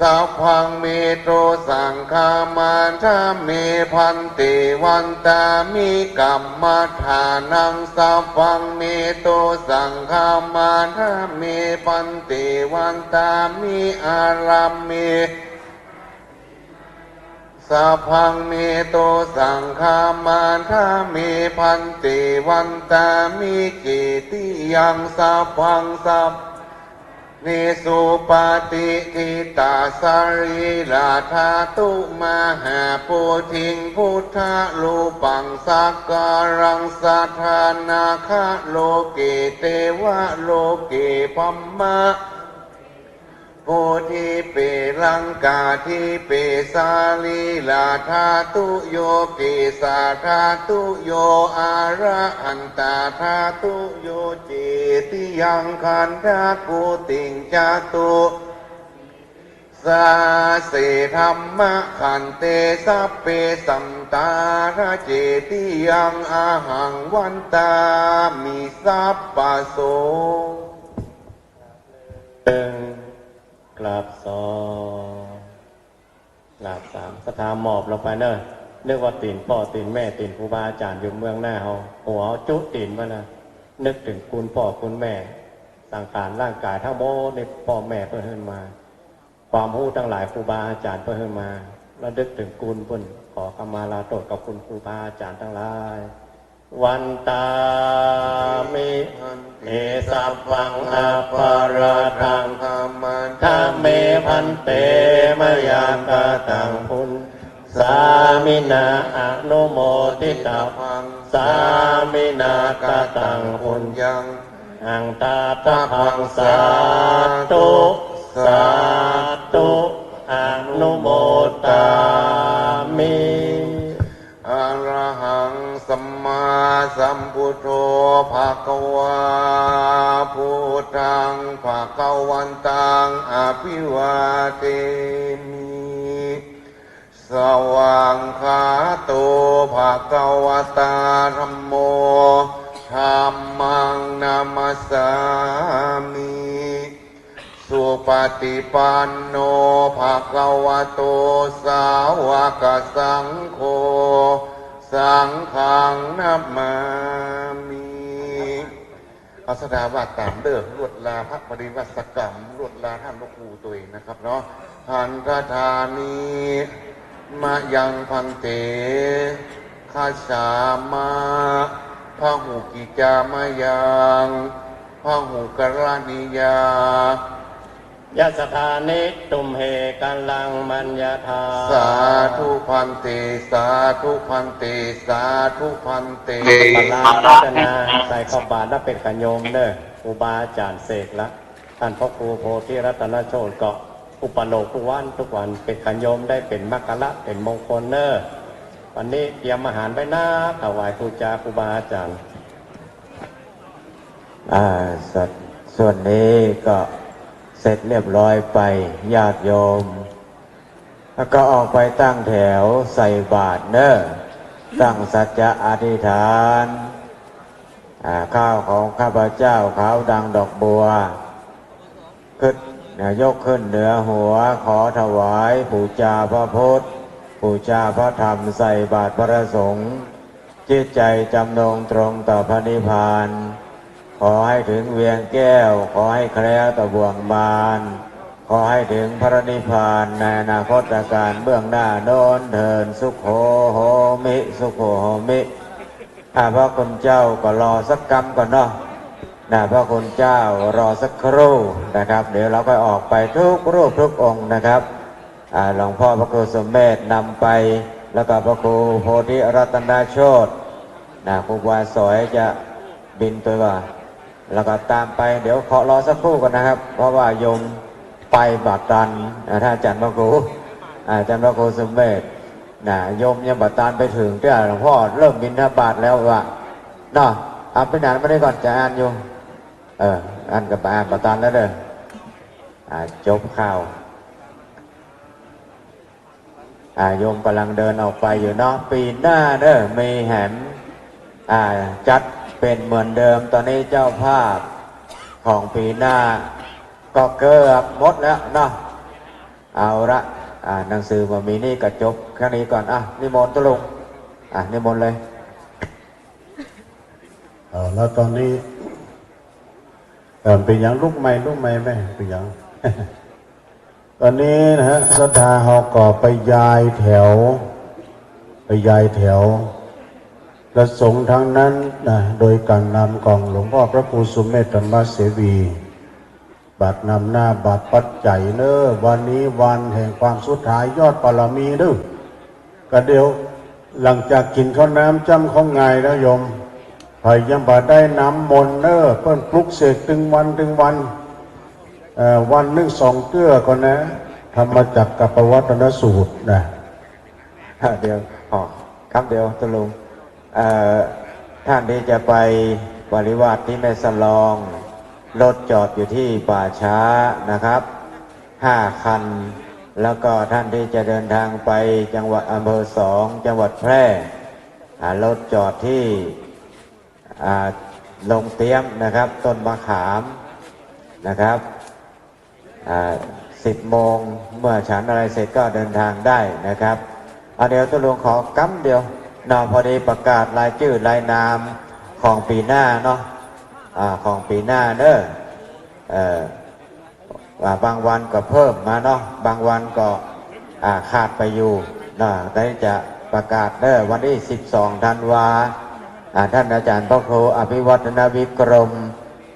สัพพังเมโตสังฆามาถ้ามีพันติวันตามีกัมมัฏฐานังสัพพังเมโตสังฆามาถ้ามีพันติวันตามีอารัมเมสัพพังเมโตสังฆามาถ้ามีพันติวันตามีกิติยังสัพพังสัพนิสุปฏิทิตาสารีราธาตุมหาปุถิงพุทธลูปังสักการังสัทธานาคโลเกเตวะโลเกปัมมะโพธิเปรังกาทิเปสาลีลาธาตุโยเกสาธาตุโยอาระหันตาธาตุโยเจติยังคันธากุติงจตุสาเสธรรมะขันเตสัพเพสัมตาระเจติยังอาหังวันตามิสัพปะโสกราบสองกราบสามสถาหมอบลงไปเนอะนึกว่าตีนพ่อตีนแม่ตีนครูบาอาจารย์อยู่เมืองหน้าเฮาหัวเอาจุตีนมานะนึกถึงคุณพ่อคุณแม่สังขารร่างกายทั้งหมดในพ่อแม่เพิ่นให้มา ความรู้ทั้งหลายครูบาอาจารย์เพิ่นให้มาแล้วนึกถึงคุณเพิ่นขอขมาลาโทษกับคุณครูบาอาจารย์ทั้งหลายวันตามิเอสัพพังอัปปาราทังธรรมเมพันเตมยากตังพุนสามินาอนุโมทิตาพังสามินากตังพุนยังอังตาตพังสาธุสาธุ อนุโมทามิ อะระหังสัมมาสัมพุทโธภะคะวาพุทธังภะคะวันตังอภิวาเทมิสวากขาโตภะคะวตาธัมโมธัมมังนามัสสามิสุปฏิปันโนภะคะวะโตสาวกสังโฆสังฆังนัมมามิเอาสดาว่าตามเด้อรวดลาพระปริวัติกรรมรวดลาท่านพระครูตัวเองนะครับเนาะหันทธานีมายังพันเตข้าสามาพระหูกิจามายังพระหูกรณียายะสถานิตุมเหกัลลังมัญญาธาสาธุพันเตสาธุพันเตสาธุพันเต ปลารัตนาใส่เข้าบาตรแล้วเป็นกัญโยมเด้อครูบาอาจารย์เสกละท่านพระครูโพธิรัตนโชติก็อุปโลกทุกวันเป็นกัญโยมได้เป็นมัคคะละเป็นมงคลเด้อวันนี้เตรียมอาหารไว้นะถวายบูชาครูบาอาจารย์ ส่วนนี้ก็เสร็จเรียบร้อยไปญาติโยมแล้วก็ออกไปตั้งแถวใส่บาตรเนอะตั้งสัจจะอธิษฐานข้าวของข้าพเจ้าขาวดังดอกบัวขึ้นยกขึ้นเหนือหัวขอถวายบูชาพระพุทธบูชาพระธรรมใส่บาตรพระสงฆ์จิตใจจำนงตรงต่อพระนิพพานขอให้ถึงเวียงแก้วขอให้แคล้วต่อบ่วงมารขอให้ถึงพระนิพพานในอนาคตการเบื้องหน้าโน้นเถิดสุขโหโหมิสุขโหโหมิพระคุณเจ้าก็รอสักกรรมก่อนเนาะพระคุณเจ้ารอสักครู่นะครับเดี๋ยวเราก็ออกไปทุกรูปทุกองค์นะครับหลวงพ่อพระครูสมเด็จนำไปแล้วก็พระครูโพธิรัตนโชติครูบาสอยจะบินตัวแล้วก็ตามไปเดี๋ยวขอรอสักครู่ก่อนนะครับเพราะว่าโยมไปบาดตันถ้าอาจารย์พระครูสมเด็จโยมยังบาดตันไปถึงที่หลวงพ่อเริ่มบินทบาทแล้วว่าเนาะเอาไปนานไม่ได้ก่อนจะอ่านอยู่อ่านกับอ่านบาดตันแล้วเด้อจบข่าวโยมกำลังเดินออกไปอยู่เนาะปีหน้าเด้อมีแหมจัดเป็นเหมือนเดิมตอนนี้เจ้าภาพของปีหน้าก็เกือบหมดแล้วเนาะเอาละหนังสือมามีนี่ก็จบแค่นี้ก่อนนิมนต์ตุลุงนิมนต์เลยแล้วตอนนี้เป็นอย่างลูกใหม่ไหมเป็นอย่าง ตอนนี้นะฮะศรัทธาเขาก็ไปย้ายแถวและสงฆ์ทั้งนั้นโดยการนำของหลวงพ่อพระครูสุเมธธรรมเสวีบัตรนำหน้าบัตรปัจจัยเนอวันนี้วันแห่งความสุดท้ายยอดปรมีเนอก็เดี๋ยวหลังจากกินข้าวน้ำจำของไงแล้วโยมพยายามบาได้น้ำมนต์เนอเพิ่นปลุกเสกถึงวันวันหนึ่ง2 เตื้อก่อนนะธรรมจักรกับปวัตนสูตรนะเดี๋ยวคำเดียวตุลุงท่านที่จะไปปริวาสที่แม่สลองรถจอดอยู่ที่ป่าช้านะครับ5 คันแล้วก็ท่านที่จะเดินทางไปจังหวัดอำเภอ2จังหวัดแพร่รถจอดที่ลงเตี้ยมนะครับต้นมะขามนะครับ10 โมงเมื่อฉันอะไรเสร็จก็เดินทางได้นะครับเดี๋ยวตุลุงขอกำเดียวพอดีประกาศรายชื่อรายนามของปีหน้าเนาะของปีหน้าเด้อบางวันก็เพิ่มมาเนาะบางวันก็ขาดไปอยู่แต่จะประกาศเด้อวันที่12 ธันวาท่านอาจารย์พระครูอภิวัฒนวิกรม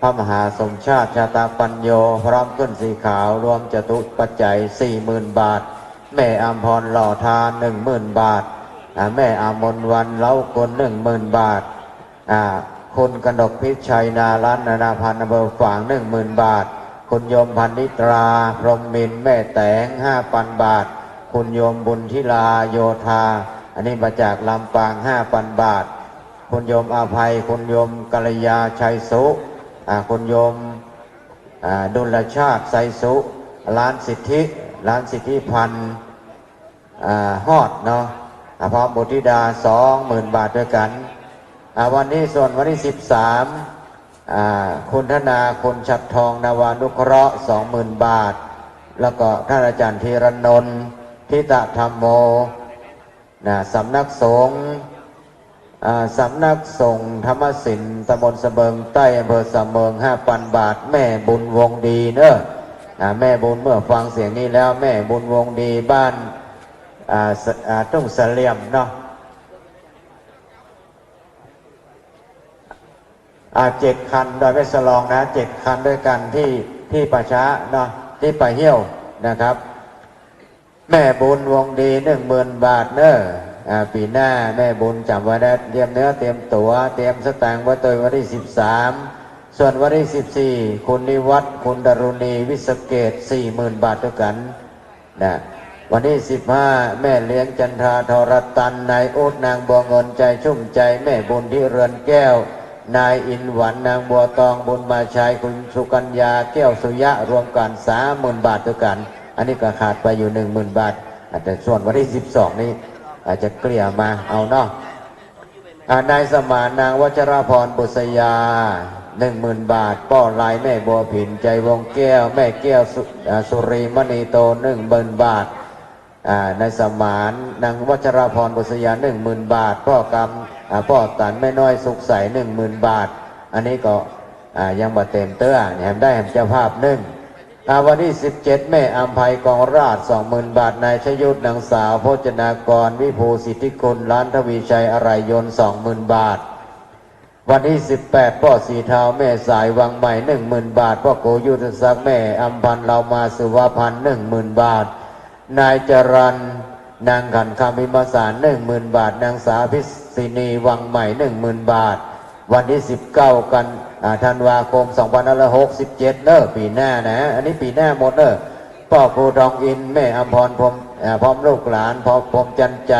พระมหาสมชาติชาตาปัญโยพร้อมขึ้นสีขาวรวมจตุปัจจัย 40,000 บาทแม่อำพรหล่อทาน 10,000 บาทแม่อามนวันเล้าคน 10,000 บาทคุณกนกพิชัยนาลันนาพันธ์อำเภอฝาง 10,000 บาท คุณโยมพันนิตราพรหมมินทร์แม่แตง5,000 บาทคุณโยมบุญทิลาโยธาอันนี้มาจากลำปาง5,000 บาทคุณโยมอาภัยคุณโยมกัลยาชัยสุคุณโยมดุลชาติไซสุร้านสิทธิพันธ์ฮอดเนาะพร้อมบุตรธิดา 20,000 บาทด้วยกันวันนี้ส่วนวันที่13คุณธนาคุณฉัตรทองนาวานุเคราะห์ 20,000 บาทแล้วก็ท่านอาจารย์ธีรนนท์ทิตธรรมโมสำนักสงฆ์ธรรมศิลป์ตำบลสะเบิงใต้อำเภอสะเมิง 5,000 บาทแม่บุญวงดีเนอะแม่บุญเมื่อฟังเสียงนี้แล้วแม่บุญวงดีบ้านทุ่งเสลี่ยมเนาะ7 คันโดยไม่สลองนะ7 คันด้วยกันที่ป่าช้าเนาะที่ป่าเหี้ยวนะครับแม่บุญวงดี 10,000 บาทเนอะปีหน้าแม่บุญจำไว้ได้เตรียมเนื้อเตรียมตัวเตรียมสตางค์ไว้ตัววันที่13ส่วนวันที่14คุณนิวัฒน์คุณดรุณีวิสเกต 40,000 บาทด้วยกันนะวันที่15แม่เลี้ยงจันทราธรตันนายอุดนางบัวเงินใจชุ่มใจแม่บุญที่เรือนแก้วนายอินหวันนางบัวตองบุญมาชัยคุณสุกัญญาแก้วสุยะรวมกัน 30,000 บาทด้วยกันอันนี้ก็ขาดไปอยู่ 10,000 บาทแต่ส่วนวันที่12นี้อาจจะเกลี่ยมาเอาเนาะนายสมานนางวัชรพรบุษยา 10,000 บาทป้อลายแม่บัวผินใจวงแก้วแม่แก้วสุรีมณีโต 10,000 บาทนายสมานนางวัชรพรบุษยา 10,000 บาทพ่อตันแม่น้อยสุขใส 10,000 บาทอันนี้ก็ยังบ่เต็มเตื้อแถมได้แถมเจ้าภาพวันที่17แม่อัมภัยกองราช 20,000 บาทนายชยุทธนางสาวโภชนากรวิภูสิทธิคุณร้านทวีชัยอไรยนต์ 20,000 บาทวันที่18พ่อสีเทาแม่สายวังใหม่ 10,000 บาทพ่อโกยุทธศักดิ์แม่อัมพันธ์เรามาสุวพันธ์ 10,000 บาทนายจรัญนางขันคำพิมสาร 10,000 บาทนางสาพิษินีวังใหม่ 10,000 บาทวันที่19กันธันวาคม 2567เนอะปีหน้านะอันนี้ปีหน้าหมดเนอะพ่อครูทองอินแม่อมพรพร้อมลูกหลานพ่อพรมจันใจ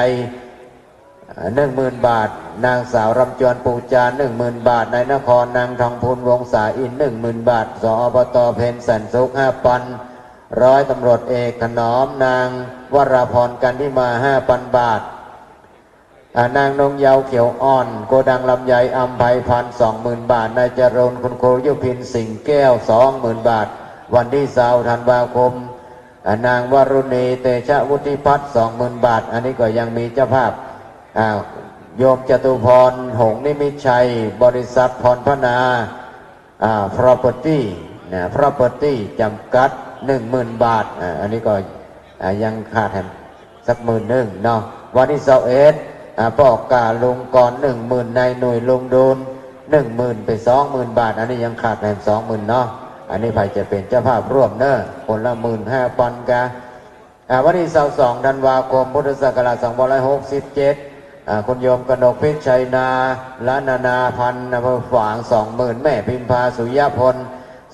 10,000 บาทนางสาวรำจวนปูจาน 10,000 บาทนายนครนางทองพูนวงศาอิน 10,000 บาทสอบตเพนสันสุข 5,000ร้อยตำรวจเอกถนอมนางวราพรกันที่มา 5,000 บาทนางนงเยาเขียวอ่อนโกดังลำไยอัมภัยพัน 20,000 บาทนายจรุนคุณครูยุพินสิงแก้ว 20,000 บาทวันที่20ธันวาคมนางวรุณีเตชะวุฒิพัฒน์ 20,000 บาทอันนี้ก็ยังมีเจ้าภาพโยมจตุพรหงนิมิตชัยบริษัทพรพนาproperty จำกัด 10,000 บาทอันนี้ก็ยังขาดแถมสัก10,000เนาะวันที่21พ่อกาลุงก่อน 10,000นายหน่วยลุงดูน 10,000 ไป 20,000 บาทอันนี้ยังขาดแถม 20,000เนาะอันนี้ใครจะเป็นเจ้าภาพร่วมเนอะคนละ 15,000 กะวันที่22ธันวาคมพุทธศักราช 2567คุณโยมกนกพิชัยนาล้านนาพันธ์อำเภอฝาง 20,000แม่พิมพาสุยพล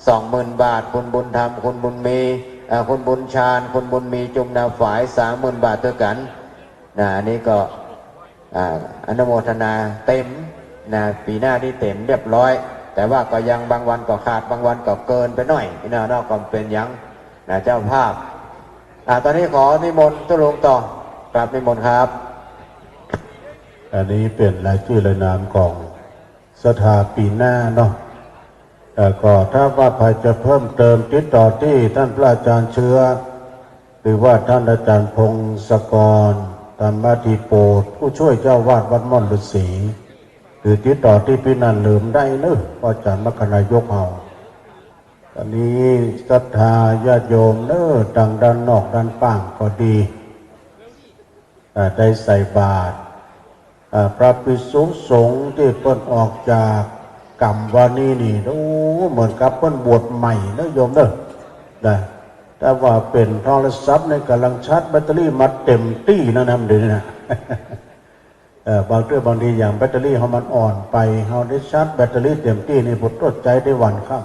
20,000 บาทคุณบุญธรรมคุณบุญมีคุณบุญชาญคุณบุญมีจุมนาฝาย 30,000 บาทด้วยกันอันนี้ก็อนุโมทนาเต็มปีหน้าที่เต็มเรียบร้อยแต่ว่าก็ยังบางวันก็ขาดบางวันก็เกินไปหน่อยนอกก็เป็นยังเจ้าภาพตอนนี้ขอนิมนต์ตุลงต่อกราบนิมนต์ครับอันนี้เป็นรายชื่อรายนามของสถาปีหน้าเนาะก็ถ้าว่าใครจะเพิ่มเติมติดต่อที่ท่านพระอาจารย์เชื้อหรือว่าท่านอาจารย์พงศกรธรรมธิโปดผู้ช่วยเจ้าวาดวัดม่อนฤาษีหรือติดต่อที่พี่นันลืมได้เนอะอาจารย์มคณายกเอาตอนนี้ศรัทธาญาติโยมเนอะต่างด้านนอกด้านป่างก็ดีได้ใส่บาตรพระภิกษุสงฆ์ที่เพิ่นออกจากกรรมวานีนี่โอ้เหมือนกับเพิ่นบวชใหม่นะโยมเนอะแต่ว่าเป็นโทรศัพท์ในกำลังชาร์จแบตเตอรี่มาเต็มที่นะเดี๋ยวนี้นะบางทีอย่างแบตเตอรี่เขามันอ่อนไปเขาได้ชาร์จแบตเตอรี่เต็มที่ในบทรดใจได้วันครับ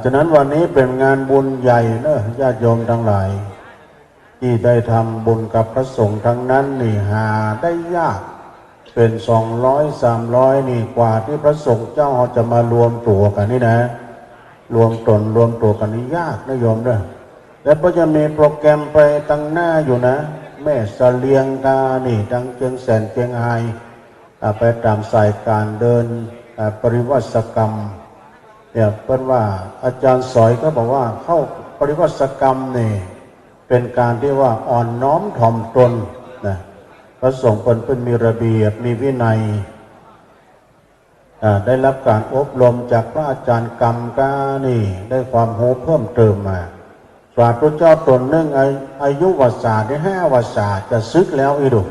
ฉะนั้นวันนี้เป็นงานบุญใหญ่เนอะญาติโยมทั้งหลายที่ได้ทำบุญกับพระสงฆ์ทั้งนั้นนี่หาได้ยากเป็น200 300นี่กว่าที่พระสงฆ์เจ้าจะมารวมตัวกันนี่นะรวมตัวกันนี่ยากนะโยมเนอะแล้วก็จะมีโปรแกรมไปตั้งหน้าอยู่นะแม่เสลียงกานี่ทั้งเชียงแสนเชียงไฮ้ไปตามสายการเดินปริวัติกรรมเนี่ยเพิ่นว่าอาจารย์สอยก็บอกว่าเข้าปริวัติกรรมนี่เป็นการที่ว่าอ่อนน้อมถ่อมตนนะพระสงฆ์เป็นมีระเบียบมีวินัยได้รับการอบรมจากพระอาจารย์กรรมกานี่ได้ความรู้เพิ่มเติมมาสาธุเจ้าตนหนึ่งอายุวัฏศาสตร์ได้5 วัฏศาสตร์จะซึกแล้วอีดู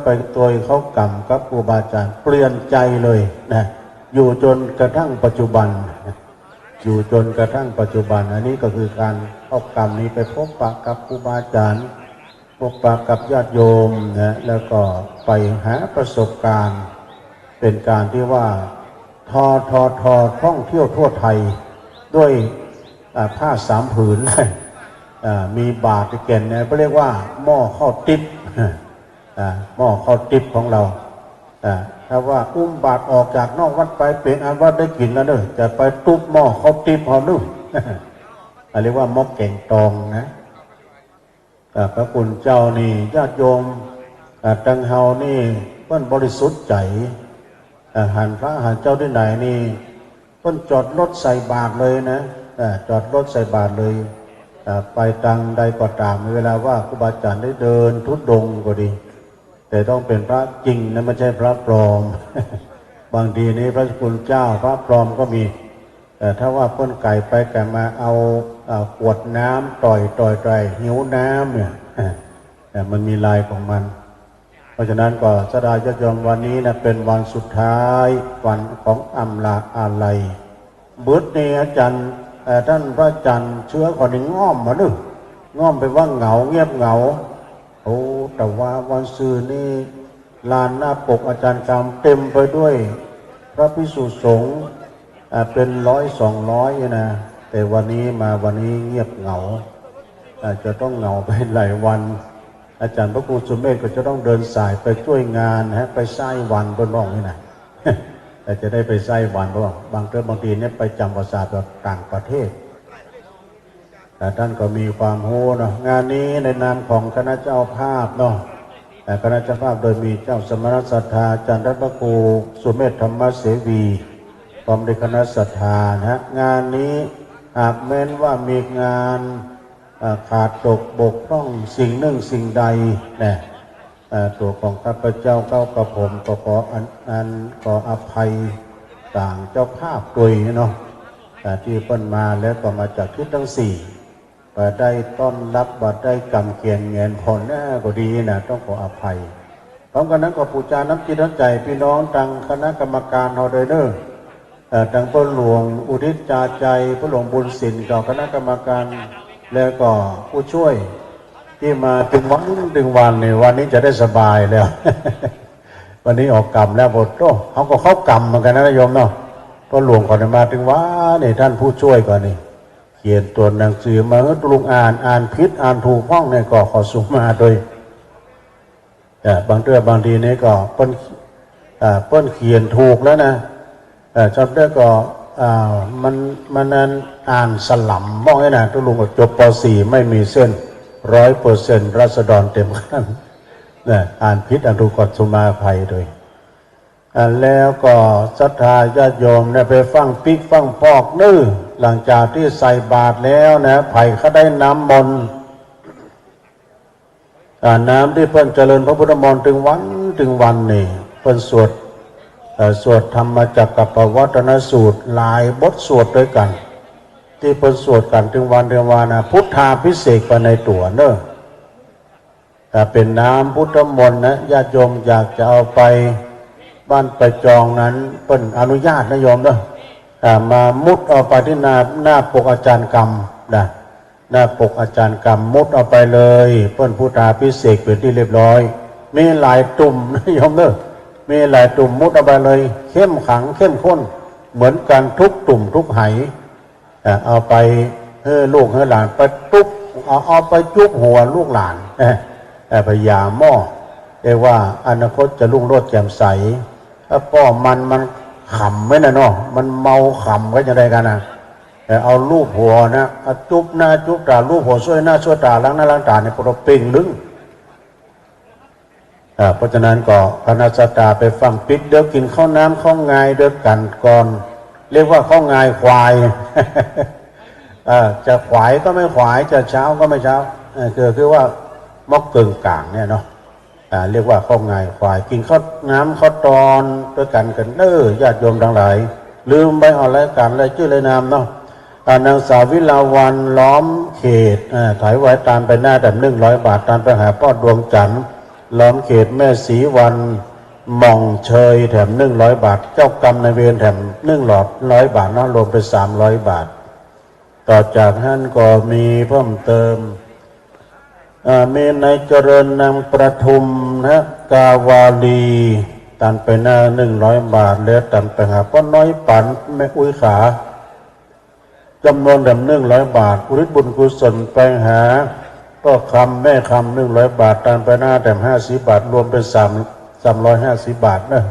ไปตัวเขากรรมกับครูบาอาจารย์เปลี่ยนใจเลยนะอยู่จนกระทั่งปัจจุบันอันนี้ก็คือการเอากรรมนี้ไปพบปะกับครูบาอาจารย์พบปะกับญาติโยมนะแล้วก็ไปหาประสบการณ์เป็นการที่ว่าท่องเที่ยวทั่วไทยด้วยผ้า3 ผืนมีบาตรที่แก่นเนี่ยเขาเรียกว่าหม้อข้าวติ๊บหม้อข้าวติ๊บของเราถ้าว่าอุ้มบาตรออกจากนอกวัดไปเป็นอันว่าได้กินแล้วเนอะจะไปตุ๊บหม้อข้าวติ๊บเอานู่นเรียกว่าหม้อแกงตองนะพระคุณเจ้านี่ญาติโยมตังเฮานี่เพิ่นบริสุทธิ์ใจหันพระหันเจ้าที่ไหนนี่เพิ่นจอดรถใส่บาตรเลยนะจอดรถใส่บาตรเลยไปตังใดก็ตามเวลาว่าครูบาอาจารย์ได้เดินทุดงก็ดีแต่ต้องเป็นพระจริงนะไม่ใช่พระปลอม บางทีนี้พระคุณเจ้าพระปลอมก็มีแต่ถ้าว่าพ้นไก่ไปไก่มาเอาขวดน้ำต่อยหิวน้ำเนี่ยแต่มันมีลายของมันเพราะฉะนั้นก็สดาญาติโยมวันนี้นะเป็นวันสุดท้ายวันของอำลาอาลัยบุตรนี่อาจารย์ท่านพระอาจารย์เชื้อคนนี้ง่อมมาดึง่อมไปว่าเหงาเงียบเหงาโอ้แต่ว่าวันซื่อนี่ลานหน้าปกอาจารย์กรรมเต็มไปด้วยพระภิกษุสงฆ์เป็น100 200นะแต่วันนี้เงียบเหงาจะต้องเหงาไปหลายวันอาจารย์พระครูสุเมธก็จะต้องเดินสายไปช่วยงานไปไส้วันบนบ้องนี่นะ แต่จะได้ไปไส้วันบ้างบางทีเนี่ยไปจำภาษาแบบต่างประเทศแต่ท่านก็มีความโหเนาะงานนี้ในนามของคณะเจ้าภาพเนาะคณะเจ้าภาพโดยมีเจ้าสมณศรัทธาอาจารย์พระครูสุเมธธรรมเสวีพร้อมด้วยคณะศรัทธานะงานนี้หากแม้นว่ามีงานขาดตกบกพร่องสิ่งหนึ่งสิ่งใดนะตัวของข้าพเจ้าเก้ากับผมก็ขออภัยต่างเจ้าภาพโดยเนาะที่เพิ่นมาแล้วก็มาจากทิศทั้ง4มาได้ต้อนรับมาได้กำเกียนเงินผลก็ดีนะต้องขออภัยพร้อมกันนั้นก็ปูจาน้ำจิตน้ำใจพี่น้องทางคณะกรรมการเฮาเด้อเนอะทางพระหลวงอุทิศจาใจพระหลวงบุญสินต่อคณะกรรมการแล้วก็ผู้ช่วยที่มาถึงวันนี่วันนี้จะได้สบายแล้ว วันนี้ออกกรรมแล้วบทโตเขาก็เข้ากรรมเหมือนกันนะโยมเนาะพระหลวงก่อนมาถึงว่านี่ท่านผู้ช่วยก่อนนี่เขียนตัวหนังสือมาให้ลุงอ่านผิดอ่านถูกพ้องเนี่ยก็ขอสุมาโดยบางทีนี่ก็เปิ้นเขียนถูกแล้วนะชอบได้ก็มันนั้นอ่านสลับมองให้นะตัวลุงก็จบป .4 ไม่มีเส้น100%รัษฎรเต็มขั้นอ่านผิดอ่านถูกก็สุมาภัยโดยแล้วก็ศรัทธาญาติโยมเนี่ยไปฟังปิกฟังปอกนื้อหลังจากที่ใส่บาตรแล้วนะไผ่เขาได้น้ำมนต์น้ำที่เพิ่นเจริญพระพุทธมนต์ถึงวันนี่เพิ่นสวดธรรมจักรกับปวัตนสูตรหลายบทสวดด้วยกันที่เพิ่นสวดกันถึงวันนะพุทธาภิเษกไปในตัวเนอะแต่เป็นน้ำพุทธมนต์นะญาติโยมอยากจะเอาไปบ้านไปจองนั้นเปิ้นอนุญาตนะโยมเนาะมามุดเอาไปที่หน้าปกอาจารย์กรรมนะหน้าปกอาจารย์กรรมมุดเอาไปเลยเปิ้นพุทธาภิเษกเป็นที่เรียบร้อยมีหลายตุ่มนะโยมเนาะมีหลายตุ่มมุดเอาไปเลยเข้มขังเข้มข้นเหมือนกันทุกตุ่มทุกไห เอาไปให้ลูกให้หลานไปตุ๊บเอาไปจุ๊บหัวลูกหลานพยาหม้อเรียกว่าอนาคตจะรุ่งโรจน์แจ่มใสถ้าป้อมันขำไหมนะเนาะมันเมาขำก็จะได้กันนะแต่เอาลูกหัวนะจุ๊บหน้าจุ๊บตาลูกหัวช่วยหน้าช่วยตาล้างหน้าล้างตาเนี่ยพวกเราเป่งลึงเพราะฉะนั้นก็คณะสัตยาไปฟังปิดเดี๋ยวกินข้าวน้ำข้าวงายเดี๋ยวกันก่อนเรียกว่าข้าวงายควาย จะขวายก็ไม่ขวายจะเช้าก็ไม่เช้าคือว่ามอกเกิงกลางเนี่ยเนาะเรียกว่าข้าวงายควายกินข้าวน้ำข้าวตอนด้วยกันญาติโยมทั้งหลายลืมไปเอารายการรายชื่อรายนามเนาะนางสาววิลาวันล้อมเขตถอยไว้ตามไปหน้าแต่100 บาทตามไปหาพ่อดวงจันทร์ล้อมเขตแม่ศรีวันหม่องเชยแถม100 บาทเจ้ากรรมนายเวรแถม100 บาทเนาะรวมเป็น300 บาทต่อจากนั้นก็มีเพิ่มเติมมีนายเจริญนางประทุมนะกาวาลีตันไปหน้า100 บาทแล้วตันไปหาพ่อน้อยปันแม่อุ้ยขาจำนวนแบบ100 บาทอุทิศบุญกุศลไปหาก็คำแม่คำ100 บาทตันไปหน้าแต่50 บาทรวมเป็น350 บาทนะ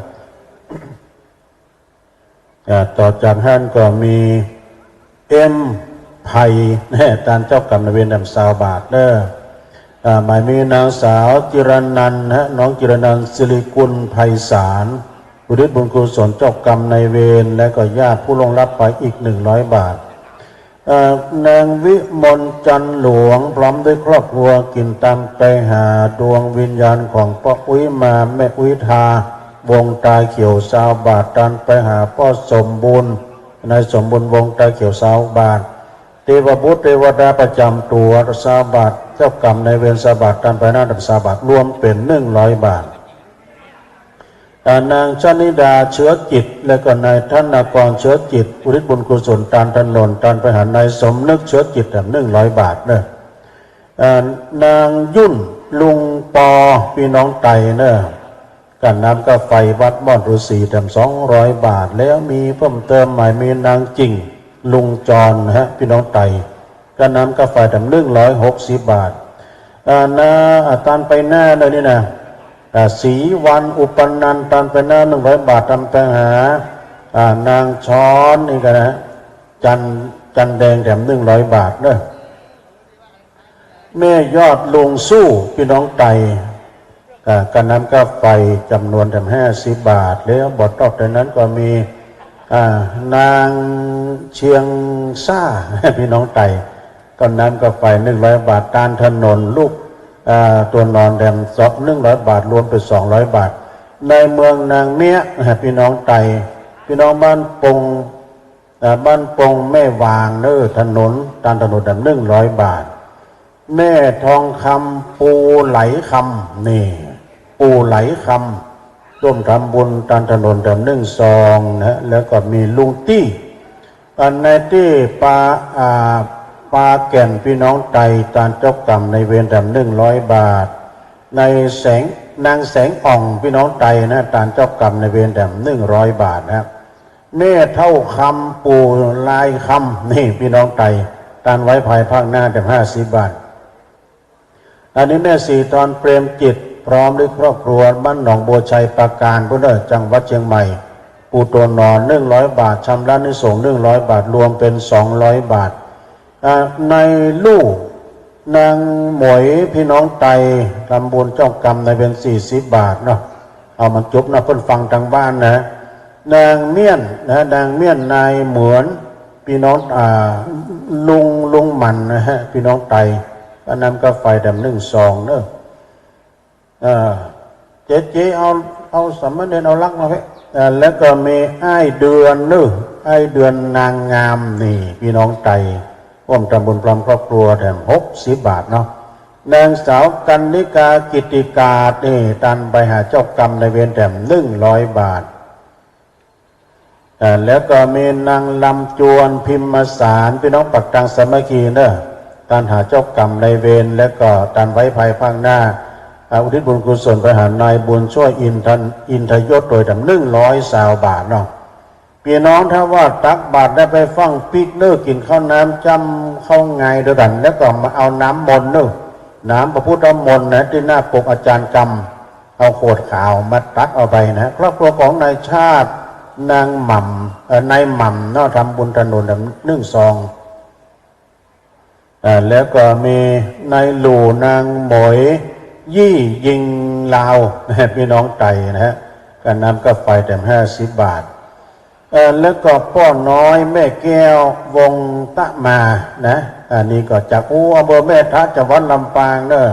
ต่อจากนั้นก็มีเอ็มไผ่ตามเจ้ากรรมนายเวรแถม20 บาทเด้อหมายมีนางสาวจิรนันท์น้องจิรนันท์สิริกุลไพศาลอุทิศบุญกุศลเจ้ากรรมนายเวรและก็ญาติผู้ลงรับไปอีก100 บาทนางวิมลจันหลวงพร้อมด้วยครอบครัวกินตามไปหาดวงวิญญาณของพ่ออุ้ยมาแม่อุ้ยทาวงตาเขียว20 บาทตันไปหาพ่อสมบูรณ์นายสมบูรณ์วงตาเขียว20 บาทเทวบุตรเทวดาประจำตัว20 บาทเจ้ากรรมนายเวร20 บาทตันไปหน้าดับ20 บาทรวมเป็น100 บาทนางชนิดาเชื้อจิตและก็นายธนากรเชื้อจิตอุทิศบุญกุศลตานถนนตานไปหานายสมนึกเชื้อจิตแบบ100 บาทเนอะนางยุ่นลุงปอพี่น้องไตเนอะกันน้ำก็ไฟวัดม่อนฤาษีแถม200 บาทแล้วมีเพิ่มเติมหมายมีนางจริงลุงจรพี่น้องไตกันน้ำก็ไฟแถม160 บาทนาตานไปหน้าเลยนี่นะศรีวันอุปนันต์ตันไปหน้า100 บาทตันไปหานางช้อนนี่กันนะจันแดงแถม100 บาทเนอะแม่ยอดลงสู้พี่น้องไตกันน้ำก็ไฟจำนวนแถม50 บาทแล้วบทตอบแต่นั้นก็มีนางเชียงซ่าพี่น้องไตกันน้ำก็ไฟ100 บาทตานถนนลูกตัวนอนแดม100 บาทรวมเป็น200 บาทในเมืองนางเมียพี่น้องไตพี่น้องบ้านปงแม่วางเนอถนนตามถนนแดม100 บาทแม่ทองคำปูไหลคำนี่ปูไหลคำร่วมทำบุญตามถนนแดม1 ซองนะแล้วก็มีลุงตี้ในที่ปลาแก่นพี่น้องไตตานเจ้ากรรมในเวรแถม100 บาทในนางแสงอ่องพี่น้องไตนะตานเจ้ากรรมในเวรแถม100 บาทนะแม่เท่าคำปู่ลายคำนี่พี่น้องไตตานไว้ภายภาคหน้าแถม50 บาทอันนี้แม่สีตอนเปรมจิตพร้อมด้วยครอบครัวบ้านหนองบัวชัยปราการพุ่นจังหวัดเชียงใหม่ปู่ตัวนอน100 บาทชำระนิสงฆ์100 บาทรวมเป็น200 บาทในลูกนางหมวยพี่น้องไตทำบุญเจ้ากรรมในเป็น40 บาทเนาะเอามันจบนะเพิ่นฟังทางบ้านนะนางเมี่ยนนางเมี่ยนนายเหมือนพี่น้องลุงหมันนะฮะพี่น้องไตอันนั้นก็ไฟดำ1 ซองเนอะเจ๊เอาสามเณรเอาลักมาให้แล้วก็มีไอ้เดือนเนอะไอ้เดือนนางงามนี่พี่น้องไตร่วมทำบุญพร้อมครอบครัวแถม60 บาทเนาะนางสาวกันนิกากิติกานี่ตันไปหาเจ้ากรรมในเวรแถม100 บาทแล้วก็มีนางลำจวนพิมพ์สารพี่น้องปักตังสามัคคีเนอะตันหาเจ้ากรรมในเวรแล้วก็ตันไว้ภายภาคหน้าอุทิศบุญกุศลไปหานายบุญช่วยอินทยศโดยแถม120 บาทเนาะ พี่น้องถ้าว่าตักบาตรได้ไปฟังปิกเนื้อกินข้าวน้ำจำข้าวไงเดียวกันแล้วก็มาเอาน้ำมนต์เนื้อน้ำพระพุทธมนต์นะที่หน้าปกอาจารย์กรรมเอาขวดขาวมาตักเอาไปนะครอบครัวของนายชาตินางหม่ำนายหม่ำเนาะทำบุญถนนนึ่งซองแล้วก็มีนายหลู่นางหมวยยี่ยิงลาวพี่น้องไตนะฮะการน้ำก็ไฟแต่50 บาทแล้วก็พ่อน้อยแม่แก้ววงตะมานะอันนี้ก็จากอำเภอแม่ทะจังหวัดลำปางเนอะ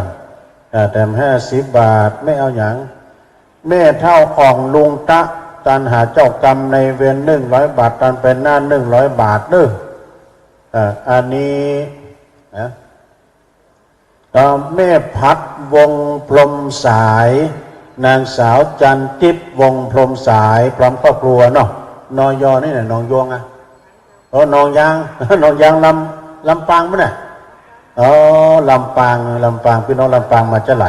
แต่50 บาทไม่เอาอย่างแม่เท่าของลุงตะตันหาเจ้ากรรมในเวร100 บาทตันเป็นหน้า100 บาทเนอะอันนี้นะแม่พัดวงพรมสายนางสาวจันทิพย์วงพรมสายพร้อมครอบครัวเนาะนอยอนี่น่ะนองยวงอ่ะนองยาง นองยางลำปางมั้ยน่ะลำปางพี่น้องลำปางมาจะไหล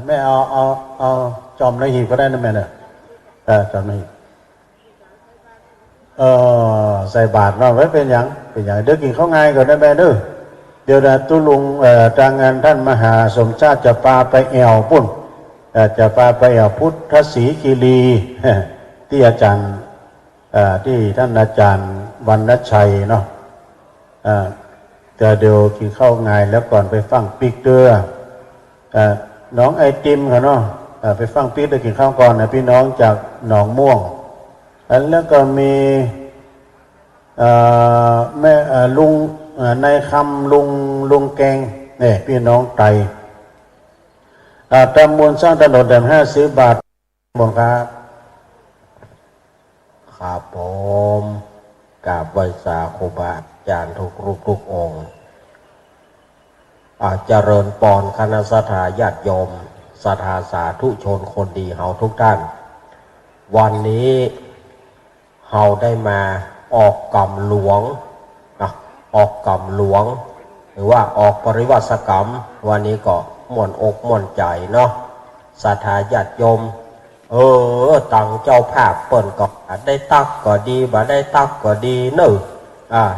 ไม่เอาจอมในหีบก็ได้นะแม่เนี่ยจอมในหีบใส่บาตรเนาะไว้เป็นอย่างเดี๋ยวกินข้าวง่ายก่อนนะแม่เด้อเดี๋ยวตุลุงทางงานท่านมหาสมชาติจะพาไปแอวปุ่นจะพาไปแอวพุทธศรีคีรีที่อาจารย์ที่ท่านอาจารย์วรรณชัยเนาะจะเดี๋ยวกินข้าวง่ายแล้วก่อนไปฟังปีกเดือน้องไอติมค่ะเนาะไปฟังปีกเดือกินข้าวก่อนนะพี่น้องจากหนองม่วงแล้วก็มีแม่ลุงนายคำลุงแกงเนี่ยพี่น้องไตตำบลสร้างถนน50 บาทบนครับครับผมกราบไหว้สาครูบาอาจารย์ทุกรูปทุกองค์เจริญปอนคณะสัทธาญาติโยมสัทธาสาธุชนคนดีเฮาทุกท่านวันนี้เฮาได้มาออกกรรมหลวงนะออกกรรมหลวงหรือว่าออกปริวัติกรรมวันนี้ก็ม่วนอกม่วนใจเนาะศรัทธาญาติโยมตังเจ้าภาพเปิ่นก็ได้ตักก็ดีบ่ได้ตักก็ดีเนอะ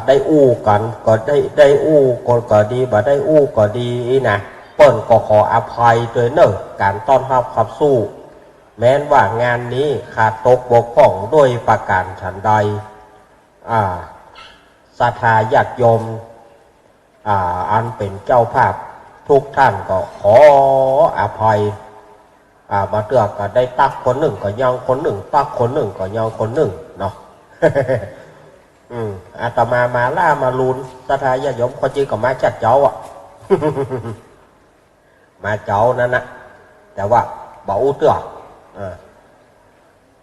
ได้อู้กันก็ได้อู้ก็ดีบ่ได้อู้ก็ดีนะเปิ่นก็ขออภัยด้วยเนอะการต้อนรับขับสู้แม้นว่างานนี้ขาดตกบกพร่องด้วยประการฉันใดศรัทธาญาติโยมอันเป็นเจ้าภาพทุกท่านก็ขออภัยมาเตือกก็ได้ตักคนหนึ่งก็ยังคนหนึ่งตักคนหนึ่งก็ยังคนหนึ่งเนาะ อาตมาล่ามาลูนศรัทธาญาติโยมคนจีก็มาจัดเจ้ามาเจ้านั่นนะแต่ว่าบ่อู้เตือก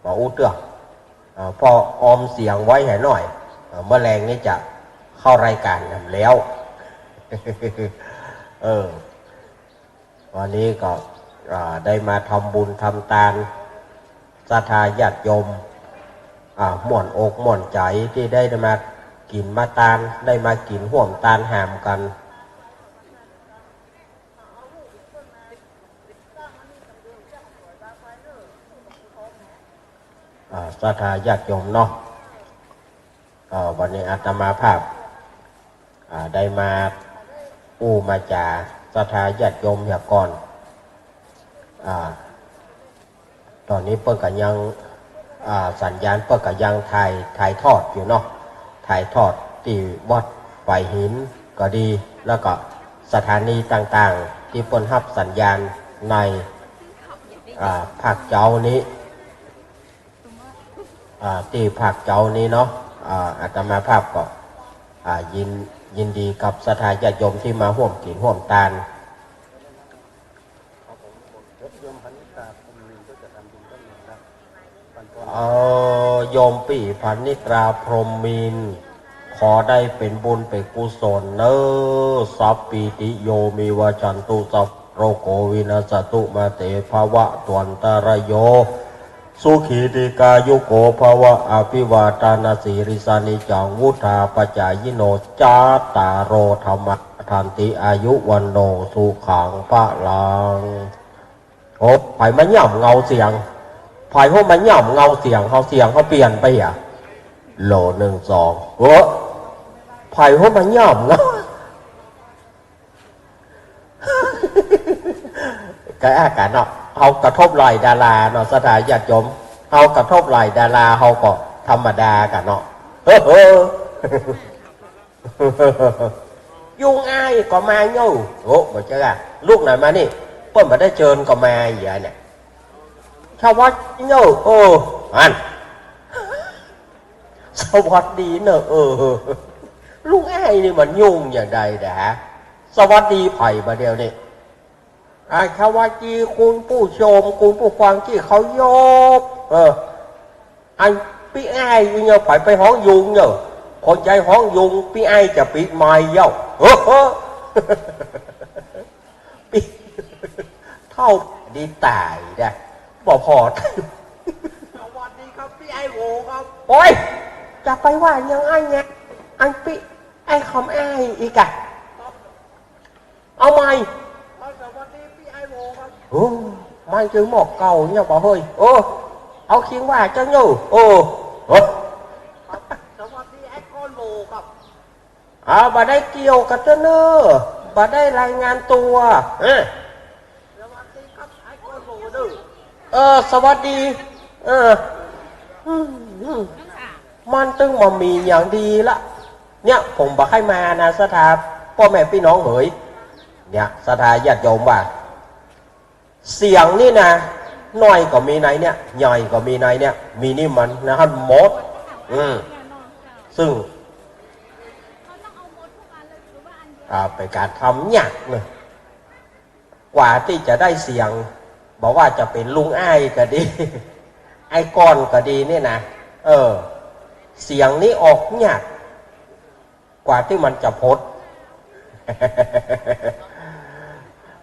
บ่อู้เตือกพอออมเสียงไว้ให้หน่อยเมื่อแรงนี้จะเข้ารายการแล้ว วันนี้ก็ได้มาทำบุญทำทานศรัทธาญาติโยมม่วนอกม่วนใจที่ได้มากินมาทานได้มากินห่วมทานหามกันศรัทธาญาติโยมเนาะวันนี้อาตมาภาพได้มามาจากศรัทธาญาติโยมอย่างก่อนตอนนี้เปิ้ลก็ยังสัญญาณเปิ้ลก็ยังถ่ายทอดอยู่เนาะถ่ายทอดที่วัดไฟหินก็ดีแล้วก็สถานีต่างๆที่เปิ้ลรับสัญญาณในภาคเจ้านี้ที่ภาคเจ้านี้เนาะอาตมาภาพก็ยินดีกับศรัทธาญาติโยมที่มาร่วมกินร่วมทานโยมปี่พันนิตราพรหมมีนขอได้เป็นบุญเป็นกุศลเนอสัพปิติโยมีวจันตุสัพโรโกวินาสตุมาเตภาวะตวันตรโยสุขีติกายุโกภาวะอภิวาทานาสีริสานิจังวุธาปจายโนจาตารโรธรรมทันติอายุวันโนสุขังพระลังไปมาย่ำเงาเสียง พายพวกมันย่อมเงาเสียงเขาเปลี่ยนไปอ่ะโหล1 2โอ้พายพวกมันย่อมเงาcái cả nóเขากระทบไหลดาราเนาะสถานญาติโยมเขากระทบไหลดาราเขาก็ธรรมดากันเนาะยุ่งอ้ายก็มาโย่โอ้บอกเจ้าลูกไหนมานี่เพิ่นมาได้เชิญก็มาอย่างเนี่ยชาววัดโย่โอ้อันสวัสดีเนอะลูกอ้ายนี่มันยุ่งอย่างใดดะสวัสดีไผ่มาเดียวนี่สวัสดีคุณผู้ชมคุณผู้ฟังที่เขายบanhพี่ไอ้ยังไปห้องยุงเนอะคนใจห้องยุงพี่ไอ้จะปิดไม้เย้าเท่าดีตายได้บอกพอสวัสดีครับพี่ไอ้โวครับโอ้ยจะไปว่ายังไงเนี่ยอันพี่ไอ้คำไอ้อีกอะเอาไหมสวัสดีพี่ไอ้โวครับโอ้ไม่เจอหมอกเก่าเนี่ยบอกเฮ้ยโอ้เอาเคียงว่าจังอยู่โอ้สวัสดีไอ้ก้อนโมครับบ่ได้เกี่ยวกับเจ้าเนอบ่ได้รายงานตัวสวัสดีครับไอ้ก้อนโมดื้อสวัสดีมันตึงมามีอย่างดีละเนี่ยผมบอกให้มานะสถาพ่อแม่พี่น้องเหยเนี่ยสถาญาติโยมว่าเสียงนี่นะน้อยก็มีไหนเนี่ยใหญ่ก็มีไหนเนี่ยมีนี่มันนะฮะมดซึ่งเป็นการทำยากเลยกว่าที่จะได้เสียงบอกว่าจะเป็นลุงไอ้ก็ดีไอ้ก้อนก็ดีนี่นะเสียงนี้ออกยากกว่าที่มันจะพด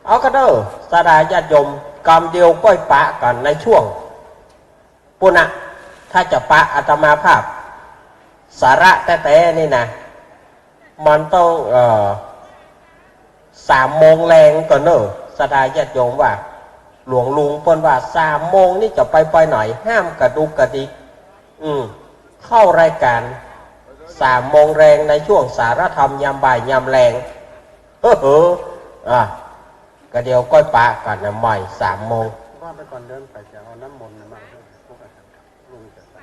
เอาก็เด้อสดาญาติโยมกรรมเดียวก้อยปะกันในช่วงปุณะถ้าจะปะอาตมาภาพสาระแต่นี่นะมันต้อง3 โมงแรงก่อนเนอะสดาญาติโยมว่าหลวงลุงเปิ้นว่า3 โมงนี่จะไปหน่อยห้ามกระดุกกระดิกเข้ารายการ3 โมงแรงในช่วงสารธรรมยามบ่ายยามแรงก็เดียวก้อยปะกันนะใหม่3 โมงว่าไปก่อนเดินไปจะเอาน้ำมนต์มาลุงจะไป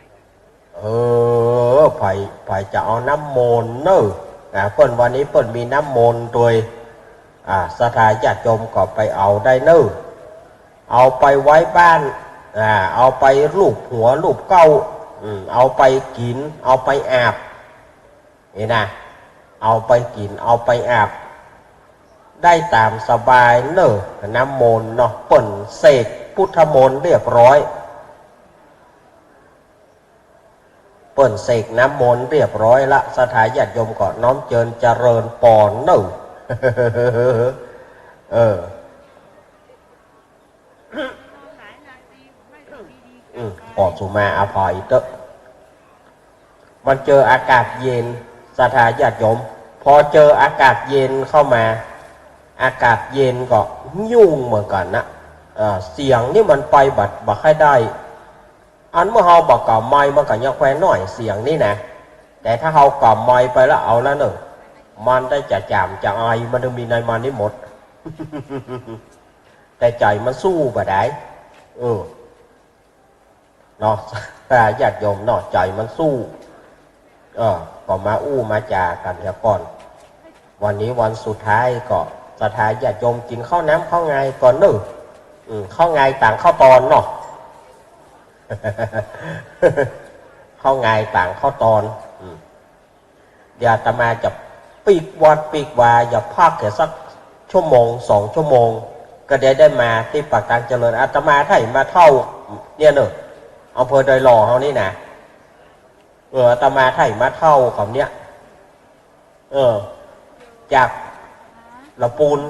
จะเอาน้ำมนต์เนอะเปิ้นวันนี้เปิ้นมีน้ำมนต์ตัวสถานญาติโยมก็ไปเอาได้เนอะเอาไปไว้บ้านเอาไปลูบหัวลูบเก้าเอาไปกินเอาไปอาบนี่นะเอาไปกินเอาไปอาบได้ตามสบายเนอะน้ำมนต์เนาะเปิ่นเสกพุทธมนต์เรียบร้อยเปิ่นเสกน้ำมนต์เรียบร้อยละสถานญาติโยมก็น้อมเจริญปอนเนอะขอสุมาอภัยเตอะมันเจออากาศเย็นสถานญาติโยมพอเจออากาศเย็นเข้ามาอากาศเย็นก็ยุ่งเหมือนกันนะเสียงนี่มันไปบัดให้ได้อันเมื่อเราบอกกับไม้มันก็ยังแควหน่อยเสียงนี่นะแต่ถ้าเรากับไม้ไปแล้วเอาแล้วเนอะมันได้จะจามจะไอมันจะมีในมันนี่หมด แต่ใจมันสู้บ่ได้เนาะแต่ญาติโยมเนาะใจมันสู้ก็มามาจากันเถอะก่อนวันนี้วันสุดท้ายก็สถานญาติโยมกินข้าวน้ำข้าวไงก่อนนึข้าวไงต่างข้าวตอนเนาะ ข้าวไงต่างข้าวตอนเดี๋ยวอาตมาจะปีกวัดปีกวาอย่าพักแค่สัก1-2 ชั่วโมงก็ได้มาที่ปากกลางเจริญอาตมาไถ่มาเท่าเนี่ยเนอะอำเภอดอยหล่อเขานี่นะอาตมาไถ่มาเท่าของเนี้ยจากละปูน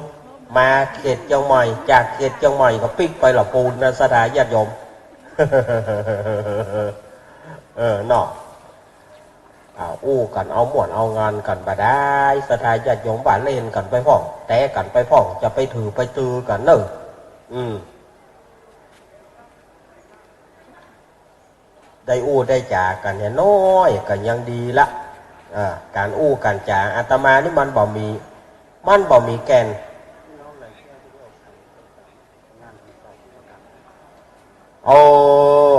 มาเขตเชียงใหม่จากเขตเชียงใหม่ก็ปิกไปละปูนนะสถานญาติโยมเนาะกันเอาหมวนเอางานกันไปได้สถานญาติโยมบ้านเล่นกันไปพ่องแต่กันไปพ่องจะไปถือไปตือกันเนอะ ได้อู้ได้จากันเนี่ยน้อยกันยังดีละการอู้การจาอาตมานี่มันบ่มีแกน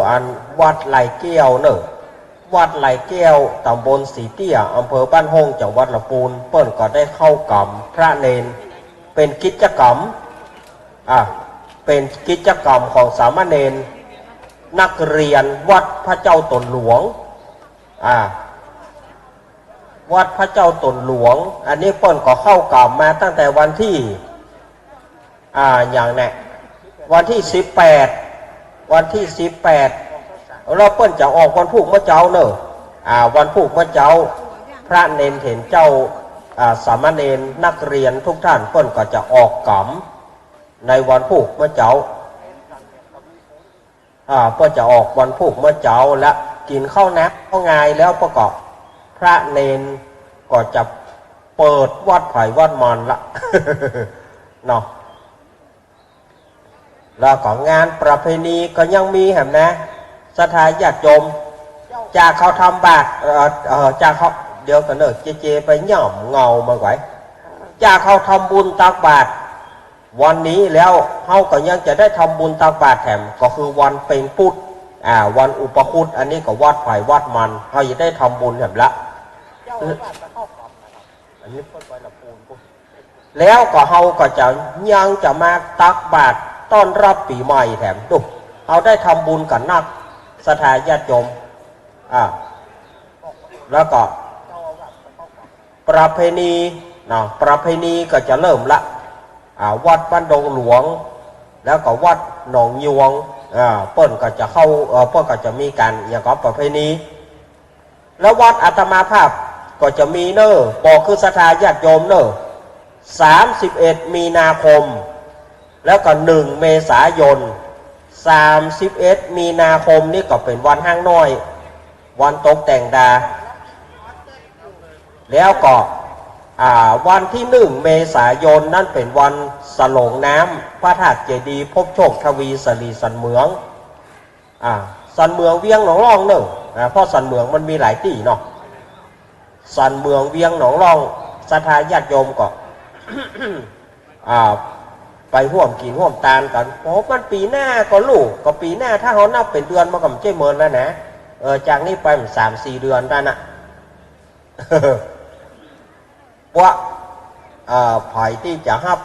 อันวัดไหลแก้วเนอะวัดไหลแก้วตำบลสีเตี้ยอำเภอบ้านห้องจังหวัดลำพูนเปิ้นก็ได้เข้ากรรมพระเนนเป็นกิจกรรมเป็นกิจกรรมของสามเณรนักเรียนวัดพระเจ้าตนหลวงวัดพระเจ้าตนหลวงอันนี้เปิ้นก็เข้ากรรมมาตั้งแต่วันที่อย่างนี้วันที่18แล้วเปิ้นจะออกวันพุธเมื่อเจ้าเนอะวันพุธเมื่อเจ้าพระเนนเห็นเจ้าสามเณรนักเรียนทุกท่านเปิ้นก็จะออกกรรมในวันพุธเมื่อเจ้าเปิ้นจะออกวันพุธเมื่อเจ้าและกินข้าวนักข้าวงายแล้วประกอบพระเนนก็จะเปิดวัดไผ่วัดมันละ เนาะแล้วก็งานประเพณีก็ยังมีแหมนะศรัทธาญาติโยมจากเขาทำบาตรจากเขาเดี๋ยวกันเนอะเจไปหย่อมเงามาไว้จากเขาทำบุญตักบาตรวันนี้แล้วเขาก็ยังจะได้ทำบุญตักบาตรแถมก็คือวันเพ็ญพุธวันอุปคุตอันนี้ก็วัดไผ่วัดมันเขาจะได้ทำบุญแถมละอันนี้เพิ่นไปละปูนแล้วก็เขาก็จะยังจะมาตักบาตรต้อนรับปีใหม่แถมดุเขาได้ทำบุญกันนักศรัทธาญาติโยมแล้วก็ประเพณีประเพณีก็จะเริ่มละวัดบ้านดงหลวงแล้วก็วัดหนองยวงเปิ้นก็จะเข้าเปิ้นก็จะมีการอย่างก็ประเพณีแล้ววัดอาตมาภาพก็จะมีเนอะบอกคือศรัทธาญาติโยมเนอะ31 มีนาคมแล้วก็1 เมษายน31 มีนาคมนี่ก็เป็นวันห้างน้อยวันตกแต่งดาแล้วก็วันที่1 เมษายนนั่นเป็นวันสลงน้ำพระธาตุเจดีย์พบโชคทวีสรีสันเมืองสันเมืองเวียงหนองร่องเนอะเพราะสันเมืองมันมีหลายที่เนาะสันเมืองเวียงหนองร่องศรัทธาญาติโยมก็ ไปห่วมกินห่วมตาลกันเพราะมันปีหน้าก็ลูกก็ปีหน้าถ้าเขานับเป็นเดือนมากับเจ้เมินแล้วนะจากนี้ไป3-4 เดือนได้นะ ว่าฝ่ายที่จะฮับ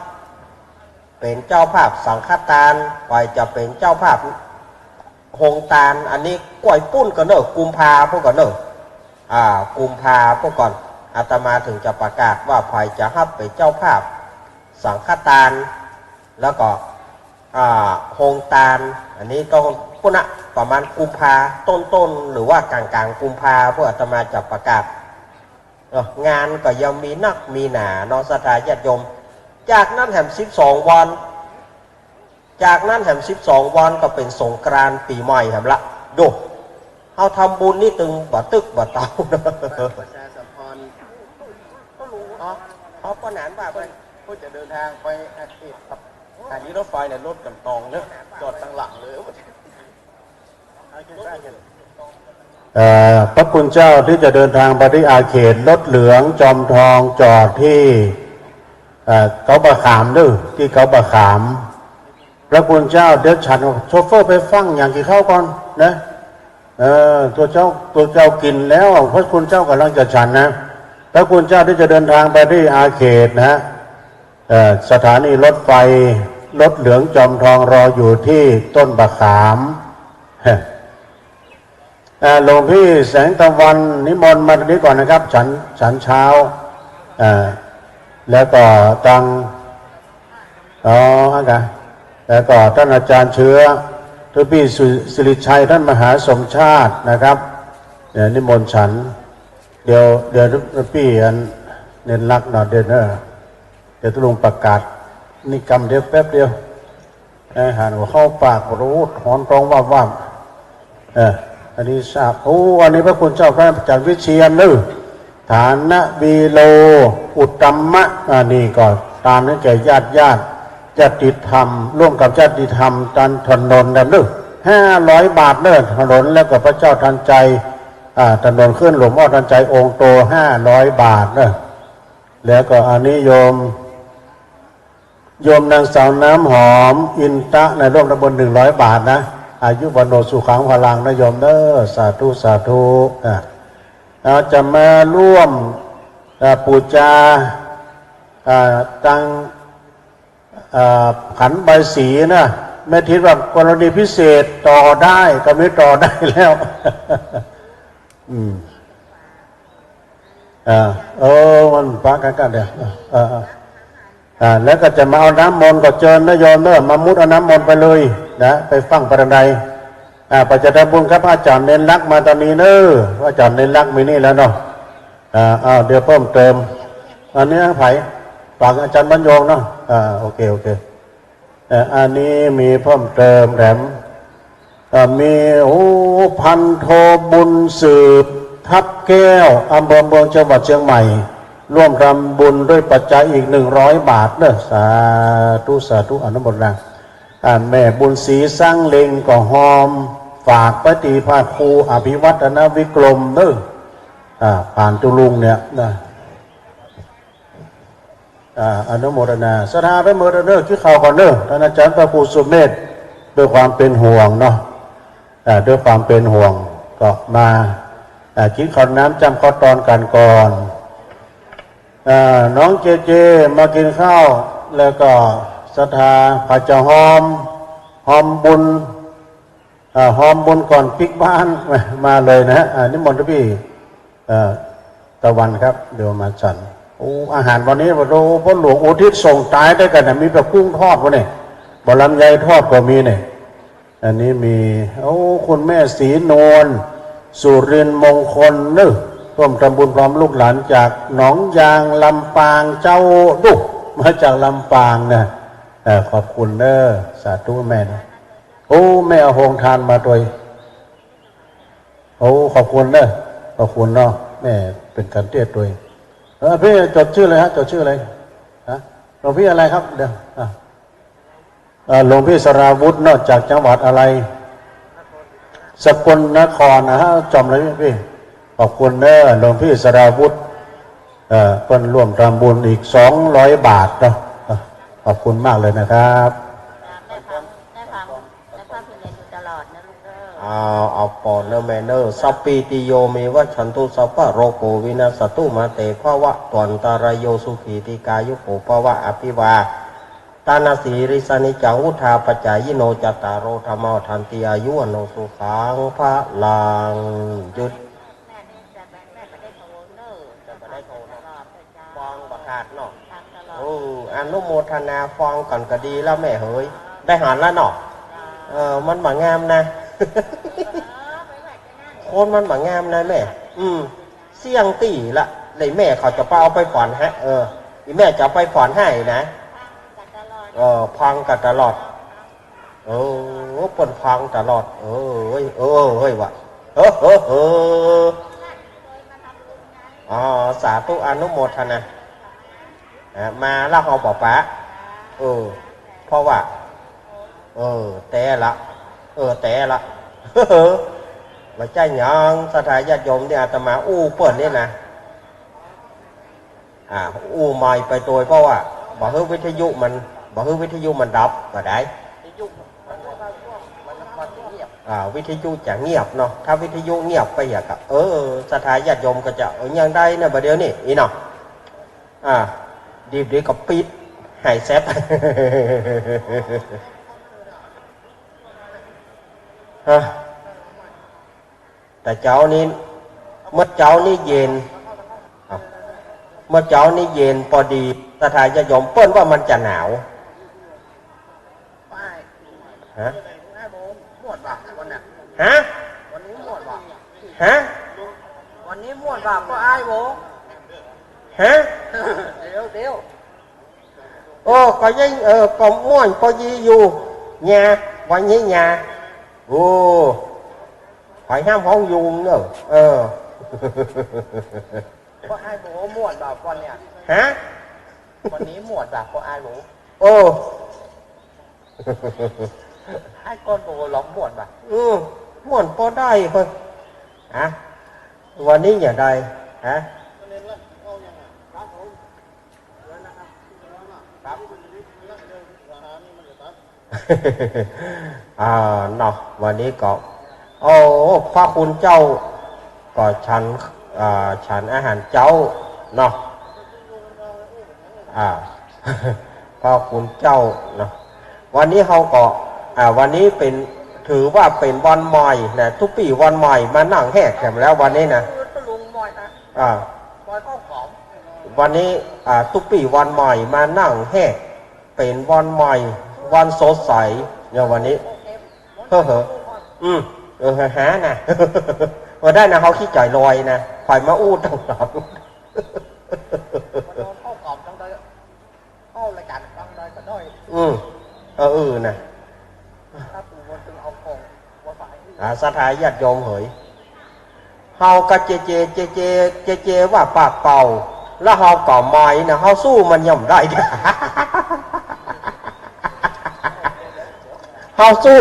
เป็นเจ้าภาพสังฆทานฝ่ายจะเป็นเจ้าภาพโฮงตาลอันนี้กล้วยปุ้นกันเนอะกุมภาพวกกันเนอะกุมภาพวกก่อนอาตมาถึงจะประกาศว่าฝ่ายจะฮับเป็นเจ้าภาพสังฆทานแล้วก็โฮงตาลอันนี้ต้องพุ่นประมาณกุมภาต้นหรือว่ากลางกุมภาพวกอาตมาจะประกาศงานก็ยังมีนักมีหนาเนาะศรัทธาญาติโยมจากนั้นแถม12 วันจากนั้นแถม12 วันก็เป็นสงกรานต์ปีใหม่แถมละดูเขาทำบุญนี่ตึงบ่ตึกบ่เตาประชาสัมพันธ์ก็รู้เขาก็หนานว่าเพื่อจะเดินทางไปอาเขตกับสถานีรถไฟเนี่ยรถกันตองเนี่ยจอดตั้งหลังเลยพระคุณเจ้าที่จะเดินทางไปที่อาเขตรถเหลืองจอมทองจอดที่เขาบะขามด้วยที่เขาบะขามพระคุณเจ้าเดี๋ยวฉันโชเฟอร์ไปฟังอย่างกี่เข้าก่อนนะตัวเจ้ากินแล้วพระคุณเจ้ากำลังจะฉันนะพระคุณเจ้าที่จะเดินทางไปที่อาเขตนะสถานีรถไฟรถเหลืองจอมทองรออยู่ที่ต้นบะขามหลวงพี่แสงตะวันนิมนต์มาตรงนี้ก่อนนะครับฉันเช้าแล้วก็ตังแล้วก็ท่านอาจารย์เชื้อทุกพี่สิริชัยท่านมหาสมชาตินะครับนิมนต์ฉันเดี๋ยวพี่เน้นรักหน่อยเดี๋ยวตุลงประกาศนิกรรมเดี๋ยวแป๊บเดียวหันหัวเข้าปากรู้หอนร้องว่าอันนี้ทราบอันนี้พระคุณเจ้าพระอาจารย์วิเชียรนึฐานะวีโลอุตตมะนี่ก็ตามนั้นแก่ญาติธรรมร่วมกับญาติธรรมตันถนนดำนึ 500 บาทเนอะถนนแล้วก็พระเจ้าทันใจถนนขึ้นหลวงพ่อทันใจองค์โต500 บาทเนอะแล้วก็อันนี้โยมนางสาวน้ำหอมอินตะในร่วมตำบล100 บาทนะอายุวันโนสุขังพลังนะโยมเนอะสาธุสาธุจะมาร่วมปูจาตังขันใบสีนะแม่ทิศว่ากรณีพิเศษต่อได้ก็ไม่ต่อได้แล้วมันปะกันเดี๋ยวแล้วก็จะมาเอาน้ำมนต์ก็เจิญนะโยมเนอะมามุดเอาน้ำมนต์ไปเลยนะไปฟังประดัยปัจจัยบุญครับอาจารย์เน้นรักมาตอนนี้เนอะอาจารย์เน้นรักมีนี่แล้วเนาะเดี๋ยวเพิ่มเติมอันนี้ไผ่ฝากอาจารย์บรรยงเนาะโอเคอันนี้มีเพิ่มเติมแถมมีพันโทบุญสืบทับแก้วอำเภอเมืองจังหวัดเชียงใหม่ร่วมทำบุญด้วยปัจจัยอีก100 บาทเนอะสาธุสาธุอนุโมทนาแม่บุญศรีสร้างเลงก็หอมฝากปฏิภาครูอภิวัฒนวิกรมเนอะผ่านตุลุงเนี่ยนะอนุโมทนาสถาไปเมื่อเนอะที่เขาก่อนเนอะท่านอาจารย์พระครูสุเมธด้วยความเป็นห่วงเนาะด้วยความเป็นห่วงก็มากินข้าวน้ำจำข้าวตอนกันก่อนน้องเจมากินข้าวแล้วก็ศรัทธาผัดจะหอมบุญก่อนปิกบ้านมาเลยนะฮะนิมนต์พี่ตะวันครับเดี๋ยวมาฉันอาหารวันนี้เราพ่อหลวงอุทิศส่งตายได้กันนะมีแบบกุ้งทอดวะเนี่ยบะลำไยทอดก็มีเนี่ยอันนี้มีคุณแม่ศรีนวลสุรินทร์มงคลนึกร่วมทำบุญพร้อมลูกหลานจากหนองยางลำปางเจ้าดุมาจากลำปางนะขอบคุณเนอะสาธุแม่นะแม่เอาโฮงทานมาด้วยขอบคุณเนอะขอบคุณเนาะแม่เป็นการเตี้ยด้วยพี่จดชื่อเลยฮะจดชื่ออะไรหลวงพี่อะไรครับเดี๋ยวหลวงพี่สราวุธนอกจากจังหวัดอะไรสกลนครนะฮะจำเลยพี่ขอบคุณเนอะหลวงพี่สราวุธเพิ่นร่วมทำบุญอีก200 บาทเนาะขอบคุณมากเลยนะครับได้ฟังพี่เรียนอยู่ตลอดนะลูกเด้อเอาปอนเนอร์แมนเนอร์สัพปีติโยเมวัชชันตุสัพพะโรโกวินาสตุมาเตภวะตวันตารโยสุขีติกายุโกภวะอภิวาตานาสีริสานิจังวุธาปจายโนจตารโรธรรมทันติอายุโนสุขังพระลังยุดแม่ไปได้โทรเนอจะไปได้โทรตลอดฟองประกาศเนาะตลอดอนุโมทนาฟองก่อนก็ดีแล้วแม่เฮ้ยได้หารแล้วเนาะมันบางงามนะคนมันบางงามนะแม่เสี่ยงตีละเลยแม่เขาจะเอาไปฝอนให้อีแม่จะไปฝอนให้นะพังกันตลอดปนพังตลอดเฮ้ยวะสาธุอนุโมทนามาแล้วเอาป่าป๊าเพราะว่าแต่ละมาใจยังสถานญาติโยมเนี่ยอาตมาเปิดนี่นะใหม่ไปตัวเพราะว่าบอกเฮ้ยวิทยุมันดับก็ได้วิทยุจะเงียบเนาะถ้าวิทยุเงียบไปอยากสถานญาติโยมก็จะยังได้เนี่ยประเดี๋ยวนี้อีเนาะดีกับปิดหายแซบแต่เจ้านี้เมื่อเจ้านี้เย็นพอดีสถานญาติโยมเปิ้นว่ามันจะหนาวฮะวันนี้มวดว่าก็อายโบเดี๋ยวก็ยิ่งก็ม่วนก็ยีอยู่nhàวันนี้nhà phải hamห้องยุงเนอะcó ai bố muộn bảo con nè hả con ní muộn bảo có ai bố ให้ก้อนโบร้องม่วนป่ะ ม่วนพอได้เพิ่นอะวันนี้อย่าได้ฮะ เนาะวันนี้ก็โอ้พระคุณเจ้าก็ฉันอาหารเจ้าเนาะพระคุณเจ้าเนาะวันนี้เขาก็วันนี้เป็นถือว่าเป็นวันใหม่นะทุกปีวันใหม่มานั่งแหกแถมแล้ววันนี้นะลุงมอยนะมอยข้าวหอม วันนี้ทุกปีวันใหม่มานั่งแหกเป็นวันใหม่วันสดใสเนี่ยวันนี้หานะว่าได้นะเขาขี้จ่อยลอยนะไฟมาอู้ต่างหลังข้าวหอมต้องได้ข้าวรายการต้องได้ก็ได้นะถ้าปู่วันตึงเอาของว่าฝ่ายสถาญาติโยมเหยเฮากะเจว่าปากเป่าแล้วเฮาก่อไม้นะเฮาสู้มันย่ำได้เฮาสู้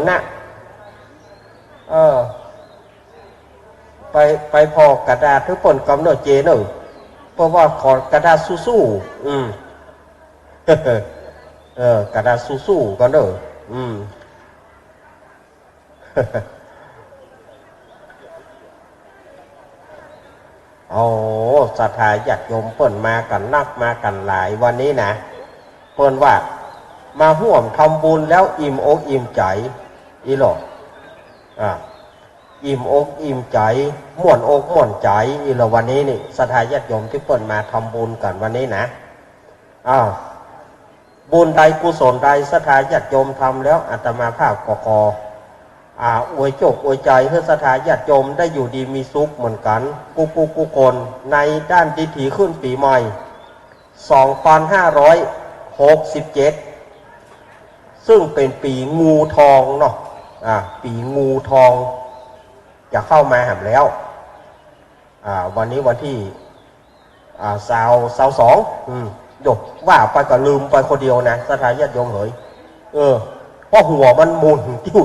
นะไปพอกระดาษทุกคนกำเนิดเจหนึ่งเพราะว่าขอกระดาษสู้กระดาษสู้ๆกันเด้อศรัทธาญาติโยมเปิ้นมากันนักมากันหลายวันนี้นะเปิ้นว่ามาร่วมทำบุญแล้วอิ่มอกอิ่มใจอีหลอกอิ่มอกอิ่มใจม่วนอกม่วนใจอีหลอกวันนี้นี่ศรัทธาญาติโยมที่เปิ้นมาทำบุญกันวันนี้นะบุญใดกุศลใดศรัทธาญาติโยมทำแล้วอาตมาภาพกอวยจบอวยใจเพื่อศรัทธาญาติโยมได้อยู่ดีมีสุขเหมือนกันกุคนในด้านดิถีขึ้นปีใหม่2567ซึ่งเป็นปีงูทองเนาะปีงูทองจะเข้ามาหามแล้ววันนี้วันที่22ยกว่าไปก็ลืมไปคนเดียวนะศรัทธาญาติโยมเหยเพราะหัวมันหมุนติ้ว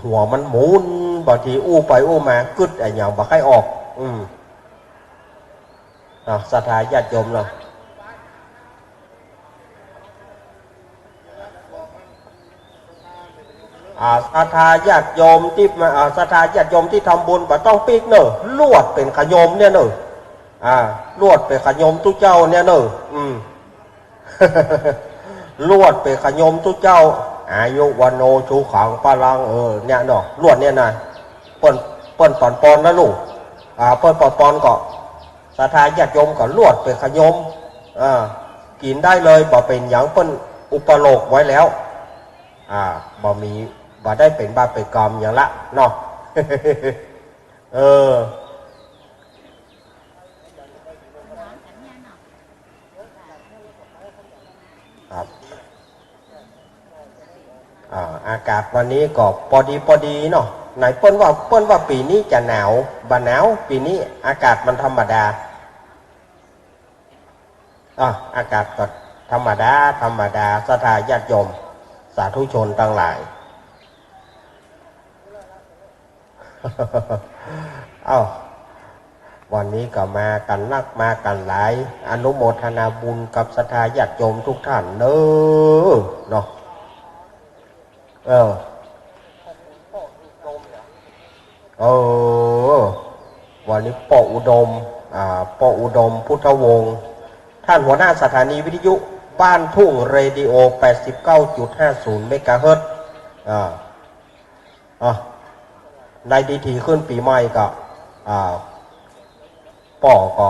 หัวมันหมุนบางทีอู้ไปอู้มากึดไอ้อย่างบ่ให้ออกศรัทธาญาติโยมเนาะศรัทธาญาติโยมที่ศรัทธาญาติโยมที่ทำบุญบ่ต้องปีกเนอะลวดเป็นขยมเนี่ยเนอะลวดเป็นขยมทุกเจ้าเนี่ยเนอะลวดเป็นขยมทุกเจ้าอายุวันโนชูขังปาลังเนี่ยเนาะลวดเนี่ยนะเปิ้นปอนนะลูกเปิ้นปอนก็ศรัทธาญาติโยมก็ลวดเป็นขยมกินได้เลยบ่เป็นอย่างเปิ้นอุปโลกไว้แล้วบ่ได้เป็นบาปเป็นกรรมอย่างละเนาะครับอากาศวันนี้ก็พอดีเนาะไหนเปิ้นว่าปีนี้จะหนาวบ่หนาวปีนี้อากาศมันธรรมดาอากาศก็ธรรมดาศรัทธาญาติโยมสาธุชนทั้งหลายวันนี้ก็มากันนักมากันหลายอนุโมทนาบุญกับศรัทธาญาติโยมทุกท่านเนาะวันนี้ปออุดมพุทธวงศ์ท่านหัวหน้าสถานีวิทยุบ้านทุ่งเรดิโอ 89.50 เมกะเฮิรตซ์ในดีทีขึ้นปีใหม่ก็ป่อก็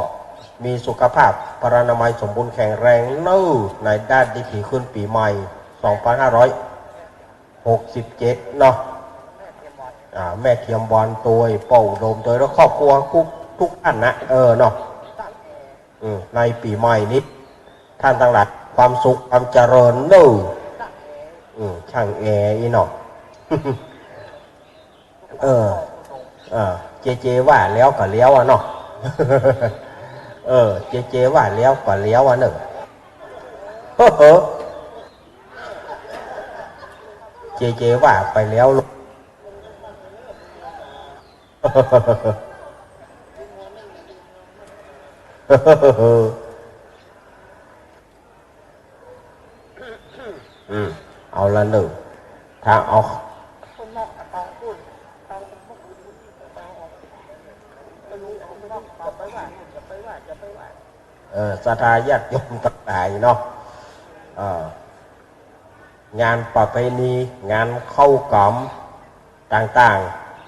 มีสุขภาพพรรณนามัยสมบูรณ์แข็งแรงในด้านดีทีขึ้นปีใหม่ 2567 เนาะแม่เทียมบอลตัวป่ออุดมตัวแล้วครอบครัวทุกท่านนะเนาะในปีใหม่นี้ท่านทั้งหลายความสุขความเจริญช่างแออีเนาะ เจว่าแล้วก็เลี้ยวอ่ะเนาะ เจว่าแล้วก็เลี้ยวอ่ะเนอะเจว่าไปแล้วลูก เอาละหนึ่งถ้าเอาศรัทธาญาติโยมต่างหลายเนาะงานประเพณีงานเข้ากล่อมต่าง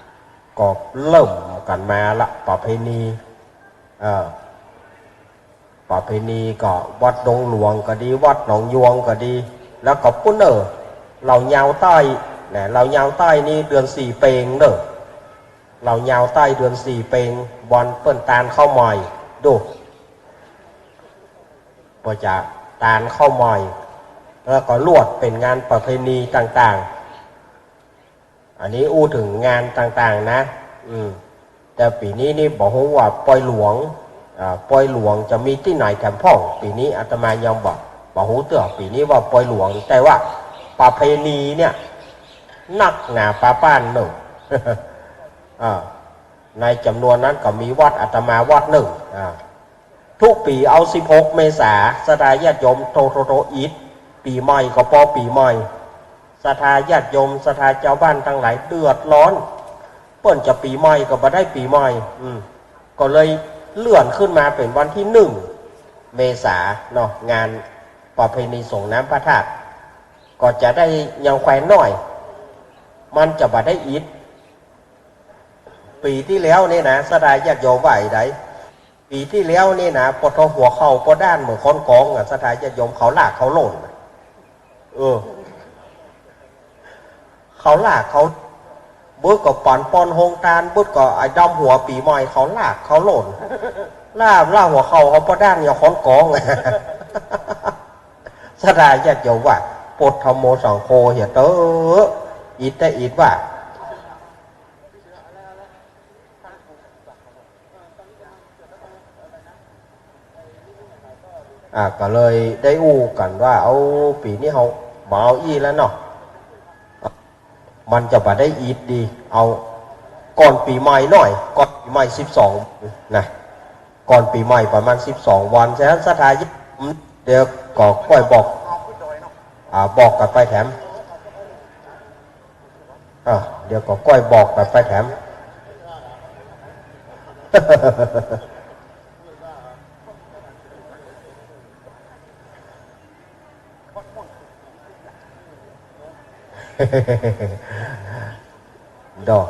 ๆก็เริ่มกันมาละประเพณีก็วัดดงหลวงก็ดีวัดหนองยวงก็ดีแล้วก็ปุ้นเรายาวใต้เนี่ยเรายาวใต้นี่เดือน4เปงเนอะเรายาวใต้เดือน4เปงบอลเปิ้นตาลเข้าใหม่ดูพอจะตาลเข้าใหม่แล้วก็ลวดเป็นงานประเพณีต่างๆอันนี้อู้ถึงงานต่างๆนะแต่ปีนี้นี่บอกว่าปอยหลวงจะมีที่ไหนแถมพ่องปีนี้อาตมายังบอกหูเตือปีนี้ว่าปอยหลวงแต่ว่าประเพณีเนี่ยนักหนาป้าป้านหนึ่ง ในจำนวนนั้นก็มีวัดอาตมาวัดหนึ่งทุกปีเอา16 เมษาศรัทธาญาติโยมโตอีทปีใหม่ก็พอปีใหม่ศรัทธาญาติโยมศรัทธาเจ้าบ้านทั้งหลายเดือดร้อนเปิ้นจะปีใหม่ก็บ่ได้ปีใหม่ก็เลยเลื่อนขึ้นมาเป็นวันที่1 เมษาเนาะงานประเพณีส่งน้ำพระธาตุก็จะได้ยังแขวนหน่อยมันจะบ่ได้อีทปีที่แล้วนี่นะศรัทธาญาติโยมไหวไดปีที่แล้วนี่นะปทหัวเข่าปด้านเหมือนค้อนกองศรัทธาญาติโยมเขาลากเขาหล่นเขาลากเขาบึ้ก็ปอนปอนโฮงตาลบึ้ก็ไอ้ดำหัวปีใหม่เขาลากเขาหล่นล่าหัวเข่าเขาปด้านอย่าค้อนกองศรัทธาญาติโยมว่าปทธรรมโมสังโฆเหียเตออีแต่อีดว่าก็เลยได้อู้กันว่าเอาปีนี้เขามาเอาอีแล้วเนาะมันจะมาได้อีดดีเอาก่อนปีใหม่หน่อยก่อนปีใหม่12นะก่อนปีใหม่ประมาณ12 วันฉะนั้นศรัทธาเดี๋ยวก็ค่อยบอกกันไปแถมเดี๋ยวก็ค่อยบอกกันไปแถม ดอก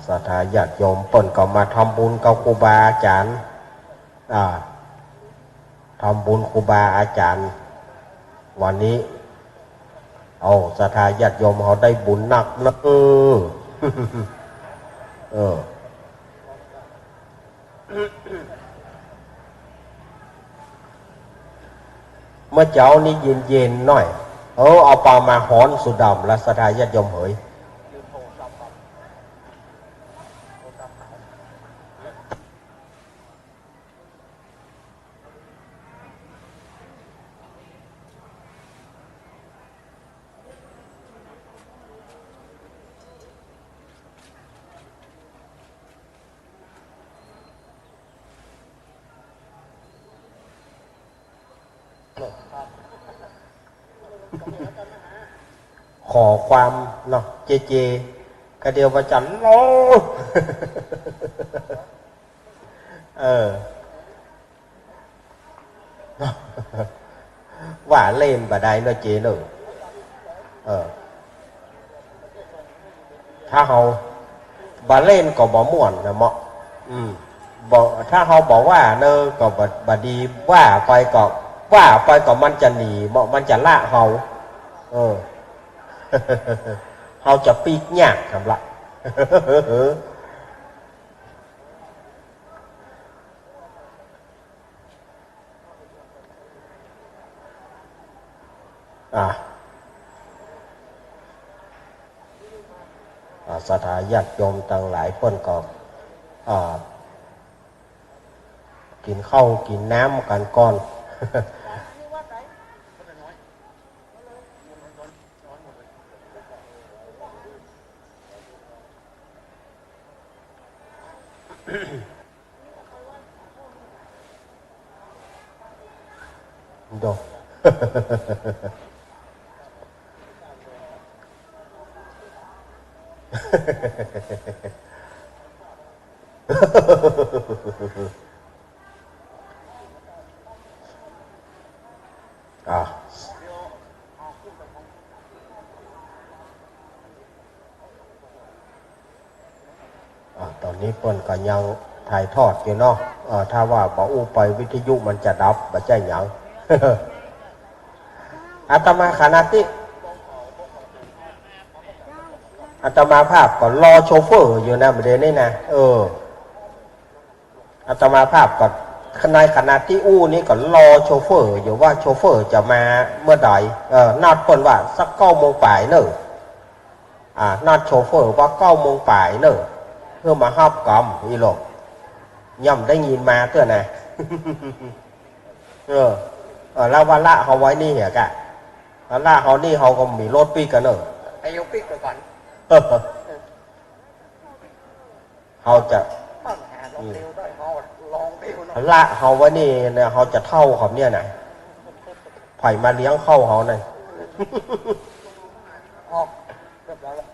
ศรัทธาญาติโยมเปิ่นก็มาทำบุญกับครูบาอาจารย์ทำบุญครูบาอาจารย์วันนี้ศรัทธาญาติโยมเขาได้บุญหนักนะเมื่อเจ้านี้เย็นๆหน่อยเอาปลามาฮ้อนสุดดำและศรัทธาญาติโยมเอ๋ยขอความเนาะเจกระเดียวประจันโลว่าเล่นบ่ได้เนาะเจเนาะถ้าเขาบ่เล่นก็บ่ม่วนนะเหมาะบอกถ้าเขาบอกว่าเนอะก็บ่ดีว่าไปก็มันจะหนีมันจะละเขาเขาจะปีกยากทำละ สถาญาติโยมต่างหลายเพิ่นก็กินข้าวกินน้ำกันก่อน โด ตอนนี้เปิ้นก็ยังถ่ายทอดอยู่เนาะถ้าว่าบ่อู้ไปวิทยุมันจะดับบ่ใช่หยัง อาตมาขณะที่อาตมาภาพก็รอโชเฟอร์อยู่นะประเด็นนี้นะอาตมาภาพก็ในขณะที่อู้นี้ก็รอโชเฟอร์อยู่ว่าโชเฟอร์จะมาเมื่อใดนัดเปิ้นว่าสัก9 โมงป่ายเนอะนัดโชเฟอร์ว่า9 โมงป่ายเนอะเพื่อมาฮับกรรมอีหลอกย่ำได้ยินมาเตื้อนะ แล้ววันละเขาไว้นี่เหรอกะวันละเขานี่เขาก็มีรถปีกันเนอะ อายุปิ๊กไปก่อน เขาจะ ตั้งหาลองเร็วได้เขาลองเร็วหน่อย ละเขาไว้นี่เนี่ยเขาจะเท่าเขาเนี่ยนะไผ่มาเลี้ยงเข้าเขาเนี่ย ออกเรียบร้อยแล้ว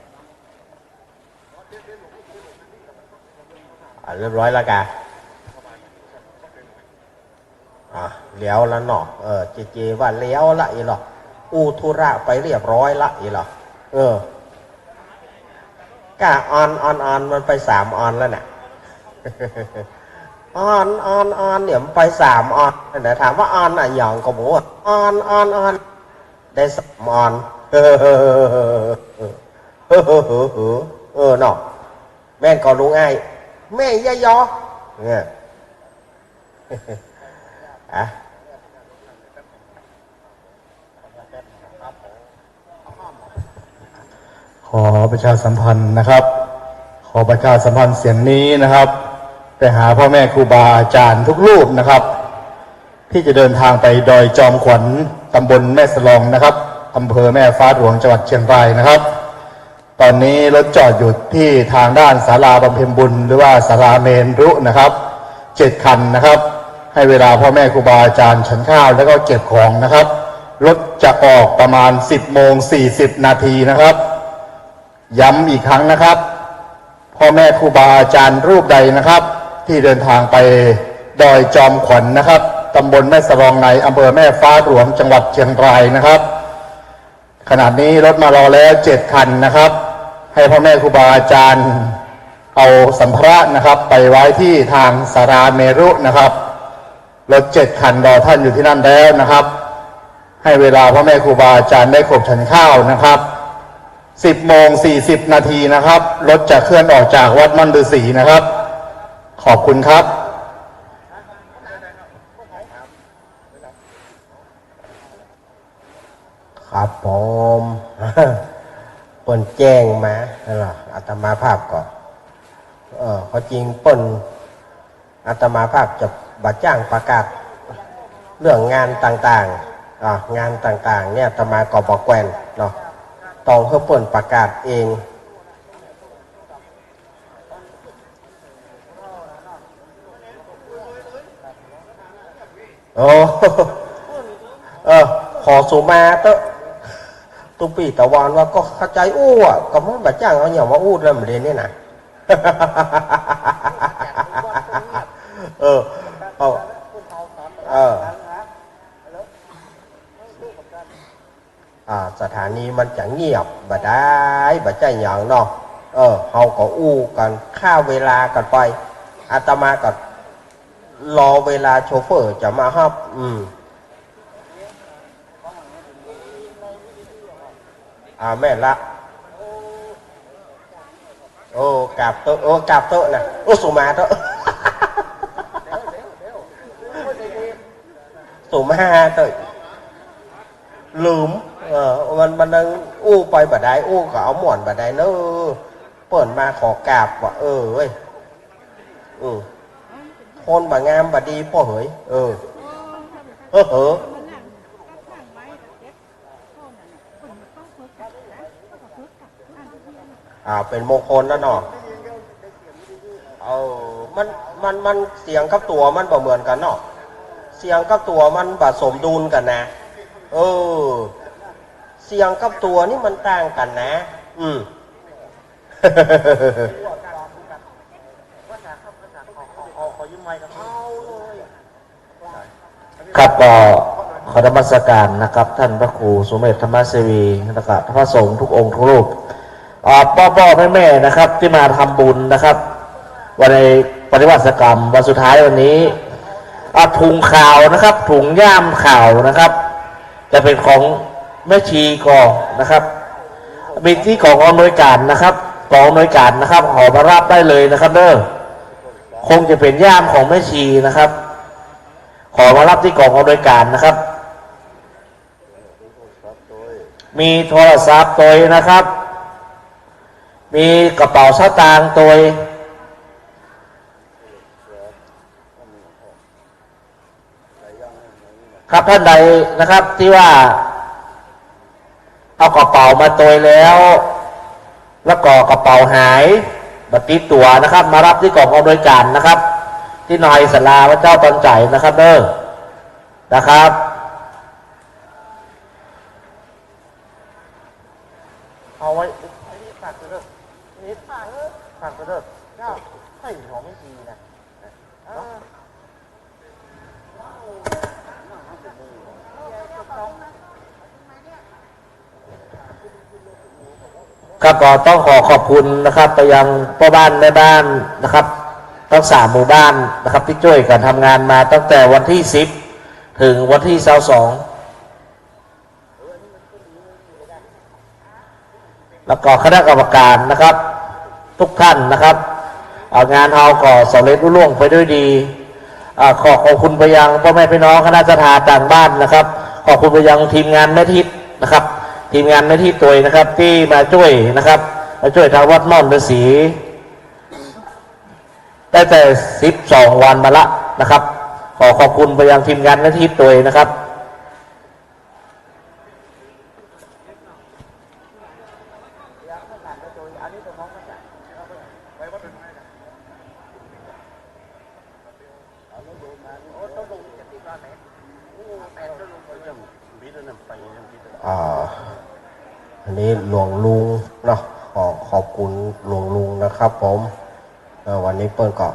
เรียบร้อยแล้วกันเลี้ยวแล้วเนาะเจว่าเลี้ยวละอีหรออูธุระไปเรียบร้อยละอีหรอกะออนมันไป3 ออนแล้วน่ะ ออนเนี่ยมันไป3 ออนแต่ถามว่าออนอะอย่างก็บอกว่าออนได้3 ออนเนาะแม่นก็ลุงไอ้แม่ย่ายอเนี่ย ขอประชาสัมพันธ์นะครับ ขอประชาสัมพันธ์เสียงนี้นะครับไปหาพ่อแม่ครูบาอาจารย์ทุกรูปนะครับ ที่จะเดินทางไปดอยจอมขวัญตำบลแม่สลองนะครับอำเภอแม่ฟ้าหลวงจังหวัดเชียงรายนะครับ ตอนนี้รถจอดอยู่ที่ทางด้านศาลาบำเพ็ญบุญหรือว่าศาลาเมนรุนะครับ7 คันนะครับให้เวลาพ่อแม่ครูบาอาจารย์ฉันข้าวแล้วก็เก็บของนะครับรถจะออกประมาณ10:40 นาทีนะครับย้ำอีกครั้งนะครับพ่อแม่ครูบาอาจารย์รูปใดนะครับที่เดินทางไปดอยจอมขวัญนะครับตำบลแม่สลองในอำเภอแม่ฟ้าหลวงจังหวัดเชียงรายนะครับขณะนี้รถมารอแล้ว7 คันนะครับให้พ่อแม่ครูบาอาจารย์เอาสัมภาระนะครับไปไว้ที่ทางศาลาเมรุนะครับรถ7 คันรอท่านอยู่ที่นั่นแล้วนะครับให้เวลาพ่อแม่ครูบาอาจารย์ได้ขบฉันข้าวนะครับ10:40 นาทีนะครับรถจะเคลื่อนออกจากวัดม่อนฤาษีนะครับขอบคุณครับครับผม เปิ้นแจ้งมานั่นล่ะอาตมาภาพก่อนเขาจริงเปิ้นอาตมาภาพจะบัดจ้างประกาศเรื่องงานต่างๆงานต่างๆเนี่ยอาตมาก็บอกแกวนเนาะต้องให้เปิ้นประกาศเองขอสุมาเตอะตุปีตะวันว่าก็เข้าใจอู้อ่ะก็มันบัดจ้างเอาอย่างว่าอู้แล้วมันเรียนนี่นะ สถานีมันจะเงียบบ่ได้บ่ใจอย่างเนาะเขาก็อู้กันค่าเวลากันไปอาตมาก็รอเวลาโชเฟอร์จะมาฮับแม่ละกราบโต๊ะกราบโต๊ะนะสุมาโต๊ะ สุมาโต๊ะลืมมันนั่งอู้ไปบ่ได้อู้ก็เอาหมอนบ่ได้เนอะ เปิดมาขอกราบว่าเว้ยคนบ่งามบ่ดีป่อเหยเป็นมงคลแล้วเนาะมันเสียงกับตัวมันบ่เหมือนกันเนาะเสียงกับตัวมันบ่สมดุลกันนะเสียงกับตัวนี่มันต่างกันนะครับก็ขอนมัสการนะครับท่านพระครูสุเมธธรรมเสวีนะครับพระสงฆ์ทุกองค์ทุกรูปพ่อแม่นะครับที่มาทำบุญนะครับวันในปฏิวัติกรรมวันสุดท้ายวันนี้ถุงข่าวนะครับถุงย่ามข่าวนะครับจะเป็นของแม่ชีก่อนะครับมีที่ของอำนวยการนะครับกองอำนวยการนะครับขอมารับได้เลยนะครับคงจะเป็นย่ามของแม่ชีนะครับขอมารับที่กองอำนวยการนะครับมีโทรศัพท์ตัวนะครับมีกระเป๋าสตางค์ตัวครับท่านใดนะครับที่ว่าเอากระเป๋ามาตัวแล้วก็กระเป๋าหายบัตรติดตัวนะครับมารับที่กองอำนวยการนะครับที่นายศาลาพระเจ้าตอนใจนะครับนะครับเอาไว้ฝากไปเด้อฝากไปเด้อเจ้าให้ของไม่ดีนะครับก็ต้องขอบคุณนะครับไปยังพ่อบ้านแม่บ้านนะครับทั้ง3 หมู่บ้านนะครับที่ช่วยกันทำงานมาตั้งแต่วันที่10ถึงวันที่22แล้วก็คณะกรรมการนะครับทุกท่านนะครับงานเราก็สำเร็จรุ่ล่วงไปด้วยดีขอบคุณไปยังพ่อแม่พี่น้องคณะสัตยาต่างบ้านนะครับขอบคุณไปยังทีมงานแม่ทิศนะครับทีมงานแม่ทิศตัวนะครับที่มาช่วยนะครับมาช่วยทางวัดม่อนฤาษีได้แต่12 วันมาละนะครับขอบคุณไปยังทีมงานแม่ทิศตัวนะครับอันนี้หลวงลุงเนาะขอบคุณหลวงลุงนะครับผมวันนี้เปิ้ลก็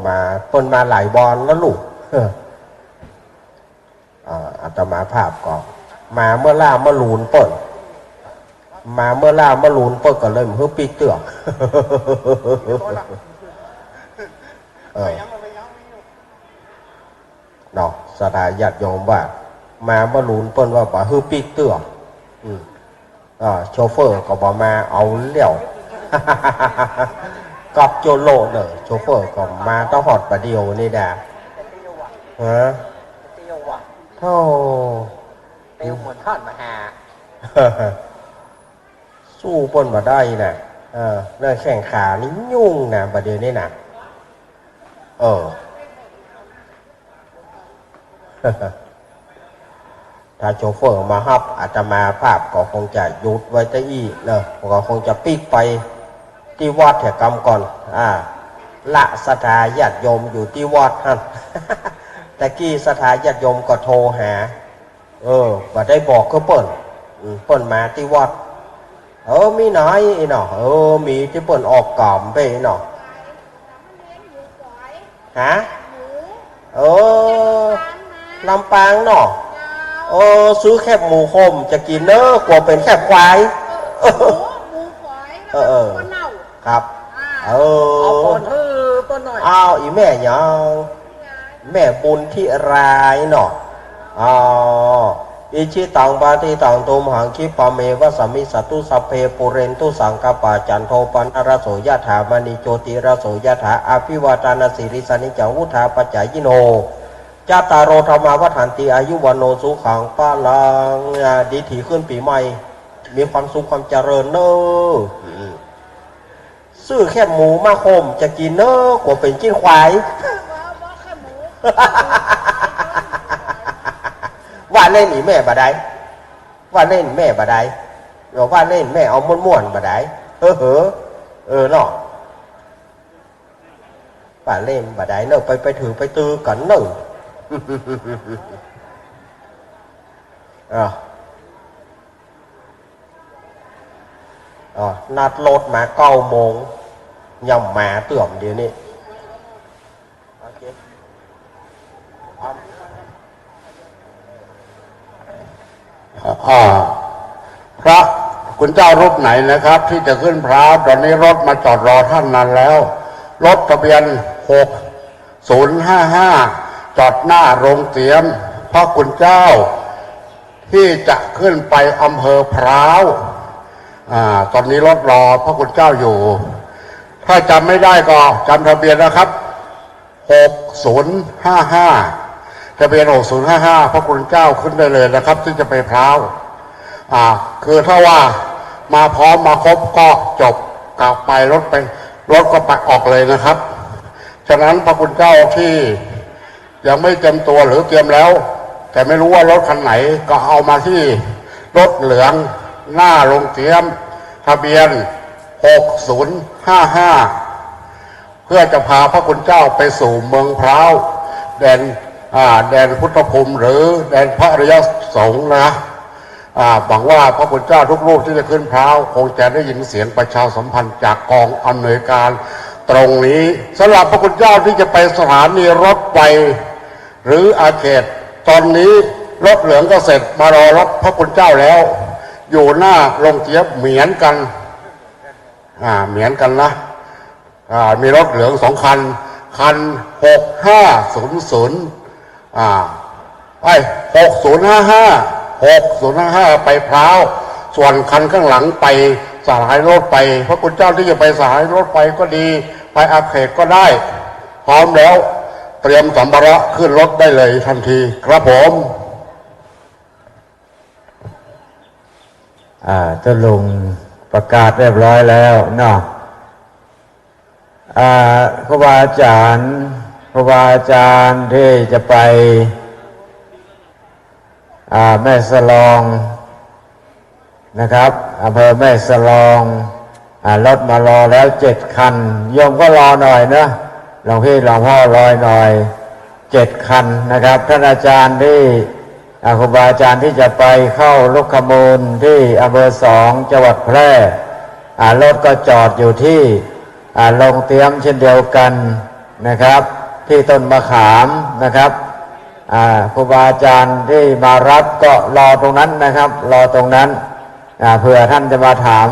มาเปิ้ลมาหลายบอลแล้วลูกอาตมาภาพก็มาเมื่อล่าเมื่อลูนเปิ้ลมาเมื่อล่าเมื่อลูนเปิ้ลก็เลยเพื่อปีเตือกเนาะสถาญาติโยมว่ามาเมื่อลูนเปิ้ลว่าบ่เพื่อปีเตือกโชเฟอร์ก็บอกมาเอาเลี้ยวกับโจโลเนอะโชเฟอร์ก็มาต้องหอดประเดียวนี่แหละเท่าเตียวเหมือนท่านมาหาสู้ปนมาได้น่ะเรื่องแข่งขานี่ยุ่งนะประเดี๋ยวนี้น่ะถ้าโชเฟอร์มาฮับอาจจะมาภาพก็คงจะหยุดไว้ที่อีเนอะก็คงจะปีกไปที่วัดแถวกรรมก่อนละสถาญาติโยมอยู่ที่วัดฮะแต่กี้สถาญาติโยมก็โทรหาว่าได้บอกก็เปิ่นมาที่วัดมีไหนเนาะมีที่เปิ่นออกกล่อมไปเนาะฮะลำปางเนาะซื้อแคบหมูคมจะกินเนอะกลัวเป็นแคบควายครับเอาคนต้นหน่อยอีแม่ยังแม่บุญที่รายเนาะอิชิตังปาติตังตุมหังคิปะเมวะสมิสัตุสัพเพปุเรนตุสังกปาจันโทปันอรโสยถามณีโจติรโสยถาอภิวาทานาสิริสนิจังวุธาปัจจายโนจาตารโรธรรมาวัฏันติอายุวันโนสุขังปาลังดีถี่ขึ้นปีใหม่มีความสุขความเจริญเนอะ ซื้อแค่หมูมาโคมจะกินเนอะกว่าเป็นกินควาย ว่าเล่นหนีแม่บ่ได้ว่าเล่นแม่บ่ได้หรือว่าเล่นแม่เอาม่วนๆบ่ได้เนาะว่าเล่นบ่ได้เนอะไปถือไปตือกันเนอะนัดรถมา9 โมงย่ำมาเตื่อมเดี๋ยวนี้โอเคพระคุณเจ้ารูปไหนนะครับที่จะขึ้นพร้าวตอนนี้รถมาจอดรอท่านนานแล้วรถทะเบียน6055จอดหน้าโรงเตรียมพระคุณเจ้าที่จะขึ้นไปอำเภอพร้าวตอนนี้รถรอพระคุณเจ้าอยู่ถ้าจำไม่ได้ก็จำทะเบียนนะครับ6055ทะเบียน6055พระคุณเจ้าขึ้นได้เลยนะครับที่จะไปพร้าวคือถ้าว่ามาพร้อมมาครบก็จบกลับไปรถก็ไปออกเลยนะครับฉะนั้นพระคุณเจ้าที่ยังไม่เต็มตัวหรือเตรียมแล้วแต่ไม่รู้ว่ารถคันไหนก็เอามาที่รถเหลืองหน้าโรงเตรียมทะเบียน6055เพื่อจะพาพระคุณเจ้าไปสู่เมืองพร้าวแดนพุทธภูมิหรือแดนพระอริยสงฆ์นะหวังว่าพระคุณเจ้าทุกรูปที่จะขึ้นพร้าวคงจะได้ยินเสียงประชาสัมพันธ์จากกองอำนวยการตรงนี้สำหรับพระคุณเจ้าที่จะไปสถานีรถไฟหรืออาเขตตอนนี้รถเหลืองก็เสร็จมารอรับพระคุณเจ้าแล้วอยู่หน้าโรงเจี๊ยบเหมือนกันเหมือนกันนะมีรถเหลือง2 คัน65006055ไปพร้าวส่วนคันข้างหลังไปสถานีรถไฟพระคุณเจ้าที่จะไปสถานีรถไฟก็ดีไปอาเขตก็ได้พร้อมแล้วเตรียมสัมภาระขึ้นรถได้เลยทันทีครับผมท่านลุงประกาศเรียบร้อยแล้วเนาะครูบาอาจารย์ที่จะไปแม่สลองนะครับอำเภอแม่สลองรถมารอแล้ว7 คันโยมก็รอหน่อยนะหลวงพี่หลวงพ่อรอหน่อย7 คันนะครับท่านอาจารย์ที่ครูบาอาจารย์ที่จะไปเข้าลูกขมูลที่อำเภอ2จังหวัดแพร่รถก็จอดอยู่ที่โรงเตรียมเช่นเดียวกันนะครับที่ต้นมะขามนะครับครูบาอาจารย์ที่มารับก็รอตรงนั้นนะครับรอตรงนั้นเผื่อท่านจะมาถาม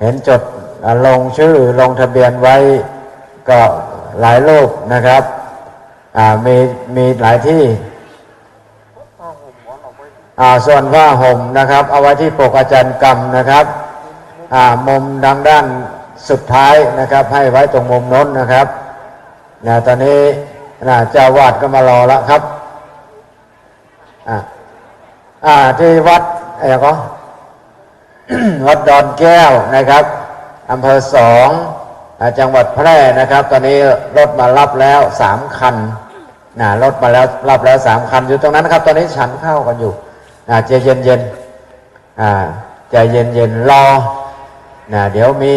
เห็นจดลงชื่อลงทะเบียนไว้ก็หลายรูปนะครับมีหลายที่ส่วนผ้าห่มนะครับเอาไว้ที่ปกอาจารย์กรรมนะครับมุมทางด้านสุดท้ายนะครับให้ไว้ตรงมุมโน้นนะครับตอนนี้เจ้าวาดก็มารอแล้วครับที่วัดอะไรก็ วัดดอนแก้วนะครับอำเภอ2จังหวัดแพร่นะครับตอนนี้รถมารับแล้ว3 คันรถมาแล้วรับแล้ว3 คันอยู่ตรงนั้นครับตอนนี้ฉันเข้ากันอยู่ใจเย็นใจเย็นรอเดี๋ยวมี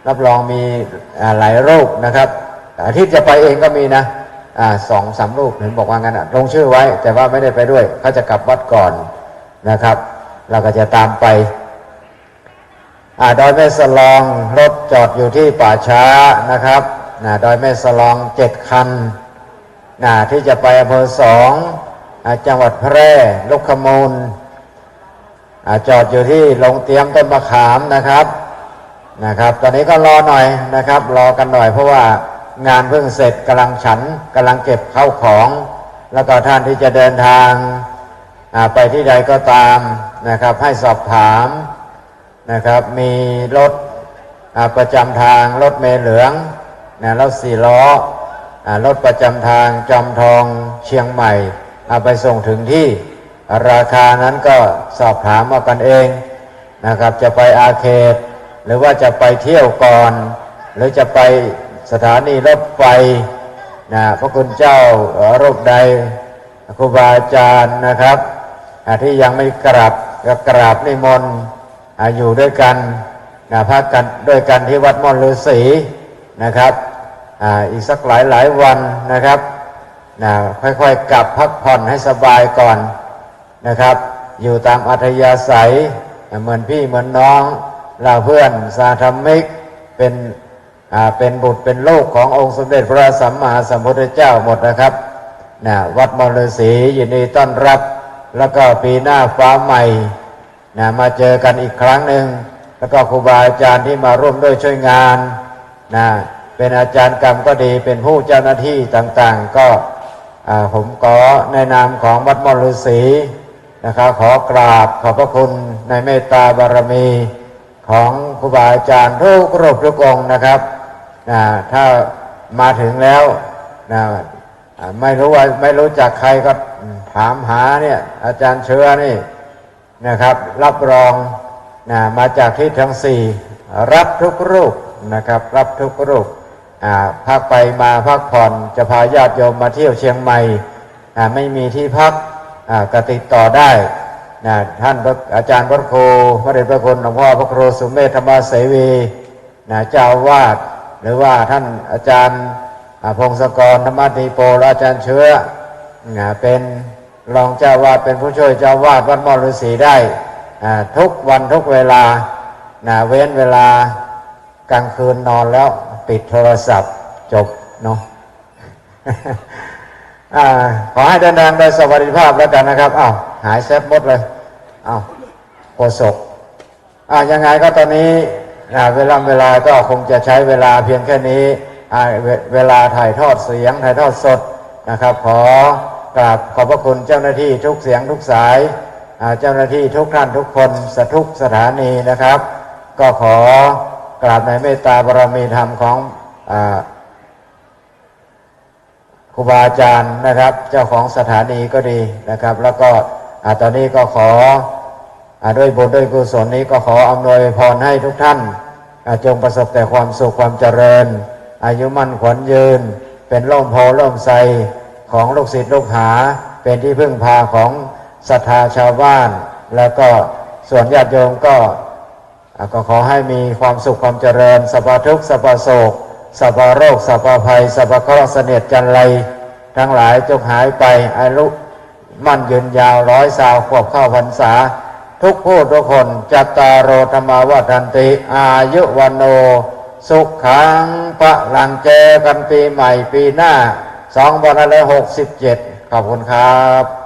รับรองมีหลายรูปนะครับที่จะไปเองก็มีนะ2-3 รูปเห็นบอกว่างั้นลงชื่อไว้แต่ว่าไม่ได้ไปด้วยเขาจะกลับวัดก่อนนะครับเราก็จะตามไปดอยแม่สลองรถจอดอยู่ที่ป่าช้านะครับดอยแม่สลอง7 คันที่จะไปอำเภอ2จังหวัดแพร่ลูกขมูลจอดอยู่ที่โรงเตรียมต้นมะขามนะครับตอนนี้ก็รอหน่อยนะครับรอกันหน่อยเพราะว่างานเพิ่งเสร็จกำลังฉันกำลังเก็บเข้าของแล้วก็ท่านที่จะเดินทางไปที่ใดก็ตามนะครับให้สอบถามนะครับมีรถประจำทางรถเมล์เหลืองรถ4 ล้อรถประจำทางจอมทองเชียงใหม่ไปส่งถึงที่ราคานั้นก็สอบถามเอากันเองนะครับจะไปอาเขต หรือว่าจะไปเที่ยวก่อน หรือจะไปสถานีรถไฟนะพระคุณเจ้ารูปใดครูบาอาจารย์นะครับที่ยังไม่กราบก็กราบนิมนต์อยู่ด้วยกันพักกันด้วยกันที่วัดม่อนฤาษีนะครับอีกสักหลายวันนะครับค่อยๆกลับพักผ่อนให้สบายก่อนนะครับอยู่ตามอัธยาศัยเหมือนพี่เหมือนน้องเราเพื่อนสาธมิกเป็นบุตรเป็นลูกขององค์สมเด็จพระสัมมาสัมพุทธเจ้าหมดนะครับวัดม่อนฤาษียินดีต้อนรับแล้วก็ปีหน้าฟ้าใหม่มาเจอกันอีกครั้งหนึ่งแล้วก็ครูบาอาจารย์ที่มาร่วมด้วยช่วยงานเป็นอาจารย์กรรมก็ดีเป็นผู้เจ้าหน้าที่ต่างๆก็ผมขอในนามของวัดม่อนฤาษีนะครับขอกราบขอบพระคุณในเมตตาบารมีของครูบาอาจารย์ทุกรูปทุกองค์นะครับถ้ามาถึงแล้วไม่รู้จักใครก็ถามหาเนี่ยอาจารย์เชื้อนี่นะครับรับรองมาจากที่ทั้งสี่รับทุกรูปนะครับรับทุกรูปพักไปมาพักผ่อนจะพาญาติโยมมาเที่ยวเชียงใหม่ไม่มีที่พักก็ติดต่อได้ท่านอาจารย์พระครูพระเดชพระคุณหลวงพ่อพระครูสุเมธธรรมเสวีเจ้าอาวาสหรือว่าท่านอาจารย์พงศกรธรรมติโปและอาจารย์เชื้อเป็นรองเจ้าวาดเป็นผู้ช่วยเจ้าวาดวัดม่อนฤาษีได้ทุกวันทุกเวลาเว้นเวลากลางคืนนอนแล้วปิดโทรศัพท์จบเนาะ ขอให้เดินทางโดยสวัสดิภาพแล้วกันนะครับหายแซ่บหมดเลยโฆษกยังไงก็ตอนนี้เวลาก็คงจะใช้เวลาเพียงแค่นี้เวลาถ่ายทอดเสียงถ่ายทอดสดนะครับขอกราบขอบพระคุณเจ้าหน้าที่ทุกเสียงทุกสายเจ้าหน้าที่ทุกท่านทุกคนทุกสถานีนะครับก็ขอกราบในเมตตาบารมีธรรมของครูบาอาจารย์นะครับเจ้าของสถานีก็ดีนะครับแล้วก็ตอนนี้ก็ขอด้วยบุญด้วยกุศลนี้ก็ขออำนวยพรให้ทุกท่านจงประสบแต่ความสุขความเจริญอายุมั่นขวัญยืนเป็นร่มโพล่มไทรของลูกศิษย์ลูกหาเป็นที่พึ่งพาของศรัทธาชาวบ้านแล้วก็ส่วนญาติโยมก็ขอให้มีความสุขความเจริญสัพพทุกข์สัพพโศกสัพพโรคสัพพภัยสัพพเคราะห์เสนียดจันไรทั้งหลายจงหายไปอายุมั่นยืนยาว100 สาวขวบเข้าพรรษาทุกผู้ทุกคนจัตตารโอธรรมวัฏันติอายุวันโนสุขังพลังเจอกันปีใหม่ปีหน้า2567ขอบคุณครับ